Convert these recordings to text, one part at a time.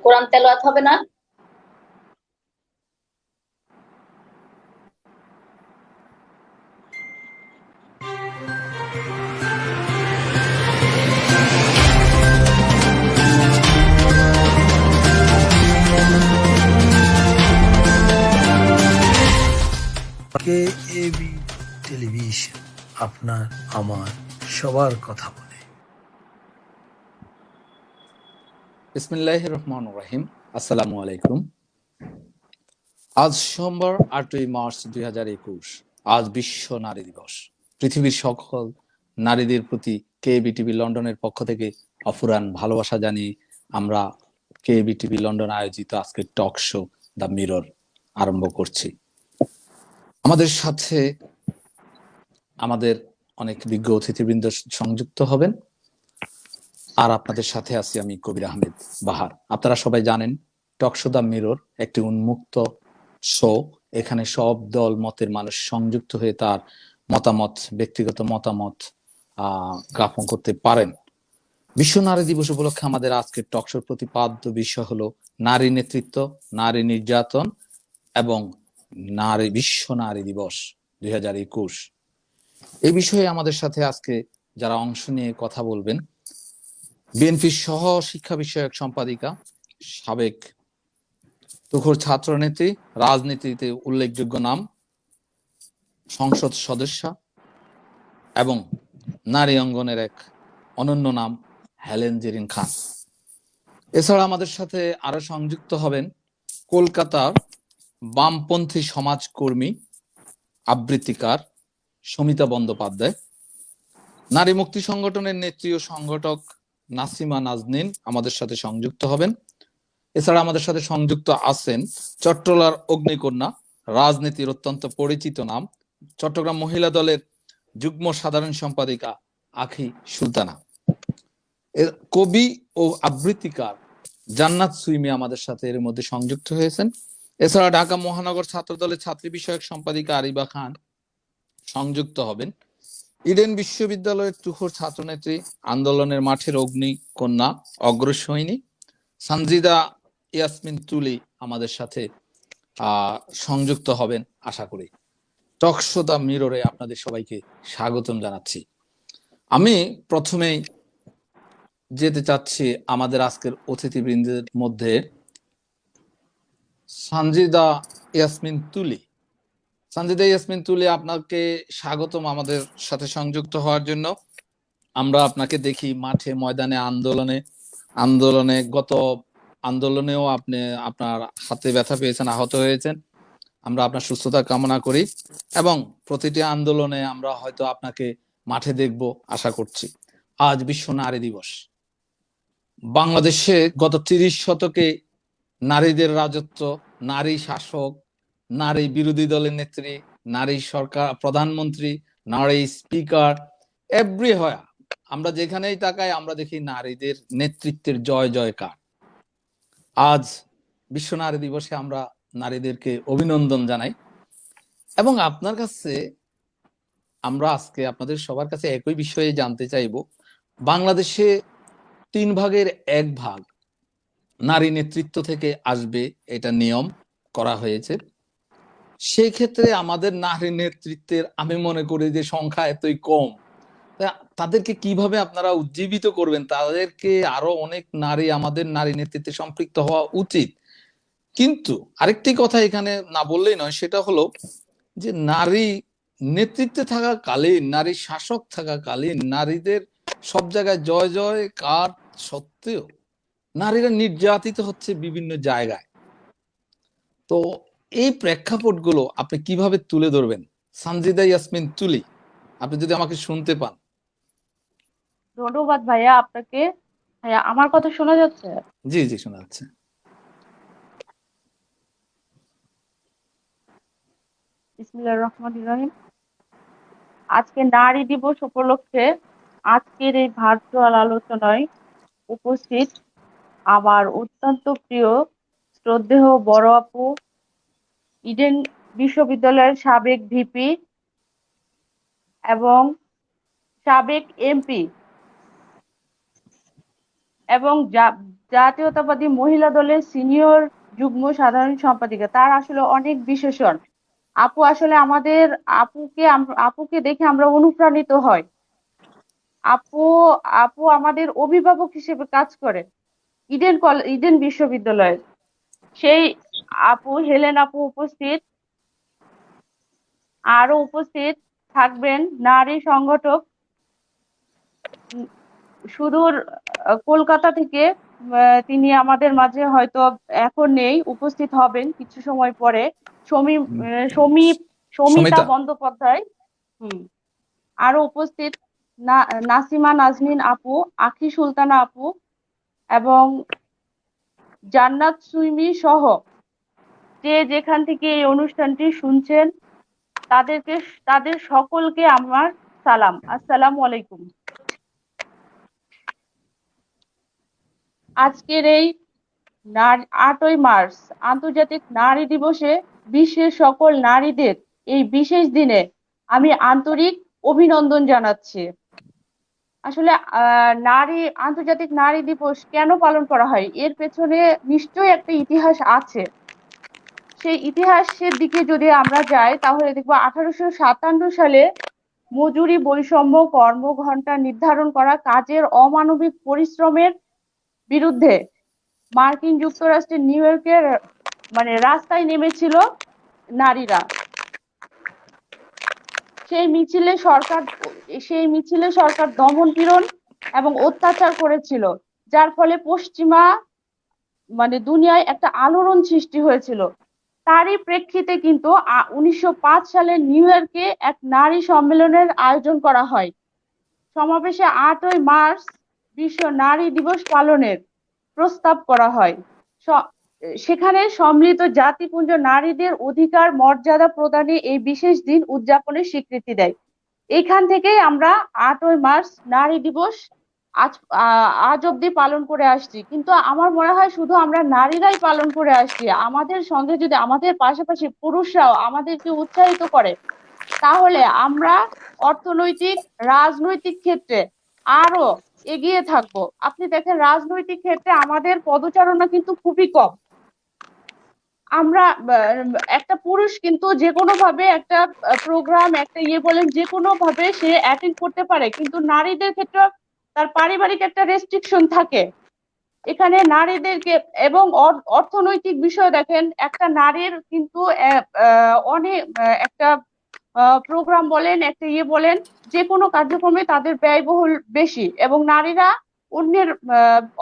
কোরআন তেলাওয়াত হবে না? কে এবি টেলিভিশন, আপনার আমার সবার কথা বলে। বিসমিল্লাহির রহমানির রহিম। আসসালামু আলাইকুম। আজ সোমবার ৮ই মার্চ ২০২১। আজ বিশ্ব নারী দিবস। পৃথিবীর সকল নারীদের প্রতি কেবিটিভি লন্ডনের পক্ষ থেকে অফুরান ভালোবাসা জানিয়ে আমরা কেবিটিভি লন্ডন আয়োজিত আজকের টক শো দ্য মিরর আরম্ভ করছি। আমাদের সাথে আমাদের অনেক বিজ্ঞ অতিথিবৃন্দ সংযুক্ত হবেন, আর আপনাদের সাথে আছি আমি কবির আহমেদ বাহার। আপনারা সবাই জানেন টক শো দ্য মিরর একটি উন্মুক্ত শো। এখানে সব দল মতের মানুষ সংযুক্ত হয়ে তার মতামত, ব্যক্তিগত মতামত জ্ঞাপন করতে পারেন। বিশ্ব নারী দিবস উপলক্ষে আমাদের আজকের টক শোর প্রতিপাদ্য বিষয় হলো নারী নেতৃত্ব, নারী নির্যাতন এবং বিশ্ব নারী দিবস ২০২১। এই বিষয়ে আমাদের সাথে আজকে যারা অংশ নিয়ে কথা বলবেন, বিএনপির সহ শিক্ষা বিষয়ক সম্পাদিকা, সাবেক তুখোড় ছাত্রনেত্রী, রাজনীতিতে উল্লেখযোগ্য নাম, সংসদ সদস্যা এবং নারী অঙ্গনের এক অনন্য নাম হেলেন জেরিন খান। এছাড়া আমাদের সাথে আরো সংযুক্ত হবেন কলকাতার বামপন্থী সমাজকর্মী, আবৃত্তিকার সমিতা বন্দ্যোপাধ্যায়, নারী মুক্তি সংগঠনের নেত্রী ও সংগঠক নাসিমা নাজনীন আমাদের সাথে সংযুক্ত হবেন। এছাড়া আমাদের সাথে সংযুক্ত আছেন চট্টলার অগ্নিকন্যা, রাজনীতির অত্যন্ত পরিচিত নাম, চট্টগ্রাম মহিলা দলের যুগ্ম সাধারণ সম্পাদিকা আখি সুলতানা। কবি ও আবৃত্তিকার জান্নাত সুইমি আমাদের সাথে এর মধ্যে সংযুক্ত হয়েছেন। এছাড়া ঢাকা মহানগর ছাত্র দলের ছাত্রী বিষয়ক সম্পাদিকা আরিবা খান সংযুক্ত হবেন। ইডেন বিশ্ববিদ্যালয়ের তুখোড় ছাত্রনেত্রী, আন্দোলনের মাঠের অগ্নি কন্যা, অগ্রসৈনী সানজিদা ইয়াসমিন তুলি আমাদের সাথে সংযুক্ত হবেন আশা করি। টক শো দ্য মিররে আপনাদের সবাইকে স্বাগতম জানাচ্ছি। আমি প্রথমেই যেতে চাচ্ছি আমাদের আজকের অতিথিবৃন্দের মধ্যে সানজিদা ইয়াসমিন তুলি। সানজিদা ইয়াসমিন তুলি, আপনাকে স্বাগতম আমাদের সাথে সংযুক্ত হওয়ার জন্য। আমরা আপনাকে দেখি মাঠে ময়দানে আন্দোলনে গত আন্দোলনেও আপনি আপনার হাতে ব্যথা পেয়েছেন, আহত হয়েছেন। আমরা আপনার সুস্থতা কামনা করি এবং প্রতিটি আন্দোলনে আমরা হয়তো আপনাকে মাঠে দেখব আশা করছি। আজ বিশ্ব নারী দিবস। বাংলাদেশে গত ৩০ শতকে নারীদের রাজত্ব, নারী শাসক, নারী বিরোধী দলের নেত্রী, নারী সরকার প্রধানমন্ত্রী, নারী স্পিকার, এভরিহোয়ার আমরা যেখানেই তাকাই আমরা দেখি নারীদের নেতৃত্বের জয় জয়কার। আজ বিশ্ব নারী দিবসে আমরা নারীদেরকে অভিনন্দন জানাই এবং আপনার কাছে আমরা আজকে আপনাদের সবার কাছে একই বিষয়ে জানতে চাইব। বাংলাদেশে ৩ ভাগের ১ ভাগ নারী নেতৃত্ব থেকে আসবে, এটা নিয়ম করা হয়েছে। সেই ক্ষেত্রে আমাদের নারী নেতৃত্বের আমি মনে করি যে সংখ্যা এতই কম, তাদেরকে কিভাবে আপনারা উজ্জীবিত করবেন? তাদেরকে আরো অনেক নারী আমাদের নারী নেতৃত্বে সম্পৃক্ত হওয়া উচিত। কিন্তু আরেকটি কথা এখানে না বললেই নয়, সেটা হলো যে নারী নেতৃত্বে থাকাকালীন, নারী শাসক থাকাকালীন নারীদের সব জায়গায় জয় জয় কার সত্ত্বেও নারীরা নির্যাতিত হচ্ছে বিভিন্ন জায়গায়। তো এই প্রেক্ষাপটগুলো আপনি কিভাবে তুলে ধরবেন? সানজিদা ইয়াসমিন তুলি, আপনি যদি আমাকে শুনতে পান। ধন্যবাদ ভাইয়া আপনাকে। ভাইয়া আমার কথা শোনা যাচ্ছে? জি জি, শোনা যাচ্ছে। বিসমিল্লাহির রহমানির রহিম। আজকে নারী দিবস উপলক্ষে আজকের এই ভার্চুয়াল আলোচনায় উপস্থিত আমার অত্যন্ত প্রিয় শ্রদ্ধেয় বড় আপু, ইডেন বিশ্ববিদ্যালয়ের সাবেক ভিপি এবং সাবেক এমপি এবং জাতীয়তাবাদী মহিলা দলের সিনিয়র যুগ্ম সাধারণ সম্পাদিকা। তার আসলে অনেক বিশেষণ। আপু আসলে আমাদের আপুকে দেখে আমরা অনুপ্রাণিত হই। আপু আপু আমাদের অভিভাবক হিসেবে কাজ করে ইডেন বিশ্ববিদ্যালয়ে। সেই আপু হেলেন আপু উপস্থিত, আরো উপস্থিত থাকবেন নারী সংগঠক সুদূর কলকাতা থেকে। তিনি আমাদের মাঝে হয়তো এখন নেই, উপস্থিত হবেন কিছু সময় পরে। সমীপ সমীপ সমিতা সমিতা। বন্দ্যোপাধ্যায়। হুম। আরো উপস্থিত নাসিমা নাজনীন আপু, আখি সুলতানা আপু এবং জান্নাত সুইমি সহ যে যেখান থেকে এই অনুষ্ঠানটি শুনছেন তাদের সকলকে আমার সালাম। আসসালামু আলাইকুম। আজকের এই 8ই মার্চ আন্তর্জাতিক নারী দিবসে বিশ্বের সকল নারীদের এই বিশেষ দিনে আমি আন্তরিক অভিনন্দন জানাচ্ছি। আসলে আন্তর্জাতিক নারী দিবস কেন পালন করা হয়, এর পেছনে নিশ্চয়ই একটা ইতিহাস আছে। সেই ইতিহাসের দিকে যদি আমরা যাই তাহলে দেখবো 1857 সালে মজুরি বৈষম্য, কর্মঘণ্টা নির্ধারণ করা, কাজের অমানবিক পরিশ্রমের বিরুদ্ধে মার্কিন যুক্তরাষ্ট্রের নিউ ইয়র্কের রাস্তায় নেমেছিল নারীরা। সেই মিছিলে সরকার দমন পীড়ন এবং অত্যাচার করেছিল, যার ফলে পশ্চিমা দুনিয়ায় একটা আলোড়ন সৃষ্টি হয়েছিল। তারই প্রেক্ষিতে কিন্তু 1905 সালে নিউ ইয়র্কে এক নারী সম্মেলনের আয়োজন করা হয়। সমাবেশে 8ই মার্চ বিশ্ব নারী দিবস পালনের প্রস্তাব করা হয়। সেখানে সম্মিলিত জাতিপুঞ্জ নারীদের অধিকার মর্যাদা প্রদানে এই বিশেষ দিন উদযাপনের স্বীকৃতি দেয়। এখান থেকেই আমরা 8ই মার্চ নারী দিবস আজ অব্দি পালন করে আসছি। কিন্তু আমার মনে হয় শুধু আমরা নারীরাই পালন করে আসছি, আমাদের সঙ্গে যদি আমাদের পাশাপাশি পুরুষরাও আমাদেরকে উৎসাহিত করে তাহলে আমরা অর্থনৈতিক রাজনৈতিক ক্ষেত্রে আরো এগিয়ে থাকবো। আপনি দেখেন রাজনৈতিক ক্ষেত্রে আমাদের পদচারণা কিন্তু খুবই কম। আমরা একটা পুরুষ কিন্তু যে কোনো ভাবে একটা প্রোগ্রাম একটা বলেন যে কোনো ভাবে সে অ্যাটেন্ড করতে পারে, কিন্তু নারীদের ক্ষেত্রে তার পারিবারিক একটা রেস্ট্রিকশন থাকে এখানে নারীদেরকে। এবং অর্থনৈতিক বিষয় দেখেন, একটা নারীর কিন্তু অনেক একটা প্রোগ্রাম বলেন একটা বলেন যে কোনো কার্যক্রমে তাদের ব্যয়বহুল বেশি, এবং নারীরা অন্যের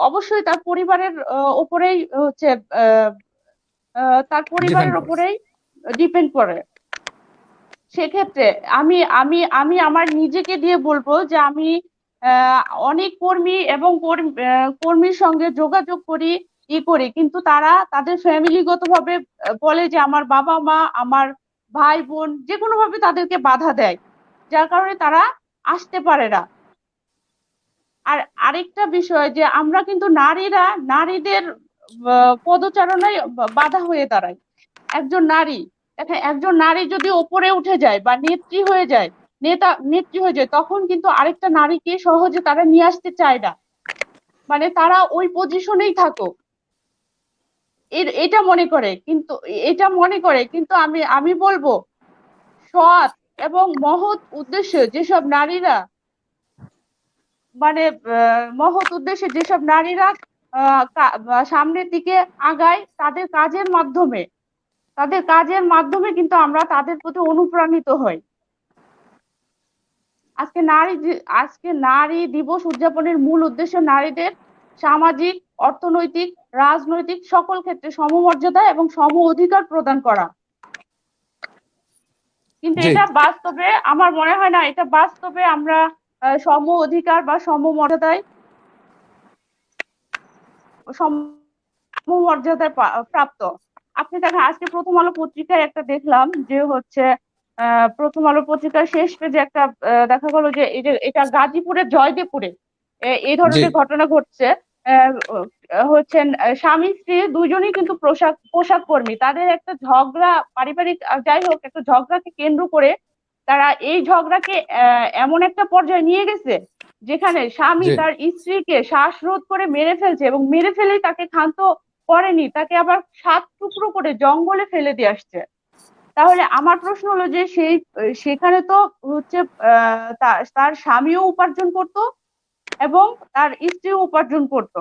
অবশ্যই তার পরিবারের উপরেই হচ্ছে তার পরিবারের উপরেই ডিপেন্ড করে। সেক্ষেত্রে আমি আমি আমি আমার নিজেকে দিয়ে বলবো যে আমি অনেক কর্মী এবং কর্মীর সঙ্গে যোগাযোগ করি কিন্তু তারা তাদের ফ্যামিলিগতভাবে বলে যে আমার বাবা মা আমার ভাই বোন যে কোনো ভাবে তাদেরকে বাধা দেয়, যার কারণে তারা আসতে পারে না। আর আরেকটা বিষয় যে আমরা কিন্তু নারীদের পদচারণায় বাধা হয়ে দাঁড়ায়। একজন নারী যদি ওপরে উঠে যায় বা নেত্রী হয়ে যায় তখন কিন্তু আরেকটা নারীকে সহজে তারা নিয়ে আসতে চায় না, তারা ওই পজিশনেই থাকো এটা মনে করে। কিন্তু আমি বলবো সৎ এবং মহৎ উদ্দেশ্যে যেসব নারীরা সামনের দিকে আগায়, তাদের কাজের মাধ্যমে কিন্তু আমরা তাদের প্রতি অনুপ্রাণিত হই। আজকে নারী দিবস উদযাপনের মূল উদ্দেশ্য নারীদের সামাজিক, অর্থনৈতিক, রাজনৈতিক সকল ক্ষেত্রে সমমর্যাদা এবং সম অধিকার প্রদান করা। কিন্তু এটা বাস্তবে আমার মনে হয় না এটা বাস্তবে আমরা সম অধিকার বা সমমর্যাদায় প্রাপ্ত। আপনি দেখেন আজকে প্রথম আলো পত্রিকায় একটা দেখলাম যে হচ্ছে প্রথম আলো পত্রিকার শেষ পেজে একটা দেখা গেল যে এটা গাজীপুরের জয়দেবপুরে এই ধরনের ঘটনা ঘটছে। হচ্ছেন স্বামী স্ত্রী দুইজনই কিন্তু পোশাক কর্মী, তাদের একটা ঝগড়া পারিবারিক যাই হোক একটা ঝগড়াকে কেন্দ্র করে তারা এই ঝগড়াকে এমন একটা পর্যায়ে নিয়ে গেছে যেখানে স্বামী জি তার স্ত্রীকে শ্বাসরোধ করে মেরে ফেলছে, এবং মেরে ফেলেই তাকে ক্ষান্ত করেনি, তাকে আবার 7 টুকরো করে জঙ্গলে ফেলে দিয়ে আসছে। তাহলে আমার প্রশ্ন হলো যে সেখানে তো হচ্ছে তার স্বামীও উপার্জন করত এবং তার স্ত্রীও উপার্জন করত,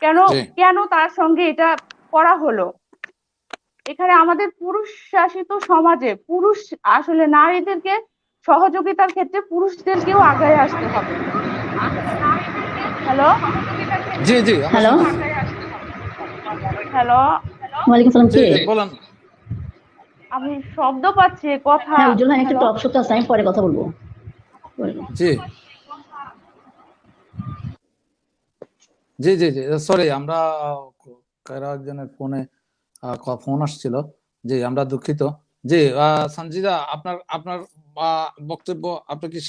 কেন জি কেন তার সঙ্গে এটা করা হলো? এখানে আমাদের পুরুষ শাসিত সমাজে পুরুষ আসলে নারীদেরকে সহযোগিতার ক্ষেত্রে পুরুষদেরকেও আগায় আসতে হবে। হ্যালো, জি জি আমরা হ্যালো, শুনতেছি। হ্যালো, ওয়ালাইকুম সালাম। জি কে? জি বলেন। আমি শব্দ পাচ্ছি কথা। হ্যাঁ, উজ্জ্বল ভাই, একটু হ্যালো, টক শো আছে, আমি পরে কথা বলবো। পরে। জি জি জি জি সরি, আমরা কারো একজনের ফোনে ফোন আসছিল। জি আমরা দুঃখিত। জি সঞ্জিদা, আপনার আপনার বক্তব্য আপনি কি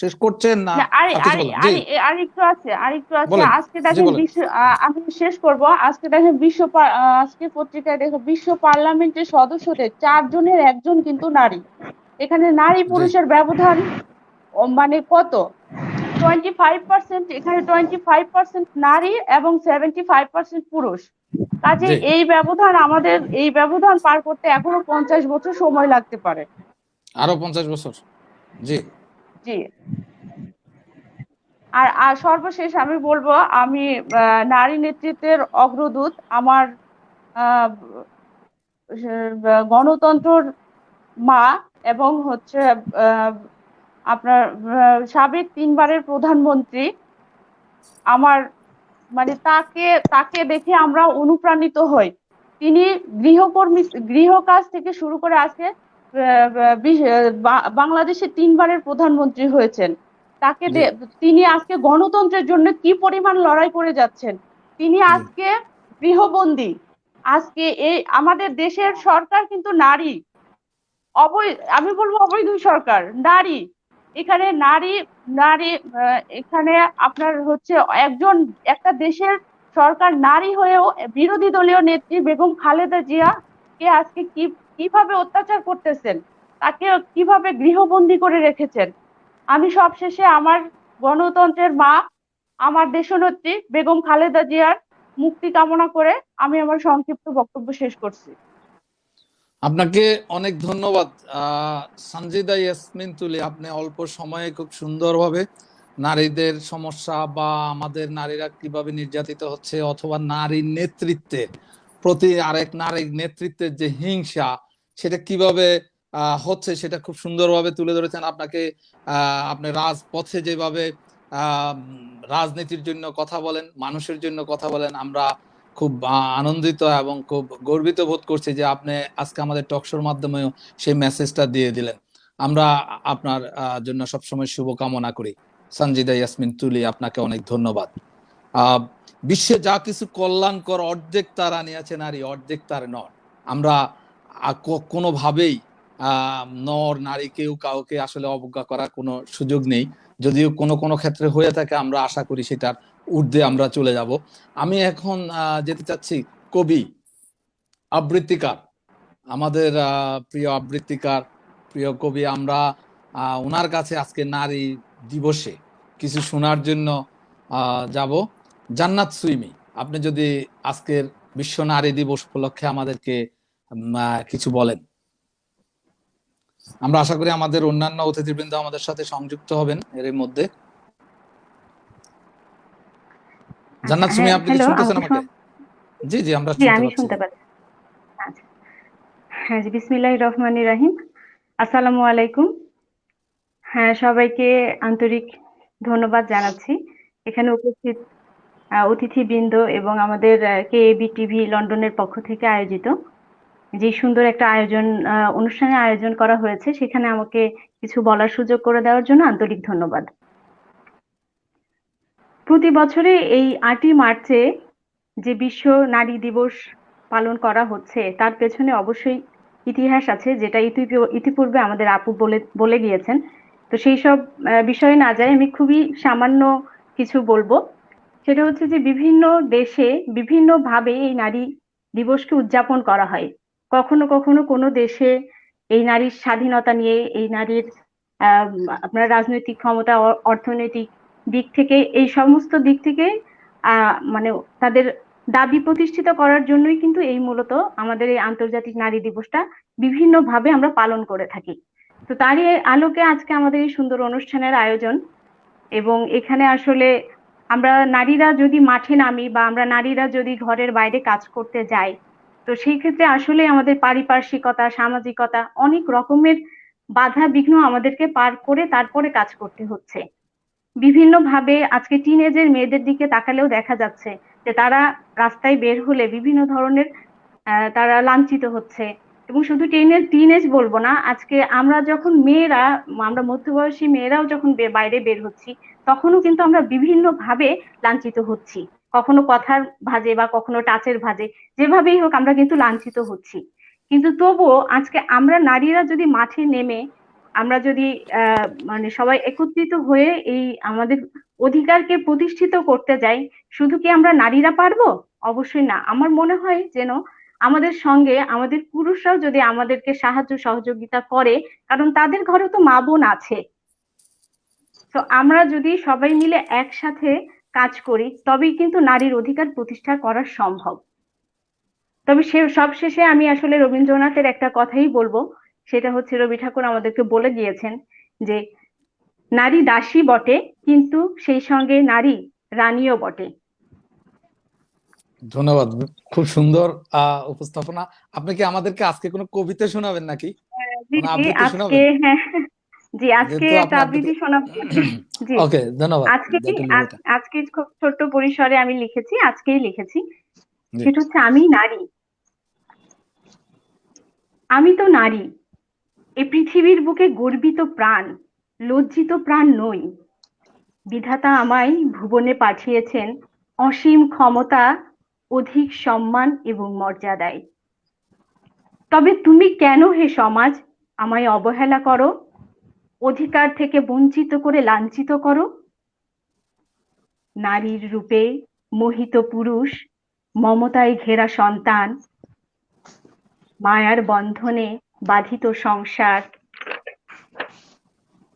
শেষ করছেন না না, আরে আর কিছু আরে বলেন? জি আরে আরেকটু আছে। বলেন। আজকে জি দেখেন বলেন। আমি শেষ করব। আজকে দেখেন আজকে পত্রিকায় দেখো বিশ্ব পার্লামেন্টের সদস্যদের 4 জনের 1 জন কিন্তু নারী। এখানে নারী জি পুরুষের ব্যবধান মানে কত? 25%। এখানে 25% নারী এবং 75% পুরুষ। কাজে জি এই ব্যবধান পার করতে এখনো 50 বছর সময় লাগতে পারে। আরো 50 বছর। জি জি। আর সর্বশেষ আমি বলবো, আমি নারী নেতৃত্বের অগ্রদূত। আমার আহ, গণতন্ত্রর মা, এবং হচ্ছে আহ, আপনার সাবেক 3 বারের প্রধানমন্ত্রী। আমার মানে তাকে তাকে দেখে আমরা অনুপ্রাণিত হই। তিনি গৃহকর্মী, গৃহ কাজ থেকে শুরু করে আজকে বাংলাদেশের 3 বারের প্রধানমন্ত্রী হয়েছেন। জি তিনি আজকে গণতন্ত্রের জন্য কি পরিমাণ লড়াই করে যাচ্ছেন। তিনি জি আজকে গৃহবন্দী। আজকে এই আমাদের দেশের সরকার কিন্তু নারী, আমি বলবো অবৈধ সরকার নারী। এখানে নারী নারী এখানে আপনার হচ্ছে একটা দেশের সরকার নারী হয়েও বিরোধী দলীয় নেত্রী বেগম খালেদা জিয়া কে আজকে কিভাবে অত্যাচার করতেছেন, তাকে কিভাবে গৃহবন্দী করে রেখেছেন। আমি সবশেষে আমার গণতন্ত্রের মা, আমার দেশনেত্রী বেগম খালেদা জিয়ার মুক্তি কামনা করে আমি আমার সংক্ষিপ্ত বক্তব্য শেষ করছি। আপনাকে অনেক ধন্যবাদ সঞ্জিদা ইয়াসমিন তুলি। আপনি অল্প সময়ে খুব সুন্দরভাবে নারীদের সমস্যা বা আমাদের নারীরা কিভাবে নির্যাতিত হচ্ছে, অথবা নারীর নেতৃত্বের প্রতি আরেক নারীর নেতৃত্বের যে হিংসা, সেটা কিভাবে হচ্ছে সেটা খুব সুন্দরভাবে তুলে ধরেছেন। আপনাকে আপনি রাজপথে যেভাবে রাজনীতির জন্য কথা বলেন, মানুষের জন্য কথা বলেন, আমরা খুব আনন্দিত এবং খুব গর্বিত বোধ করছি যে আপনি আজকে আমাদের টকশোর মাধ্যমেও সেই মেসেজটা দিয়ে দিলেন। আমরা আপনার জন্য সবসময় শুভকামনা করি। সঞ্জিদা ইয়াসমিন তুলি, আপনাকে অনেক ধন্যবাদ। বিশ্বে যা কিছু কল্যাণকর অর্ধেক তার আনিয়াছে নারী, অর্ধেক তার নর। আমরা কোনোভাবেই নর নারী কেউ কাউকে আসলে অবজ্ঞা করার কোনো সুযোগ নেই। যদিও কোনো কোনো ক্ষেত্রে হয়ে থাকে, আমরা আশা করি সেটার ঊর্ধ্বে আমরা চলে যাব। আমি এখন যেতে চাচ্ছি কবি, আবৃত্তিকার, আমাদের প্রিয় আবৃত্তিকার, প্রিয় কবি। আমরা ওনার কাছে আজকে নারী দিবসে কিছু শোনার জন্য যাব। জান্নাত সুইমি, আপনি যদি আজকের বিশ্ব নারী দিবস উপলক্ষে আমাদেরকে কিছু বলেন। আমরা আশা করি আমাদের অন্যান্য অতিথিবৃন্দ আমাদের সাথে সংযুক্ত হবেন এর মধ্যে। জান্নাত সুইমি, আপনি কি হ্যালো, শুনতেছেন আমাকে আমাকে? জি জি আমরা জি, শুনতে আমি পাচ্ছি। শুনতে পাচ্ছি। আচ্ছা, হ্যাঁ জি, বিসমিল্লাহির রহমানির রহিম। আসসালামু আলাইকুম। হ্যাঁ, সবাইকে আন্তরিক ধন্যবাদ জানাচ্ছি এখানে উপস্থিত অতিথিবৃন্দ এবং আমাদের কেএবি টিভি লন্ডনের পক্ষ থেকে আয়োজিত যে সুন্দর একটা অনুষ্ঠানের আয়োজন করা হয়েছে, সেখানে আমাকে কিছু বলার সুযোগ করে দেওয়ার জন্য আন্তরিক ধন্যবাদ। প্রতি বছরে এই 8ই মার্চে যে বিশ্ব নারী দিবস পালন করা হচ্ছে, তার পেছনে অবশ্যই ইতিহাস আছে, যেটা ইতিপূর্বে আমাদের আপু বলে গিয়েছেন। তো সেই সব বিষয়ে না যাই, আমি খুবই সামান্য কিছু বলবো। সেটা হচ্ছে যে বিভিন্ন দেশে বিভিন্নভাবে এই নারী দিবসকে উদযাপন করা হয়। কখনো কখনো কোনো দেশে এই নারীর স্বাধীনতা নিয়ে, এই নারীর আপনার রাজনৈতিক ক্ষমতা, অর্থনৈতিক দিক থেকে, এই সমস্ত দিক থেকে মানে তাদের দাবি প্রতিষ্ঠিত করার জন্যই কিন্তু এই মূলত আমাদের এই আন্তর্জাতিক নারী দিবসটা বিভিন্ন ভাবে আমরা পালন করে থাকি। তো তারই আলোকে আজকে আমাদের এই সুন্দর অনুষ্ঠানের আয়োজন। এবং এখানে আসলে আমরা নারীরা যদি মাঠে নামি বা আমরা নারীরা যদি ঘরের বাইরে কাজ করতে যাই, তো সেই ক্ষেত্রে আসলে আমাদের পারিপার্শ্বিকতা, সামাজিকতা, অনেক রকমের বাধা বিঘ্ন আমাদেরকে পার করে তারপরে কাজ করতে হচ্ছে। বিভিন্ন ভাবে আজকে টিনেজের মেয়েদের দিকে তাকালেও দেখা যাচ্ছে যে তারা রাস্তায় বের হলে বিভিন্ন ধরনের তারা লাঞ্ছিত হচ্ছে। এবং শুধু টিনেজ বলবো না, আজকে আমরা যখন মেয়েরা, আমরা মধ্যবয়সী মেয়েরাও যখন বাইরে বের হচ্ছি, তখনও কিন্তু আমরা বিভিন্ন ভাবে লাঞ্ছিত হচ্ছি। কখনো কথার ভাজে বা কখনো টাচের ভাজে, যেভাবেই হোক আমরা কিন্তু লাঞ্ছিত হচ্ছি। কিন্তু তবুও আজকে আমরা নারীরা যদি মাঠে নেমে আমরা যদি মানে সবাই একত্রিত হয়ে এই আমাদের অধিকারকে প্রতিষ্ঠিত করতে যাই, শুধু কি আমরা নারীরা পারবো? অবশ্যই না। আমার মনে হয় যেন আমাদের সঙ্গে আমাদের পুরুষরাও যদি আমাদেরকে সাহায্য সহযোগিতা করে, কারণ তাদের ঘরে তো মা বোন আছে। তো আমরা যদি সবাই মিলে একসাথে কাজ করি, তবেই কিন্তু নারীর অধিকার প্রতিষ্ঠা করা সম্ভব। তবে সবশেষে আমি আসলে রবীন্দ্রনাথের একটা কথাই বলবো, সেটা হচ্ছে রবি ঠাকুর আমাদেরকে বলে গিয়েছেন যে নারী দাসী বটে, কিন্তু সেই সঙ্গে নারী রানীও বটে। ধন্যবাদ, খুব সুন্দর উপস্থাপনা। আপনি কি আমাদেরকে আজকে কোনো কবিতা শোনাবেন নাকি, জি কোনো জি, আবৃত্তি আজকে শোনাবেন? হ্যাঁ, জি আজকে যেহেতু একটা আপনি আবৃত্তি শোনাবো। জি, ওকে, ধন্যবাদ। আজকে এটা আজকে খুব ছোট্ট পরিসরে আমি লিখেছি, আজকেই লিখেছি। জি। সেটা হচ্ছে, আমি নারী, আমি তো নারী, এ পৃথিবীর বুকে গর্বিত প্রাণ, লজ্জিত প্রাণ নই। বিধাতা আমায় ভুবনে পাঠিয়েছেন অসীম ক্ষমতা, অধিক সম্মান এবং মর্যাদায়। তবে তুমি কেন হে সমাজ আমায় অবহেলা করো, অধিকার থেকে বঞ্চিত করে লাঞ্ছিত করো? নারীর রূপে মোহিত পুরুষ, মমতায় ঘেরা সন্তান, মায়ার বন্ধনে বাঁধিত সংসার,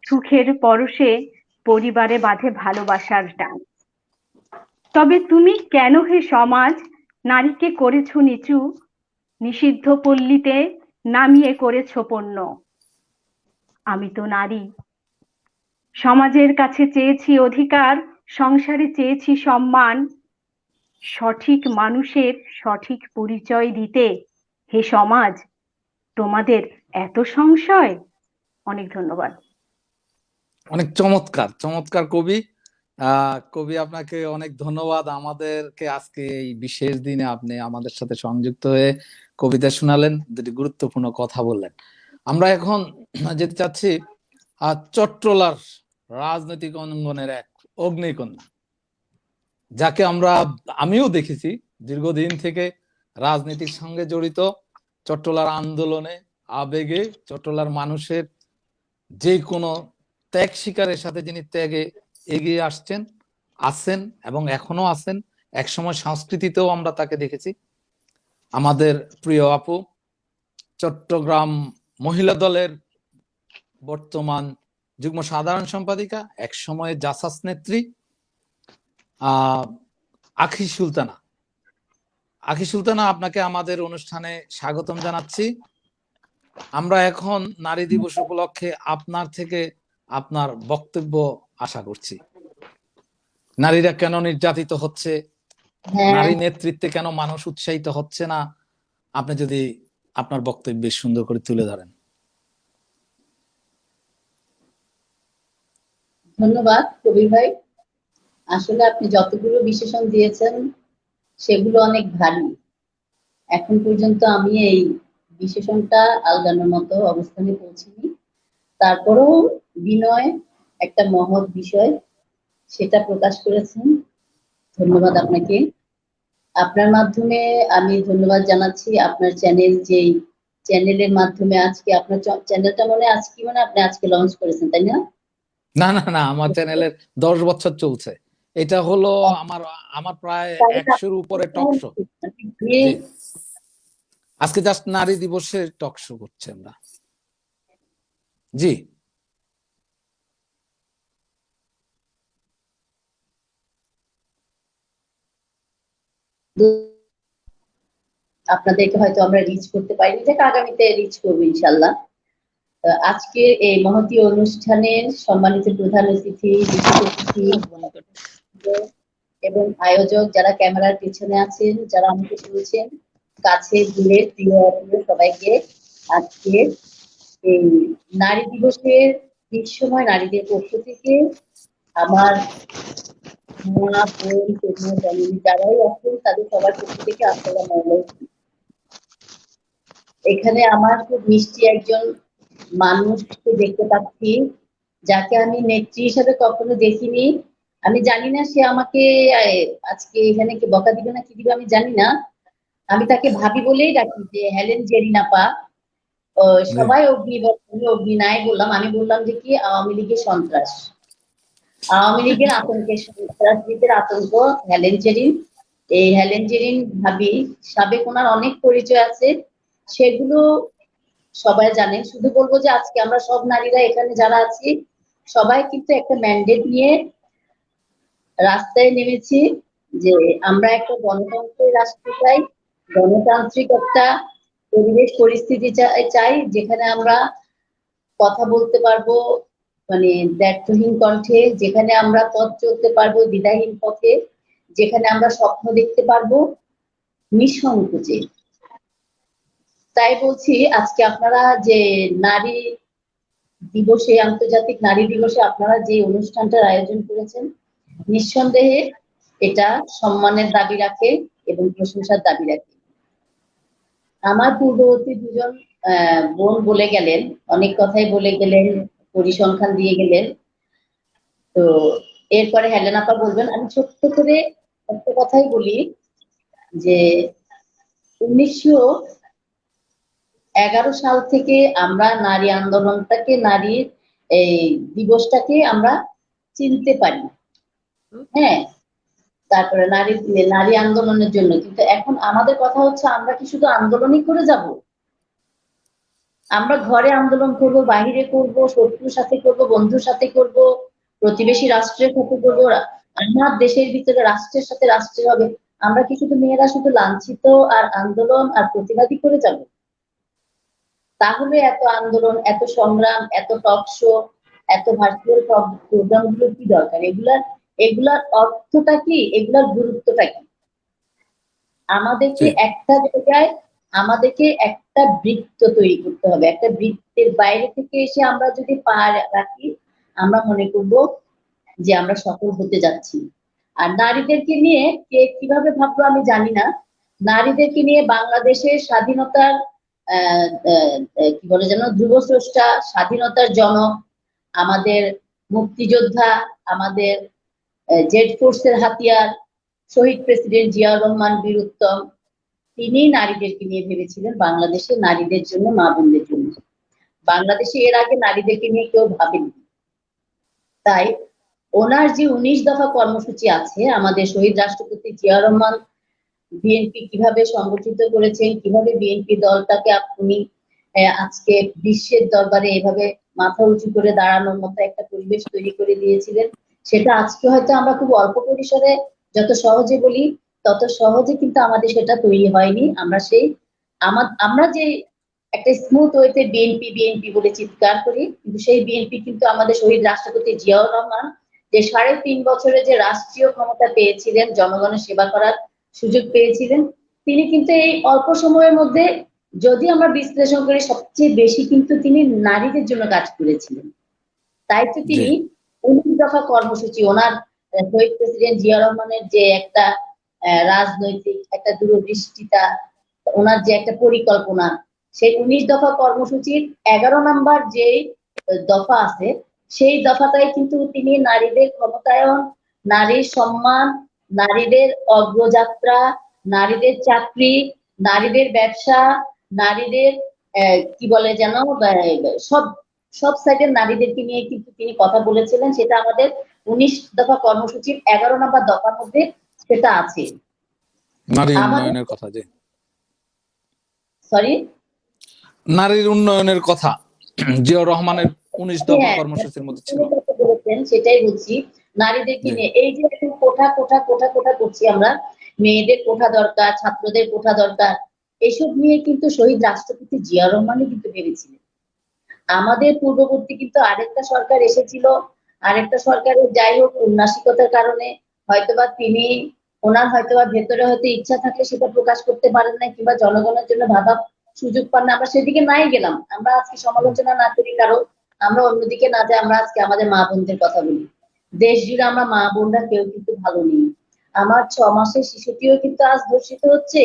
সুখের পরশে পরিবারে বাঁধে ভালোবাসার টান। তবে তুমি কেন হে সমাজ নারীকে করেছ নিচু, নিষিদ্ধ পল্লীতে নামিয়ে করেছ পণ্য? আমি তো নারী, সমাজের কাছে চেয়েছি অধিকার, সংসারে চেয়েছি সম্মান, সঠিক মানুষের সঠিক পরিচয় দিতে হে সমাজ তোমাদের এত সংশয়। অনেক ধন্যবাদ। অনেক চমৎকার চমৎকার কবি। কবি, আপনাকে অনেক ধন্যবাদ। আমাদেরকে আজকে এই বিশেষ দিনে আপনি আমাদের সাথে সংযুক্ত হয়ে কবিতা শোনালেন, দুটি গুরুত্বপূর্ণ কথা বললেন। আমরা এখন যেতে চাচ্ছি চট্টলার রাজনৈতিক অঙ্গনের এক অগ্নিকন্যা, যাকে আমিও দেখেছি দীর্ঘদিন থেকে রাজনীতির সঙ্গে জড়িত। চট্টলার আন্দোলনে, আবেগে, চট্টলার মানুষের যে কোনো ত্যাগ শিকারের সাথে যিনি ত্যাগে এগিয়ে আছেন এবং এখনো আছেন। একসময় সংস্কৃতিতেও আমরা তাকে দেখেছি। আমাদের প্রিয় আপু, চট্টগ্রাম মহিলা দলের বর্তমান যুগ্ম সাধারণ সম্পাদিকা, এক সময় জাসাস নেত্রী আখি সুলতানা। আখি সুলতানা, আপনাকে আমাদের অনুষ্ঠানে স্বাগতম জানাচ্ছি। আমরা এখন নারী দিবস উপলক্ষে আপনার থেকে আপনার বক্তব্য আশা করছি। নারীরা কেন নির্যাতিত হচ্ছে, নারী নেতৃত্বে কেন মানুষ উৎসাহিত হচ্ছে না, আপনি যদি আপনার বক্তব্য সুন্দর করে তুলে ধরেন। ধন্যবাদ কবির ভাই। আসলে আপনি যতগুলো বিশেষণ দিয়েছেন সেগুলো অনেক ভারী। এখন পর্যন্ত আমি এই বিশেষণটা আলগানোর মতো অবস্থানে পৌঁছিনি। তারপরেও বিনয় একটা মহৎ বিষয়, সেটা প্রকাশ করেছেন। ধন্যবাদ আপনাকে। আপনার মাধ্যমে আমি ধন্যবাদ জানাচ্ছি আপনার যেই চ্যানেলের মাধ্যমে আজকে আপনার চ্যানেলটা আপনি আজকে লঞ্চ করেছেন, তাই না? না না না, আমার চ্যানেলের 10 বছর চলছে। এটা হলো আমার প্রায় 100-র উপরে টক শো। আজকে জাস্ট নারী দিবসের টক শো করছি আমরা। জি। আপনাদেরকে হয়তো আমরা রিচ করতে পারিনি, যেটা আগামীতে রিচ করবো ইনশাল্লাহ। আজকের এই মহতী অনুষ্ঠানের সম্মানিত প্রধান অতিথি, বিশেষ অতিথি এবং আয়োজক, যারা ক্যামেরার পিছনে আছেন, যারা আমাকে শুনছেন, কাছে দূরে, প্রিয় অপ্রিয় সবাইকে আজকে এই নারী দিবসের বিশ্বময় নারীদের পক্ষ থেকে আমার মা, বোন, কন্যা, জননী যারাই আছেন তাদের সবার পক্ষ থেকে আসসালামু আলাইকুম। এখানে আমার খুব মিষ্টি একজন মানুষকে দেখতে পাচ্ছি, যাকে আমি নেত্রী হিসাবে কখনো দেখিনি। আমি জানি না সে আমাকে আজকে এখানে কি বকা দিবে না কি দিবে আমি জানি না। আমি তাকে ভাবি বলেই ডাকি, যে হেলেন জেরিনাপা। জি। সবাই অগ্নি বলে, অগ্নি নাই বললাম, আমি বললাম যে কি আওয়ামী লীগের সন্ত্রাস, আওয়ামী লীগের আতঙ্কের, সন্ত্রাসীদের আতঙ্ক হেলেন জেরিন। এই হেলেন জেরিন ভাবি সাবেক ওনার অনেক পরিচয় আছে, সেগুলো সবাই জানেন। শুধু বলবো যে আজকে আমরা সব নারীরা এখানে যারা আছি সবাই কিন্তু একটা ম্যান্ডেট নিয়ে রাস্তায় নেমেছি, যে আমরা একটা গণতন্ত্রের রাষ্ট্র চাই, গণতান্ত্রিক একটা পরিবেশ পরিস্থিতি চাই, যেখানে আমরা কথা বলতে পারবো মানে দ্ব্যর্থহীন কণ্ঠে, যেখানে আমরা পথ চলতে পারবো দ্বিধাহীন পথে, যেখানে আমরা স্বপ্ন দেখতে পারবো নিঃসংকোচে। তাই বলছি আজকে আপনারা যে নারী দিবসে, আন্তর্জাতিক নারী দিবসে আপনারা যে অনুষ্ঠানটার আয়োজন করেছেন, নিঃসন্দেহে এটা সম্মানের দাবি রাখে এবং প্রশংসার দাবি রাখে। আমার পূর্ববর্তী দুজন বোন বলে গেলেন, অনেক কথাই বলে গেলেন, পরিসংখ্যান দিয়ে গেলেন। তো এরপরে হেলেন আপা বলবেন, আমি ছোট্ট করে একটা কথাই বলি, যে 1911 সাল থেকে আমরা নারী আন্দোলনটাকে, নারীর এই দিবসটাকে আমরা চিনতে পারি। হ্যাঁ, তারপরে নারী নারী আন্দোলনের জন্য, কিন্তু এখন আমাদের কথা হচ্ছে আমরা কি শুধু আন্দোলনই করে যাব? আমরা ঘরে আন্দোলন করব, বাহিরে করব, শত্রুর সাথে করব, বন্ধুর সাথে করব, প্রতিবেশী রাষ্ট্রের সাথে করব, আমার দেশের ভিতরে রাষ্ট্রের সাথে রাষ্ট্রের হবে। আমরা কি শুধু মেয়েরা শুধু লাঞ্ছিত আর আন্দোলন আর প্রতিবাদী করে যাব? তাহলে এত আন্দোলন, এত সংগ্রাম, এত টক শো, এত ভার্চুয়াল প্রোগ্রাম গুলো কি দরকার? এগুলার অর্থটা কি? এগুলার গুরুত্বটা কি? আমাদেরকে একটা জায়গায়, আমাদেরকে একটা বৃত্ত তৈরি করতে হবে। একটা বৃত্তের বাইরে থেকে এসে আমরা যদি পা রাখি, আমরা মনে করব যে আমরা সফল হতে যাচ্ছি। আর নারীদেরকে নিয়ে কে কিভাবে ভাবলো আমি জানি না। নারীদেরকে নিয়ে বাংলাদেশের স্বাধীনতার কি বলে যেন, ধ্রুবস্রষ্টা, স্বাধীনতার জনক, আমাদের মুক্তিযোদ্ধা, আমাদের জেড ফোর্সের হাতিয়ার, শহীদ প্রেসিডেন্ট জিয়াউর রহমান বীর উত্তম, তিনি নারীদেরকে নিয়ে ভেবেছিলেন বাংলাদেশের নারীদের জন্য, মা বোনদের জন্য। বাংলাদেশে এর আগে নারীদেরকে নিয়ে কেউ ভাবেনি। তাই ওনার যে 19 দফা কর্মসূচি আছে, আমাদের শহীদ রাষ্ট্রপতি জিয়াউর রহমান বিএনপি কিভাবে সংগঠিত করেছেন, কিভাবে বিএনপি দলটাকে আপনি আজকে বিশ্বের দরবারে এভাবে মাথা উঁচু করে দাঁড়ানোর মতো একটা পরিবেশ তৈরি করে দিয়েছিলেন, সেটা আজকে হয়তো আমরা খুব অল্প পরিসরে যত সহজে বলি, তত সহজে কিন্তু আমাদের সেটা তৈরি হয়নি। আমরা যে একটা স্মুথ ওয়েতে বিএনপি বিএনপি বলে চিৎকার করি, কিন্তু সেই বিএনপি কিন্তু আমাদের শহীদ রাষ্ট্রপতি জিয়াউর রহমান যে 3.5 বছরে যে রাষ্ট্রীয় ক্ষমতা পেয়েছিলেন, জনগণের সেবা করার সুযোগ পেয়েছিলেন, তিনি কিন্তু এই অল্প সময়ের মধ্যে, যদি আমরা বিশ্লেষণ করি, সবচেয়ে বেশি কিন্তু তিনি নারীদের জন্য কাজ করেছিলেন। তাই তো তিনি 19 দফা কর্মসূচি, ওনার শহীদ প্রেসিডেন্ট জিয়া রহমানের যে একটা রাজনৈতিক একটা দূরদৃষ্টিতা, ওনার যে একটা পরিকল্পনা, সেই 19 দফা কর্মসূচির 11 নাম্বার যে দফা আছে, সেই দফাটাই কিন্তু তিনি নারীদের ক্ষমতায়ন, নারীর সম্মান, নারীদের অগ্রযাত্রা, নারীদের চাকরি, নারীদের ব্যবসা, নারীদের কি বলে যেন, সব সব সাইডের নারীদেরকে নিয়ে কিন্তু তিনি কথা বলেছিলেন। সেটা আমাদের 19 দফা কর্মসূচির 11 নম্বর দফার মধ্যে সেটা আছে। নারী উন্নয়নের কথা, যে সরি, নারীর উন্নয়নের কথা জিয়াউর রহমানের 19 দফা হ্যাঁ, কর্মসূচির মধ্যে ছিল। আপনি কথা বলেছেন, সেটাই বলছি। নারীদেরকে জি নিয়ে এই যে এখন কোঠা কোঠা কোঠা কোঠা করছি আমরা, মেয়েদের কোঠা দরকার, ছাত্রদের কোঠা দরকার, এসব নিয়ে কিন্তু শহীদ রাষ্ট্রপতি জিয়া রহমানই কিন্তু ভেবেছিলেন। আমাদের পূর্ববর্তী কিন্তু আরেকটা সরকার এসেছিল, আরেকটা সরকারের যাই হোক উন্নাসিকতার কারণে হয়তোবা তিনি, ওনার হয়তোবা ভেতরে হয়তো ইচ্ছা থাকলে সেটা প্রকাশ করতে পারেন না, কিংবা জনগণের জন্য ভাবার সুযোগ পান না। আমরা সেদিকে নাই গেলাম, আমরা আজকে সমালোচনা না করি কারো, আমরা অন্যদিকে না যাই, আমরা আজকে আমাদের মা বোনদের কথা বলি। দেশ জুড়ে আমরা মা বোনরা কেউ কিন্তু ভালো নেই। আমার 6 মাসের শিশুটিও কিন্তু আজ ধর্ষিত হচ্ছে,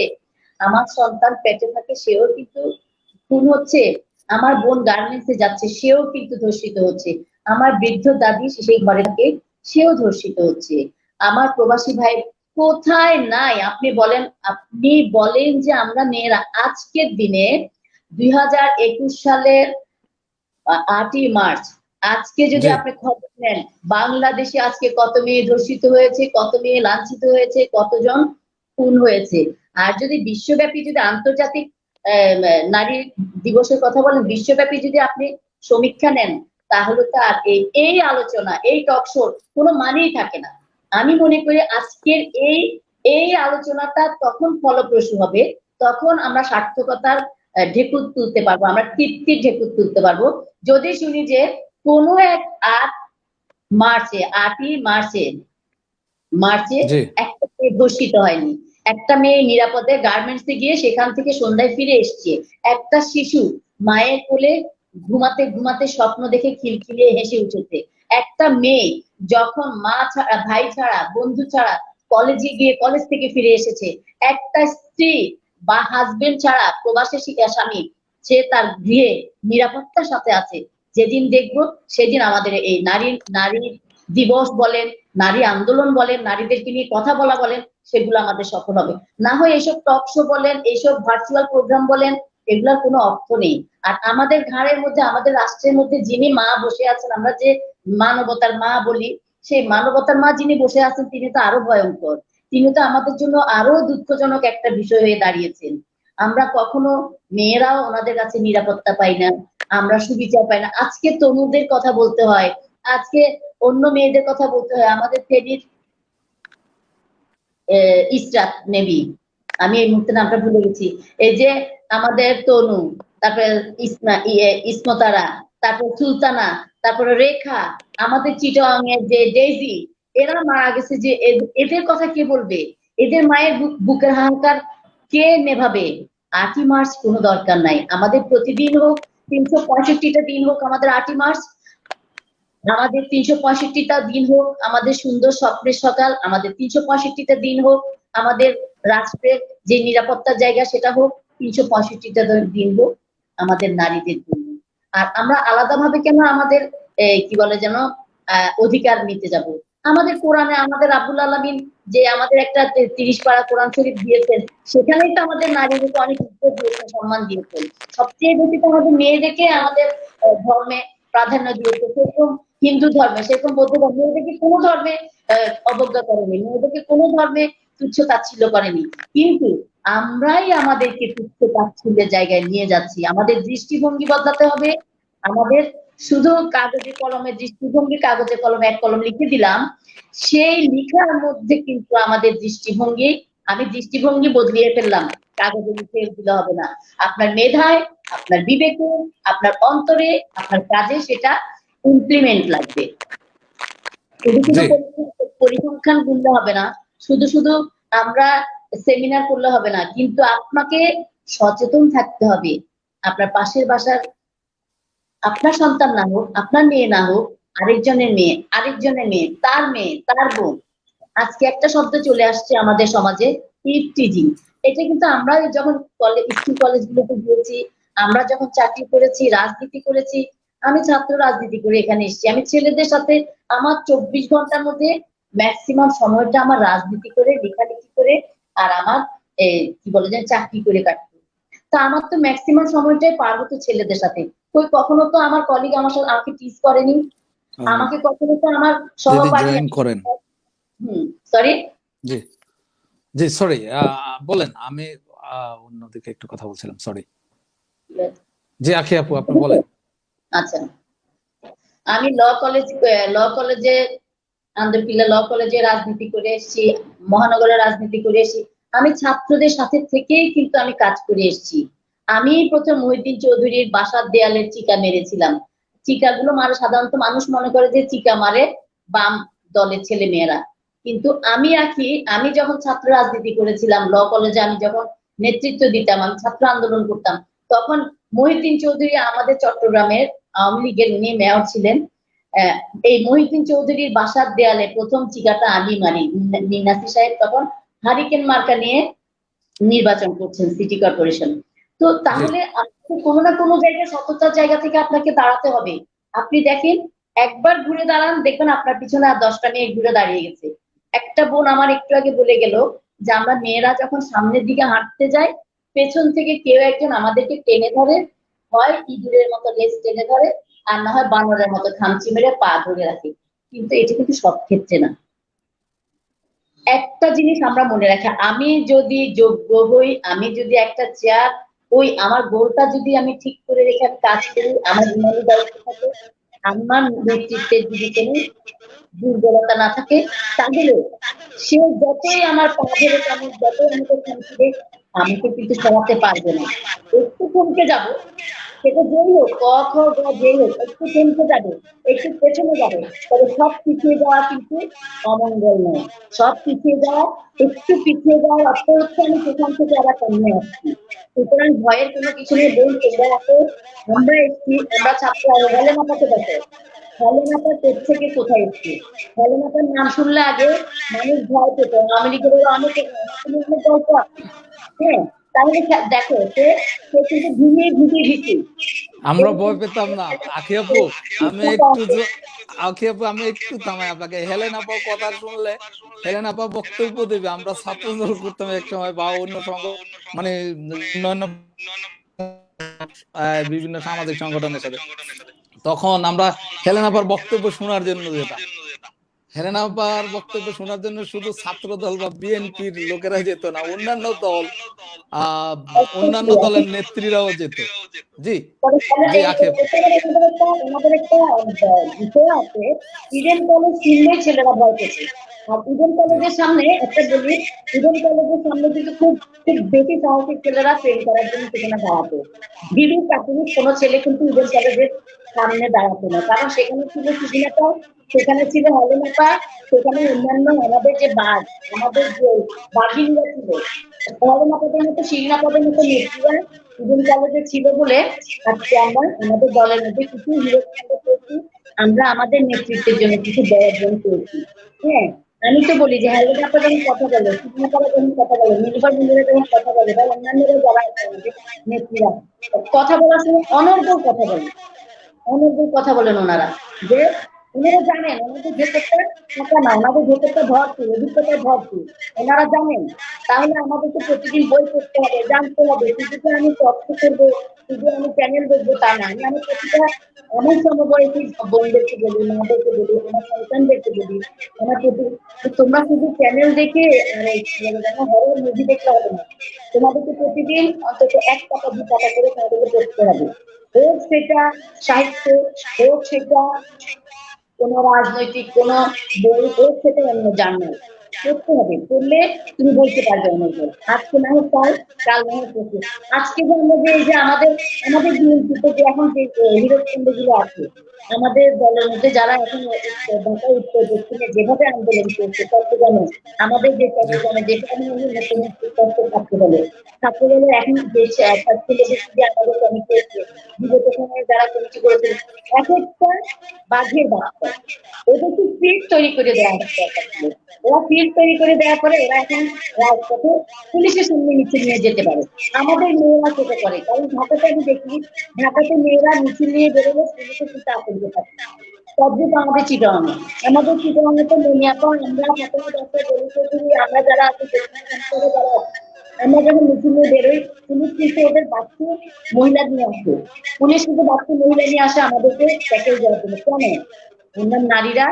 আমার সন্তান পেটে থাকে সেও কিন্তু খুন হচ্ছে, আমার বোন গার্মেন্টসে যাচ্ছে সেও কিন্তু ধর্ষিত হচ্ছে, আমার বৃদ্ধ দাদি সেই ঘরে থাকে সেও ধর্ষিত হচ্ছে, আমার প্রবাসী ভাই কোথায় নাই আপনি বলেন। আপনি বলেন যে আমরা মেয়েরা আজকের দিনে 2021 সালের 8ই মার্চ, আজকে যদি জি আপনি খবর নেন বাংলাদেশে আজকে কত মেয়ে ধর্ষিত হয়েছে, কত মেয়ে লাঞ্ছিত হয়েছে, কতজন খুন হয়েছে। আর যদি বিশ্বব্যাপী, যদি আন্তর্জাতিক নারী দিবসের কথা বলেন, বিশ্বব্যাপী যদি আপনি সমীক্ষা নেন, তাহলে তো আর এই আলোচনা, এই টক শোর কোনো মানেই থাকে না। আমি মনে করি আজকের এই এই আলোচনাটা তখন ফলপ্রসূ হবে, তখন আমরা সার্থকতার ঢেকুর তুলতে পারবো, আমরা তৃপ্তির ঢেকুর তুলতে পারবো, যদি শুনি যে কোনো এক 8ই মার্চে জি একটা মেয়ে ধর্ষিত হয়নি, একটা মেয়ে নিরাপদে গার্মেন্টসে গিয়ে সেখান থেকে সন্ধ্যায় ফিরে এসছে, একটা শিশু মায়ের কোলে ঘুমাতে ঘুমাতে স্বপ্ন দেখে খিলখিলিয়ে হেসে উঠেছে, একটা মেয়ে যখন মা ছাড়া, ভাই ছাড়া, বন্ধু ছাড়া কলেজে গিয়ে কলেজ থেকে ফিরে এসেছে, একটা স্ত্রী বা হাজবেন্ড ছাড়া প্রবাসী স্বামী সে তার গৃহে নিরাপত্তার সাথে আছে। যেদিন দেখবো সেদিন আমাদের এই নারী নারী দিবস বলেন, নারী আন্দোলন বলেন, নারীদেরকে নিয়ে কথা বলা বলেন, সেগুলো আমাদের সফল হবে। না হয় এইসব টক শো বলেন, এইসব ভার্চুয়াল প্রোগ্রাম বলেন, এগুলোর কোনো অর্থ নেই। আর আমাদের ঘাড়ের মধ্যে, আমাদের রাষ্ট্রের মধ্যে যিনি মা বসে আছেন, আমরা যে মানবতার মা বলি, সেই মানবতার মা যিনি বসে আছেন তিনি তো আরো ভয়ঙ্কর, তিনি তো আমাদের জন্য আরো দুঃখজনক একটা বিষয় হয়ে দাঁড়িয়েছেন। আমরা কখনো মেয়েরাও ওনাদের কাছে নিরাপত্তা পাই না, আমরা সুবিচার পাই না। আজকে তরুণদের কথা বলতে হয়, আজকে অন্য মেয়েদের কথা বলতে হয়। আমাদের ফেনীর ইসরাত নেবি, আমি এই মুহূর্তে নামটা ভুলে গেছি, এই যে আমাদের তনু, তারপরে ইসমতারা, তারপরে সুলতানা, তারপরে রেখা, আমাদের চিটাগাং এর যে ডেইজি, এরা মারা গেছে, যে এদের কথা কে বলবে? এদের মায়ের বুকের হাহাকার কে নেভাবে? 8ই মার্চ কোনো দরকার নাই, আমাদের প্রতিদিন হোক, 365টা দিন হোক আমাদের 8ই মার্চ, আমাদের 365টা দিন হোক আমাদের সুন্দর স্বপ্নের সকাল, আমাদের 365টা দিন হোক আমাদের রাষ্ট্রের যে নিরাপত্তার জায়গা সেটা হোক, 365টা দিন হোক আমাদের নারীদের জন্য। আর আমরা আলাদাভাবে কেন আমাদের কি বলে যেন অধিকার নিতে যাব? আমাদের কোরআনে আমাদের আব্দুল আলামিন যে আমাদের একটা 30 পারা কোরআন শরীফ দিয়েছেন, সেখানেই তো আমাদের নারীদেরকে অনেক ইজ্জত দিয়েছেন, সম্মান দিয়েছেন। সবচেয়ে বেশি তো আমাদের মেয়েদেরকে আমাদের ধর্মে প্রাধান্য দিয়েছে, সেরকম হিন্দু ধর্মে, সেরকম বৌদ্ধ ধর্মে মেয়েদেরকে কোনো ধর্মে অবজ্ঞা করেনি, মেয়েদেরকে কোনো ধর্মে তুচ্ছ তাচ্ছিল্য করেনি। কিন্তু আমরাই আমাদেরকে তুচ্ছ তাচ্ছিল্যের জায়গায় নিয়ে যাচ্ছি। আমাদের দৃষ্টিভঙ্গি বদলাতে হবে। আমাদের শুধু কাগজে কলমে দৃষ্টিভঙ্গি, কাগজে কলমে এক কলম লিখে দিলাম, সেই লিখার মধ্যে কিন্তু আমাদের দৃষ্টিভঙ্গি, আমি দৃষ্টিভঙ্গি বদলিয়ে ফেললাম, কাগজে লিখে দিলে হবে না। আপনার মেধায়, আপনার বিবেকে, আপনার অন্তরে, আপনার কাজে সেটা ইমপ্লিমেন্ট লাগবে। শুধু শুধু জি পরিসংখ্যান গুনলে হবে না, শুধু শুধু আমরা সেমিনার করলে হবে না, কিন্তু আপনাকে সচেতন থাকতে হবে। আপনার পাশের বাসার, আপনার সন্তান না হোক, আপনার মেয়ে না হোক, আরেকজনের মেয়ে, আরেকজনের মেয়ে, তার মেয়ে, তার বোন। আজকে একটা শব্দ চলে আসছে আমাদের সমাজে, টিজিং। এটা কিন্তু আমরা যখন স্কুল কলেজগুলোতে গিয়েছি, আমরা যখন চাকরি করেছি, রাজনীতি করেছি, আমি ছাত্র রাজনীতি করে এখানে এসেছি, আমি ছেলেদের সাথে আমার 24 ঘন্টার মধ্যে ম্যাক্সিমাম সময়টা আমার রাজনীতি করে, লেখালেখি করে, আর আমার কি বলে যে চাকরি করে কাটতো। তা আমার তো ম্যাক্সিমাম সময়টাই পার হতো ছেলেদের সাথে। কই কখনো তো আমার কলিগ আমার সাথে আমাকে টিজ করেনি, আমাকে কখনো তো আমার যদি সহপাঠী, জয়েন করেন। সরি জি জি সরি, বলেন, আমি অন্যদিকে একটু কথা বলছিলাম, সরি। জি আখি আপু, আপনি বলেন। আচ্ছা, আমি ল কলেজে আন্দরকিল্লা ল কলেজে রাজনীতি করে এসেছি, মহানগরে রাজনীতি করে এসেছি। আমি ছাত্রদের সাথে থেকেই কিন্তু আমি কাজ করে এসেছি। আমি প্রথম মহিউদ্দিন চৌধুরীর বাসার দেয়ালে চিকা মেরেছিলাম। চিকাগুলো মারে সাধারণত মানুষ মনে করে যে চিকা মারে বাম দলের ছেলে মেয়েরা, কিন্তু আমি যখন ছাত্র রাজনীতি করেছিলাম ল কলেজে, আমি যখন নেতৃত্ব দিতাম, আমি ছাত্র আন্দোলন করতাম, তখন মহিউদ্দিন চৌধুরী আমাদের চট্টগ্রামের আওয়ামী লীগের, উনি মেয়র ছিলেন। আহ, এই মহিউদ্দিন চৌধুরীর বাসার দেয়ালে প্রথম চিকাটা আমি মারি। মিনাসি সাহেব তখন হারিকেন মার্কা নিয়ে নির্বাচন করছেন সিটি কর্পোরেশন। তো জি। তাহলে আপনাকে কোনো না কোনো জায়গায় সততার জায়গা থেকে আপনাকে দাঁড়াতে হবে। আপনি দেখেন, একবার ঘুরে দাঁড়ান, দেখবেন আপনার পিছনে আর 10টা মেয়ে ঘুরে দাঁড়িয়ে গেছে। একটা বোন আমার একটু আগে বলে গেল যে আমরা মেয়েরা যখন সামনের দিকে হাঁটতে যাই, পেছন থেকে কেউ একজন আমাদেরকে টেনে ধরে, হয় ইঁদুরের মতো লেজ টেনে ধরে, আর না হয় বানরের মতো খামচি মেরে পা ধরে রাখে। কিন্তু এটা কিন্তু সব ক্ষেত্রে না। একটা জিনিস আমরা মনে রাখি, আমি যদি যোগ্য হই, আমি যদি একটা চেয়ার ওই আমার গোলটা যদি আমি ঠিক করে রেখে আমি কাজ করি, আমার ইমানি দায়িত্ব থাকে, আমার নেতৃত্বের যদি কোনো দুর্বলতা না থাকে, তাহলে সে যতই আমার পা ধরে টানুক, যতই আমাকে খামচি দেয়, আমাকে কিন্তু সরাতে পারবে না। একটু থমকে যাব, সেটা যেই হোক, ক খ গ যেই হোক, একটু থমকে যাবে, একটু পেছনে যাবে, তবে সব পিছিয়ে যাওয়া কিন্তু অমঙ্গল নয়। সব পিছিয়ে যাওয়া, একটু পিছিয়ে যাওয়ার অর্থ হচ্ছে আমি সেখান থেকে আবার সামনে আসছি। সুতরাং ভয়ের কোনো কিছু নেই বোন, তোমরা এত, আমরা এসছি, আমরা ছাত্র হলে মাথাতে বসে, হেলেনাপা থেকে কোথায় এসছে? হেলেনাপার নাম শুনলে আগে মানুষ ভয় পেত, আওয়ামী লীগের অনেক অনেক গল্প আছে। হ্যাঁ, তাহলে দেখো সে কিন্তু ঘুমিয়ে ঘুমিয়ে ঘুষি। আমরা ভয় পেতাম না। আখি আপু, আমি একটু আখি আপু, আমি একটু থামাই আপনাকে। হেলেন আপার কথা শুনলে, হেলেন আপা বক্তব্য দেবে, আমরা ছাত্র দল করতাম এক সময়, বা অন্য মানে অন্যান্য বিভিন্ন সামাজিক সংগঠনের সাথে। তখন আমরা হেলেন আপার বক্তব্য শোনার জন্য যেতাম। হেলেন আপার বক্তব্য শোনার জন্য শুধু ছাত্র দল বা বিএনপির লোকেরা যেত না, অন্যান্য দল, অন্যান্য দলের নেত্রীরাও যেত। জি, জি আখি আপু। ওনাদের একটা বিষয় আছে, ইডেন কলেজ শুনলে ছেলেরা ভয় পেত। আর ইডেন কলেজের সামনে একটা বলি, ইডেন কলেজের সামনে কিন্তু খুব খুব বেশি সাহসী ছেলেরা ট্রেন করার জন্য সেখানে দাঁড়াতো। ভীরু প্রাথমিক কোনো ছেলে কিন্তু ইডেন কলেজের সামনে দাঁড়াতো না, কারণ সেখানে ছিল সুবিধাটা, সেখানে ছিল হলেনাপা, সেখানে অন্যান্য আমাদের যে বাঘ, আমাদের যে বাঘিনীরা ছিল, হলেনাপাদের মতো শিলনাপাদের মতো নেত্রীরা ইডেন কলেজে ছিল বলে আজকে আমরা আমাদের দলের মধ্যে কিছু হিরো পেয়েছি, আমরা আমাদের নেতৃত্বের জন্য কিছু বড় অর্জন করেছি। হ্যাঁ, আমি তো বলি যে হেলেনাপা যখন কথা বলে, শিলনাপারা যখন কথা বলে, নীলুফার মন্দিরে যখন কথা বলে, বা অন্যান্যরা যারা আছে আমাদের নেত্রীরা, কথা বলার সময় অনর্গল কথা বলে, অনেকদিন কথা বলেন ওনারা, যে ওনারা জানেন ওনাদের ভেতরটা ফাঁকা না, ওনাদের ভেতরটা ভর্তি, অভিজ্ঞতায় ভর্তি, ওনারা জানেন। তাহলে আমাদেরকে প্রতিদিন বই পড়তে হবে, জানতে হবে, শুধু যে আমি তথ্য করবো, শুধু আমি চ্যানেল দেখবো তা না। আমি প্রতিটা আমার সমবয়সী বোনদেরকে বলি, মাদেরকে বলি, আমার সন্তানদেরকে বলি, আমার প্রতি, তোমরা শুধু চ্যানেল দেখে আর হরর মুভি দেখলে হবে না, তোমাদেরকে প্রতিদিন অন্তত 1 পাতা 2 পাতা করে তোমাদেরকে পড়তে হবে। হোক সেটা সাহিত্য, হোক সেটা কোন রাজনৈতিক কোন বই, হোক সেটা অন্য জার্নাল, পড়তে হবে। পড়লে তুমি বলতে পারবে অনেক। আজকে না হোক কাল, কাল না হোক পরশু। আজকে যে আমরা যে এই যে আমাদের আমাদের বিএনপিতে যে এখন যে হিরো গুলো আছে, আমাদের দলের মধ্যে যারা এখন ঢাকা উত্তর দক্ষিণে যেভাবে আন্দোলন করছে, চট্টগ্রামে আমাদের যে চট্টগ্রামে যেখানে নতুন ছাত্র দলে, ছাত্র দলের এখন যে ছেলেদের আমাদের কমিটি আছে, বিগত সময়ে যারা কমিটি করেছিল, এক একটা বাঘের বাচ্চা, ওদেরকে ফিল্ড তৈরি করে দেওয়া হচ্ছে। ওরা ফিল্ড তৈরি করে দেওয়ার পরে ওরা এখন রাজপথে পুলিশের সামনে মিছিল নিয়ে যেতে পারে। আমাদের মেয়েরা সেটা করে, কারণ ঢাকাতে আমি দেখি, ঢাকাতে মেয়েরা মিছিল নিয়ে বেরোলে পুলিশের কিন্তু আতঙ্ক থাকে। তদ্রুপ আমাদের চিটাগাঙে, আমাদের চিটাগাঙে তো মনিয়াপা, আমরা প্রথমে ডক্টর বলি চৌধুরী, আমরা যারা আছি যারা, আমরা যখন মিছিল নিয়ে বেরোই, পুলিশ কিন্তু ওদের বাচ্চু মহিলা নিয়ে আসে, পুলিশ কিন্তু বাচ্চু মহিলা নিয়ে আসে আমাদেরকে প্যাকেজ দেওয়ার জন্য। কেন? আমরা নারীরা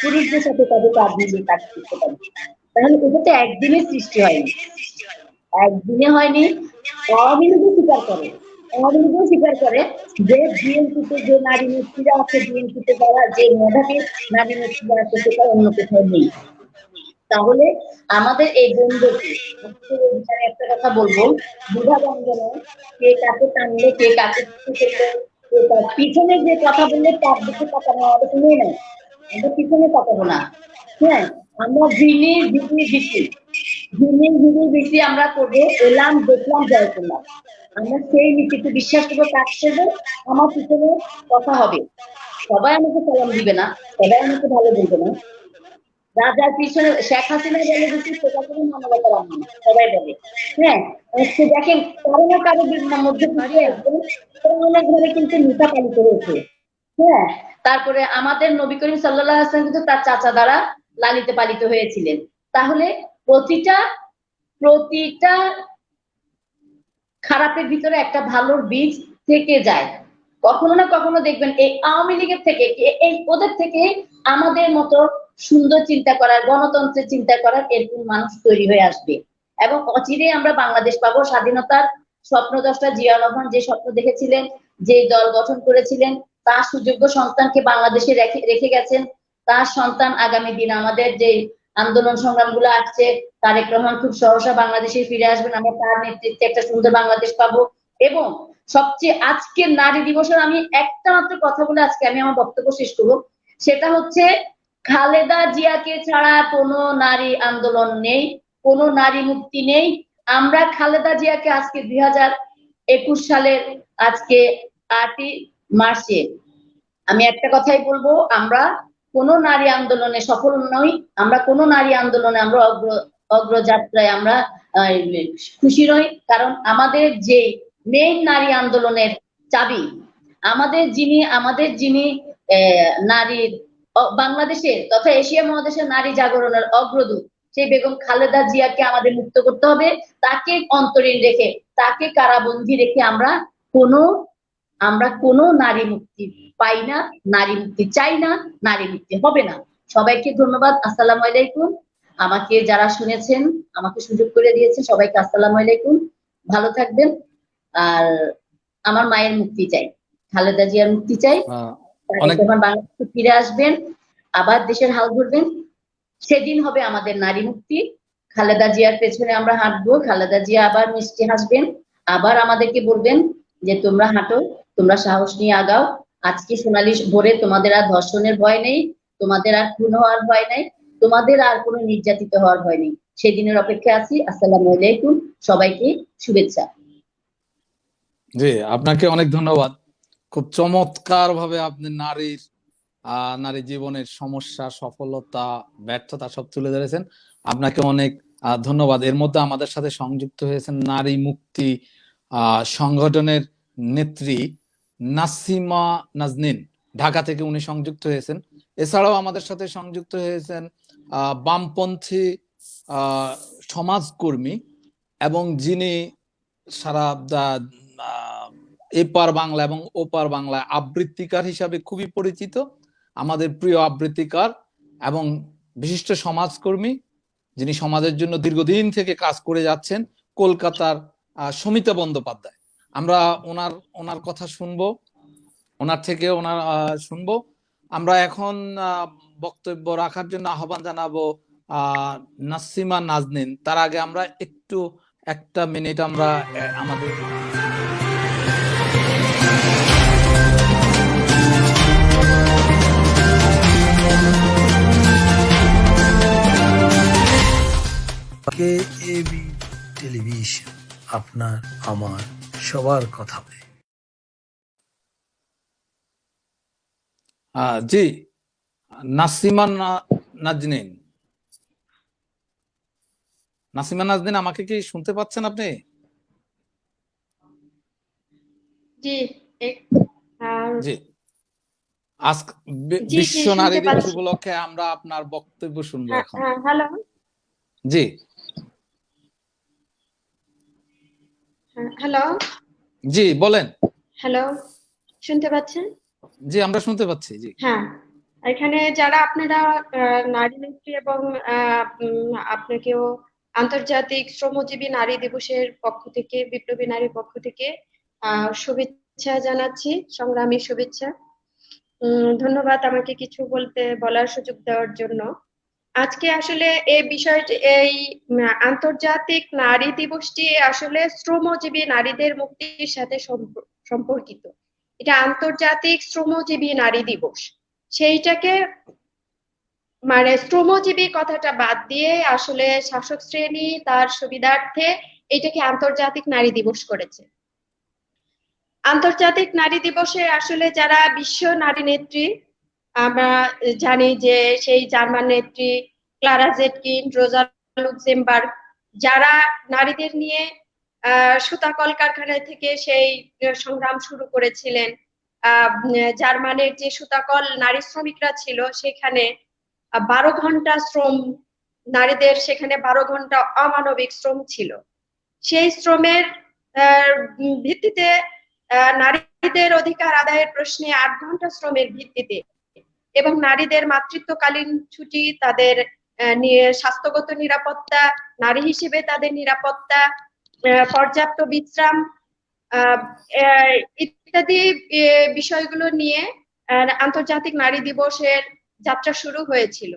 পুরুষদের সাথে তাদের কাজ মিলিয়ে কাজ করতে পারি। তাহলে এটা তো একদিনের সৃষ্টি হয়নি, একদিনে হয়নি। আওয়ামী লীগও স্বীকার করে, আওয়ামী লীগও স্বীকার করে যে বিএনপিতে যে নারী নেত্রীরা আছে, বিএনপিতে যারা যে মেধাবী নারী নেত্রীরা আছে, সেটা অন্য কোথাও নেই। তাহলে আমাদের এই দ্বন্দ্বটি, আজকে এখানে একটা কথা বলবো, বিভাগঙ্গনে কে কাকে টানলে, কে কাকে কিছু করলে, কে কার পিছনে যে কথা বললে তার দিকে তাকানো আমাদের শুনে নাই, আমরা পিছনে তাকাবো না। হ্যাঁ, আমরা ভিনি আমরা করবো, এলাম দেখলাম জয় করলাম। আমরা সেই নীতিতে বিশ্বাস করবো, কাজ করবো, আমার পিছনে কথা হবে। সবাই আমাকে সালাম দিবে না, সবাই আমাকে ভালো বলবে না। রাজার পিছনে শেখ হাসিনা বলে দিচ্ছি, সেটা কোনো মানবতা রাখবে না, সবাই বলে। হ্যাঁ, আজকে দেখেন কারো না কারো মধ্যে কিন্তু একদম অনেক ঘরে কিন্তু নিশা পালিত হয়েছে। হ্যাঁ, তারপরে আমাদের নবী করিম সাল্লাল্লাহু আলাইহি ওয়াসাল্লাম কিন্তু তার চাচা দ্বারা লালিত পালিত হয়েছিলেন। তাহলে প্রতিটা প্রতিটা খারাপের ভিতরে একটা ভালোর বীজ থেকে যায়। কখনো না কখনো দেখবেন এই আওয়ামী লীগের থেকে, এই ওদের থেকে আমাদের মতো সুন্দর চিন্তা করার, গণতন্ত্রের চিন্তা করার এরকম মানুষ তৈরি হয়ে আসবে। এবং অচিরে আমরা বাংলাদেশ পাবো। স্বাধীনতার স্বপ্নদ্রষ্টা জিয়াউর রহমান যে স্বপ্ন দেখেছিলেন, যে দল গঠন করেছিলেন, তার সুযোগ্য সন্তানকে বাংলাদেশে রেখে গেছেন। তার সন্তান আগামী দিন আমাদের যে আন্দোলন সংগ্রাম গুলো আসছে, তারেক রহমান খুব সহসা বাংলাদেশে ফিরে আসবেন। আমরা তার নেতৃত্বে একটা সুন্দর বাংলাদেশ পাবো। এবং সবচেয়ে আজকের নারী দিবসের আমি একটা মাত্র কথা বলে আজকে আমি আমার বক্তব্য শেষ করবো। সেটা হচ্ছে, খালেদা জিয়াকে ছাড়া কোনো নারী আন্দোলন নেই, কোনো নারী মুক্তি নেই। আমরা খালেদা জিয়াকে আজকে 2021 সালের আজকে 8ই মার্চে আমি একটা কথাই বলবো, আমরা কোনো নারী আন্দোলনে সফল নই, আমরা কোনো নারী আন্দোলনে আমরা অগ্রযাত্রায় আমরা খুশি নই। কারণ আমাদের যে মেইন নারী আন্দোলনের চাবি, আমাদের যিনি নারীর বাংলাদেশের তথা এশিয়া মহাদেশের নারী জাগরণের অগ্রদূত, সেই বেগম খালেদা জিয়াকে আমাদের মুক্ত করতে হবে। তাকে অন্তরীণ রেখে, তাকে কারাবন্দী রেখে আমরা কোনো নারী মুক্তি পাই না, নারী মুক্তি চাই না, নারী মুক্তি হবে না। সবাইকে ধন্যবাদ। আসসালামু আলাইকুম। আমাকে যারা শুনেছেন, আমাকে সুযোগ করে দিয়েছেন, সবাইকে আসসালামু আলাইকুম। ভালো থাকবেন। আর আমার মায়ের মুক্তি চাই, খালেদা জিয়ার মুক্তি চাই। যখন বাংলাদেশে ফিরে আসবেন, আবার দেশের হাল ধরবেন, সেদিন হবে আমাদের নারী মুক্তি। খালেদা জিয়ার পেছনে আমরা হাঁটবো, খালেদা জিয়া আবার মিষ্টি হাসবেন, আবার আমাদেরকে বলবেন যে তোমরা হাঁটো, তোমরা সাহস নিয়ে আগাও। আজকে সোনালী ভোরে তোমাদের আর ধর্ষণের ভয় নেই, তোমাদের আর খুন হওয়ার ভয় নাই, তোমাদের আর কোনো নির্যাতিত হওয়ার ভয় নেই। সেদিনের অপেক্ষা আছি। আসসালামু আলাইকুম, সবাইকে শুভেচ্ছা। জি, আপনাকে অনেক ধন্যবাদ। খুব চমৎকার ভাবে আপনি নারী জীবনের সমস্যা, সফলতা, ব্যর্থতা সব তুলে ধরেছেন। আপনাকে অনেক ধন্যবাদ। এর মধ্যে আমাদের সাথে সংযুক্ত হয়েছেন নারী মুক্তি সংগঠনের নেত্রী নাসিমা নাজনীন, ঢাকা থেকে উনি সংযুক্ত হয়েছেন। এছাড়াও আমাদের সাথে সংযুক্ত হয়েছেন বামপন্থী সমাজকর্মী এবং যিনি সারা এপার বাংলা এবং ওপার বাংলায় আবৃত্তিকার হিসাবে খুবই পরিচিত, আমাদের প্রিয় আবৃত্তিকার এবং বিশিষ্ট সমাজকর্মী, যিনি সমাজের জন্য দীর্ঘদিন থেকে কাজ করে যাচ্ছেন, কলকাতার সমিতা বন্দ্যোপাধ্যায়। আমরা ওনার কথা শুনবো, ওনার থেকে শুনবো। আমরা এখন বক্তব্য রাখার জন্য আহ্বান জানাবো নাসিমা নাজনীন। তার আগে আমরা একটু একটা মিনিট আমরা আমাদের কেএবি টেলিভিশন, আপনার আমার সবার কথা বলে। জি, নাসিমা নাজনীন, আমাকে কি শুনতে পাচ্ছেন আপনি? জি জি, আজ বিশ্ব নারী দিবস উপলক্ষে আমরা আপনার বক্তব্য শুনবো এখন। হ্যালো, জি হ্যালো, জি বলেন। হ্যালো, শুনতে পাচ্ছেন? জি, আমরা শুনতে পাচ্ছি। জি, হ্যাঁ, এখানে যারা আপনারা নারী নেত্রী এবং আপনাকেও আন্তর্জাতিক শ্রমজীবী নারী দিবসের পক্ষ থেকে, বিপ্লবী নারীর পক্ষ থেকে শুভেচ্ছা জানাচ্ছি, সংগ্রামী শুভেচ্ছা। ধন্যবাদ আমাকে কিছু বলার সুযোগ দেওয়ার জন্য। আজকে আসলে এই বিষয়টি, এই আন্তর্জাতিক নারী দিবসটি আসলে শ্রমজীবী নারীদের মুক্তির সাথে সম্পর্কিত। এটা আন্তর্জাতিক শ্রমজীবী নারী দিবস। সেইটাকে মানে শ্রমজীবী কথাটা বাদ দিয়ে আসলে শাসক শ্রেণী তার সুবিধার্থে এটাকে আন্তর্জাতিক নারী দিবস করেছে। আন্তর্জাতিক নারী দিবসে আসলে যারা বিশ্ব নারী নেত্রী, আমরা জানি যে সেই জার্মান নেত্রী ক্লারা জেটকিন, রোজা লুক্সেমবার্গ, যারা নারীদের নিয়ে সুতা কলকারখানা থেকে সেই সংগ্রাম শুরু করেছিলেন। জার্মানের যে সুতাকল নারী শ্রমিকরা ছিল সেখানে 12 ঘন্টা শ্রম, নারীদের সেখানে 12 ঘন্টা অমানবিক শ্রম ছিল। সেই শ্রমের ভিত্তিতে নারীদের অধিকার আদায়ের প্রশ্নে 8 ঘন্টা শ্রমের ভিত্তিতে এবং নারীদের মাতৃত্বকালীন ছুটি, তাদের স্বাস্থ্যগত নিরাপত্তা, নারী হিসেবে তাদের নিরাপত্তা, পর্যাপ্ত বিশ্রাম ইত্যাদি বিষয়গুলো নিয়ে আন্তর্জাতিক নারী দিবসের যাত্রা শুরু হয়েছিল।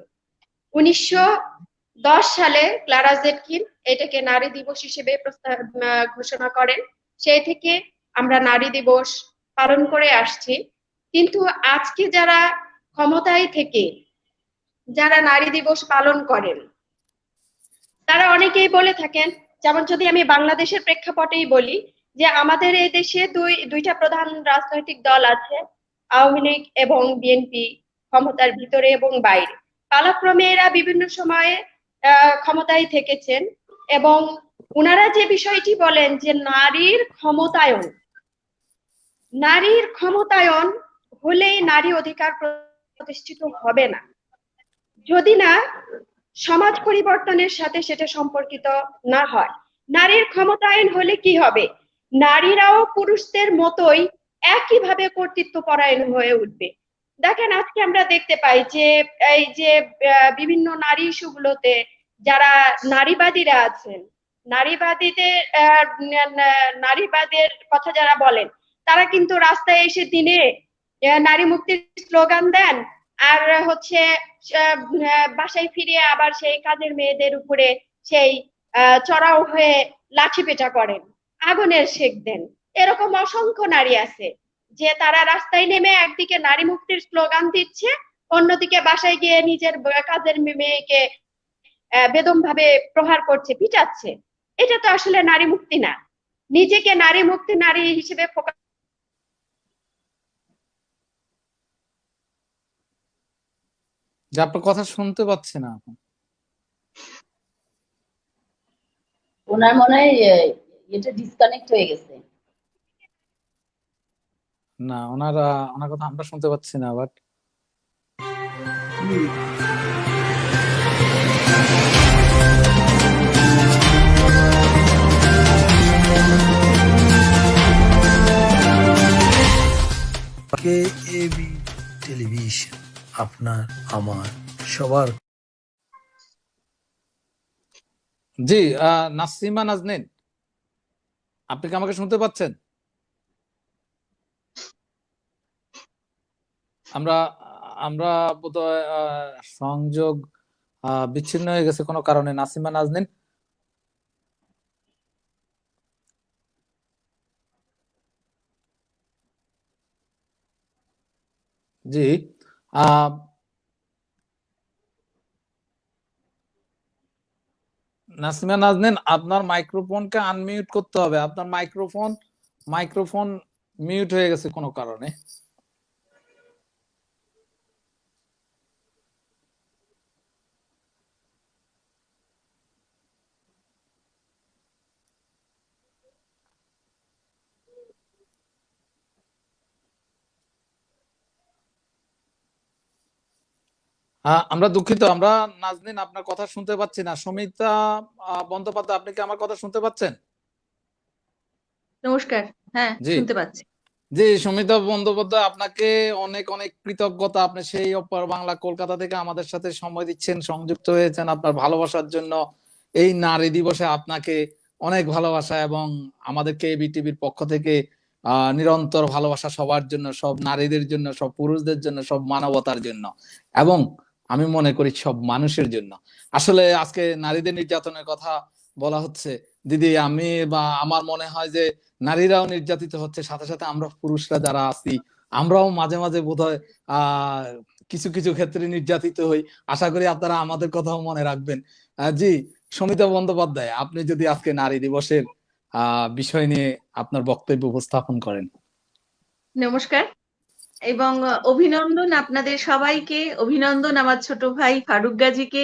1910 সালে ক্লারা জেটকিন এটাকে নারী দিবস হিসেবে ঘোষণা করেন। সেই থেকে আমরা নারী দিবস পালন করে আসছি। কিন্তু আজকে যারা ক্ষমতায় থেকে যারা নারী দিবস পালন করেন, তারা অনেকেই বলে থাকেন, যেমন যদি আমি বাংলাদেশের প্রেক্ষাপটেই বলি, যে আমাদের এই দেশে দুইটা প্রধান রাজনৈতিক দল আছে, আওয়ামী লীগ এবং বিএনপি, ক্ষমতার ভিতরে এবং বাইরে। পালাক্রমে এরা বিভিন্ন সময়ে ক্ষমতায় থেকেছেন এবং ওনারা যে বিষয়টি বলেন যে নারীর ক্ষমতায়ন হলেই নারী অধিকার প্রতিষ্ঠিত হবে না, যদি না সমাজ পরিবর্তনের সাথে সেটা সম্পর্কিত না হয়। নারীর ক্ষমতায়ন হলে কি হবে? নারীরাও পুরুষদের মতোই একইভাবে কর্তৃত্ব পরায়ণ হয়ে উঠবে। দেখেন, আজকে আমরা দেখতে পাই যে এই যে বিভিন্ন নারী ইস্যুগুলোতে যারা নারীবাদীরা আছেন, নারীবাদের কথা যারা বলেন, তারা কিন্তু রাস্তায় এসে দিনে নারী মুক্তির স্লোগান দেন, আর হচ্ছে বাসায় ফিরে আবার সেই কাজের মেয়েদের উপরে সেই চড়াও হয়ে লাঠি পেটা করেন, আগুনের সেক দেন। এরকম অসংখ্য নারী আছে যে তারা রাস্তায় নেমে একদিকে নারী মুক্তির স্লোগান দিচ্ছে, অন্যদিকে বাসায় গিয়ে নিজের কাজের মেয়েকে বেদম ভাবে প্রহার করছে, পিটাচ্ছে। এটা তো আসলে নারী মুক্তি না। নিজেকে নারী হিসেবে ফোকাস। যে আপনার কথা শুনতে পাচ্ছি না এখন। ওনার মনে হয় এটা ডিসকানেক্ট হয়ে গেছে। না, ওনার কথা আমরা শুনতে পাচ্ছি না। বাট কেএবি টেলিভিশন, আপনার আমার সবার। জি, নাসিমা নাজনীন, আপনি কি আমাকে শুনতে পাচ্ছেন? আমরা বোধহয় সংযোগ বিচ্ছিন্ন হয়ে গেছে কোনো কারণে। নাসিমা নাজনীন, জি, নাসিমা নাজনীন, আপনার মাইক্রোফোনকে আনমিউট করতে হবে। আপনার মাইক্রোফোন মিউট হয়ে গেছে কোনো কারণে। আমরা দুঃখিত, আমরা নাজনীন আপনার কথা শুনতে পাচ্ছি না। সমিতা বন্দ্যোপাধ্যায়, আপনি কি আমার কথা শুনতে পাচ্ছেন? নমস্কার, হ্যাঁ জি শুনতে পাচ্ছি। জি, সমিতা বন্দ্যোপাধ্যায়, আপনাকে অনেক অনেক কৃতজ্ঞতা। আপনি সেই অপার বাংলা কলকাতা থেকে আমাদের সাথে সময় দিচ্ছেন, সংযুক্ত হয়েছেন আপনার ভালোবাসার জন্য। এই নারী দিবসে আপনাকে অনেক ভালোবাসা এবং আমাদের কেবি টিভির পক্ষ থেকে নিরন্তর ভালোবাসা সবার জন্য, সব নারীদের জন্য, সব পুরুষদের জন্য, সব মানবতার জন্য, এবং আমি মনে করি সব মানুষের জন্য। আসলে আজকে নারীদের নির্যাতনের কথা বলা হচ্ছে দিদি, আমি বা আমার মনে হয় যে নারীরাও নির্যাতিত হচ্ছে, সাথে সাথে আমরা পুরুষরা যারা আছি আমরাও মাঝে মাঝে বোধহয় কিছু কিছু ক্ষেত্রে নির্যাতিত হই। আশা করি আপনারা আমাদের কথাও মনে রাখবেন। জি, সমিতা বন্দ্যোপাধ্যায়, আপনি যদি আজকে নারী দিবসের বিষয় নিয়ে আপনার বক্তব্য উপস্থাপন করেন। নমস্কার এবং অভিনন্দন আপনাদের সবাইকে, অভিনন্দন আমার ছোট ভাই ফারুক গাজীকে।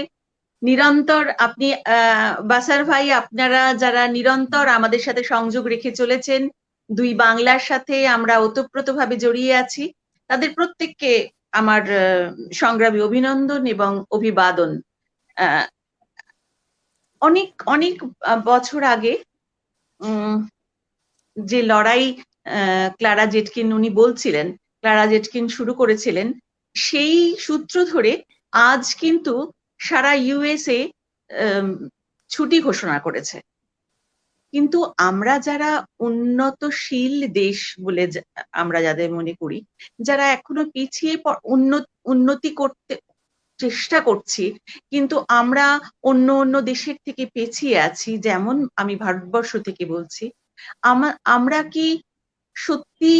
নিরন্তর আপনি বাসার ভাই, আপনারা যারা নিরন্তর আমাদের সাথে সংযোগ রেখে চলেছেন, দুই বাংলার সাথে আমরা ওতপ্রোতভাবে জড়িয়ে আছি, তাদের প্রত্যেককে আমার সংগ্রামী অভিনন্দন এবং অভিবাদন। অনেক অনেক বছর আগে যে লড়াই ক্লারা জেটকিন উনি বলছিলেন, ক্লারা জেটকিন শুরু করেছিলেন, সেই সূত্র ধরে আজ কিন্তু সারা ইউএসএ ছুটি ঘোষণা করেছে। কিন্তু আমরা যারা উন্নতশীল দেশ বলে আমরা যাদের মনে করি, যারা এখনো পিছিয়ে উন্নতি করতে চেষ্টা করছি, কিন্তু আমরা অন্য অন্য দেশের থেকে পিছিয়ে আছি, যেমন আমি ভারতবর্ষ থেকে বলছি, আমরা কি সত্যি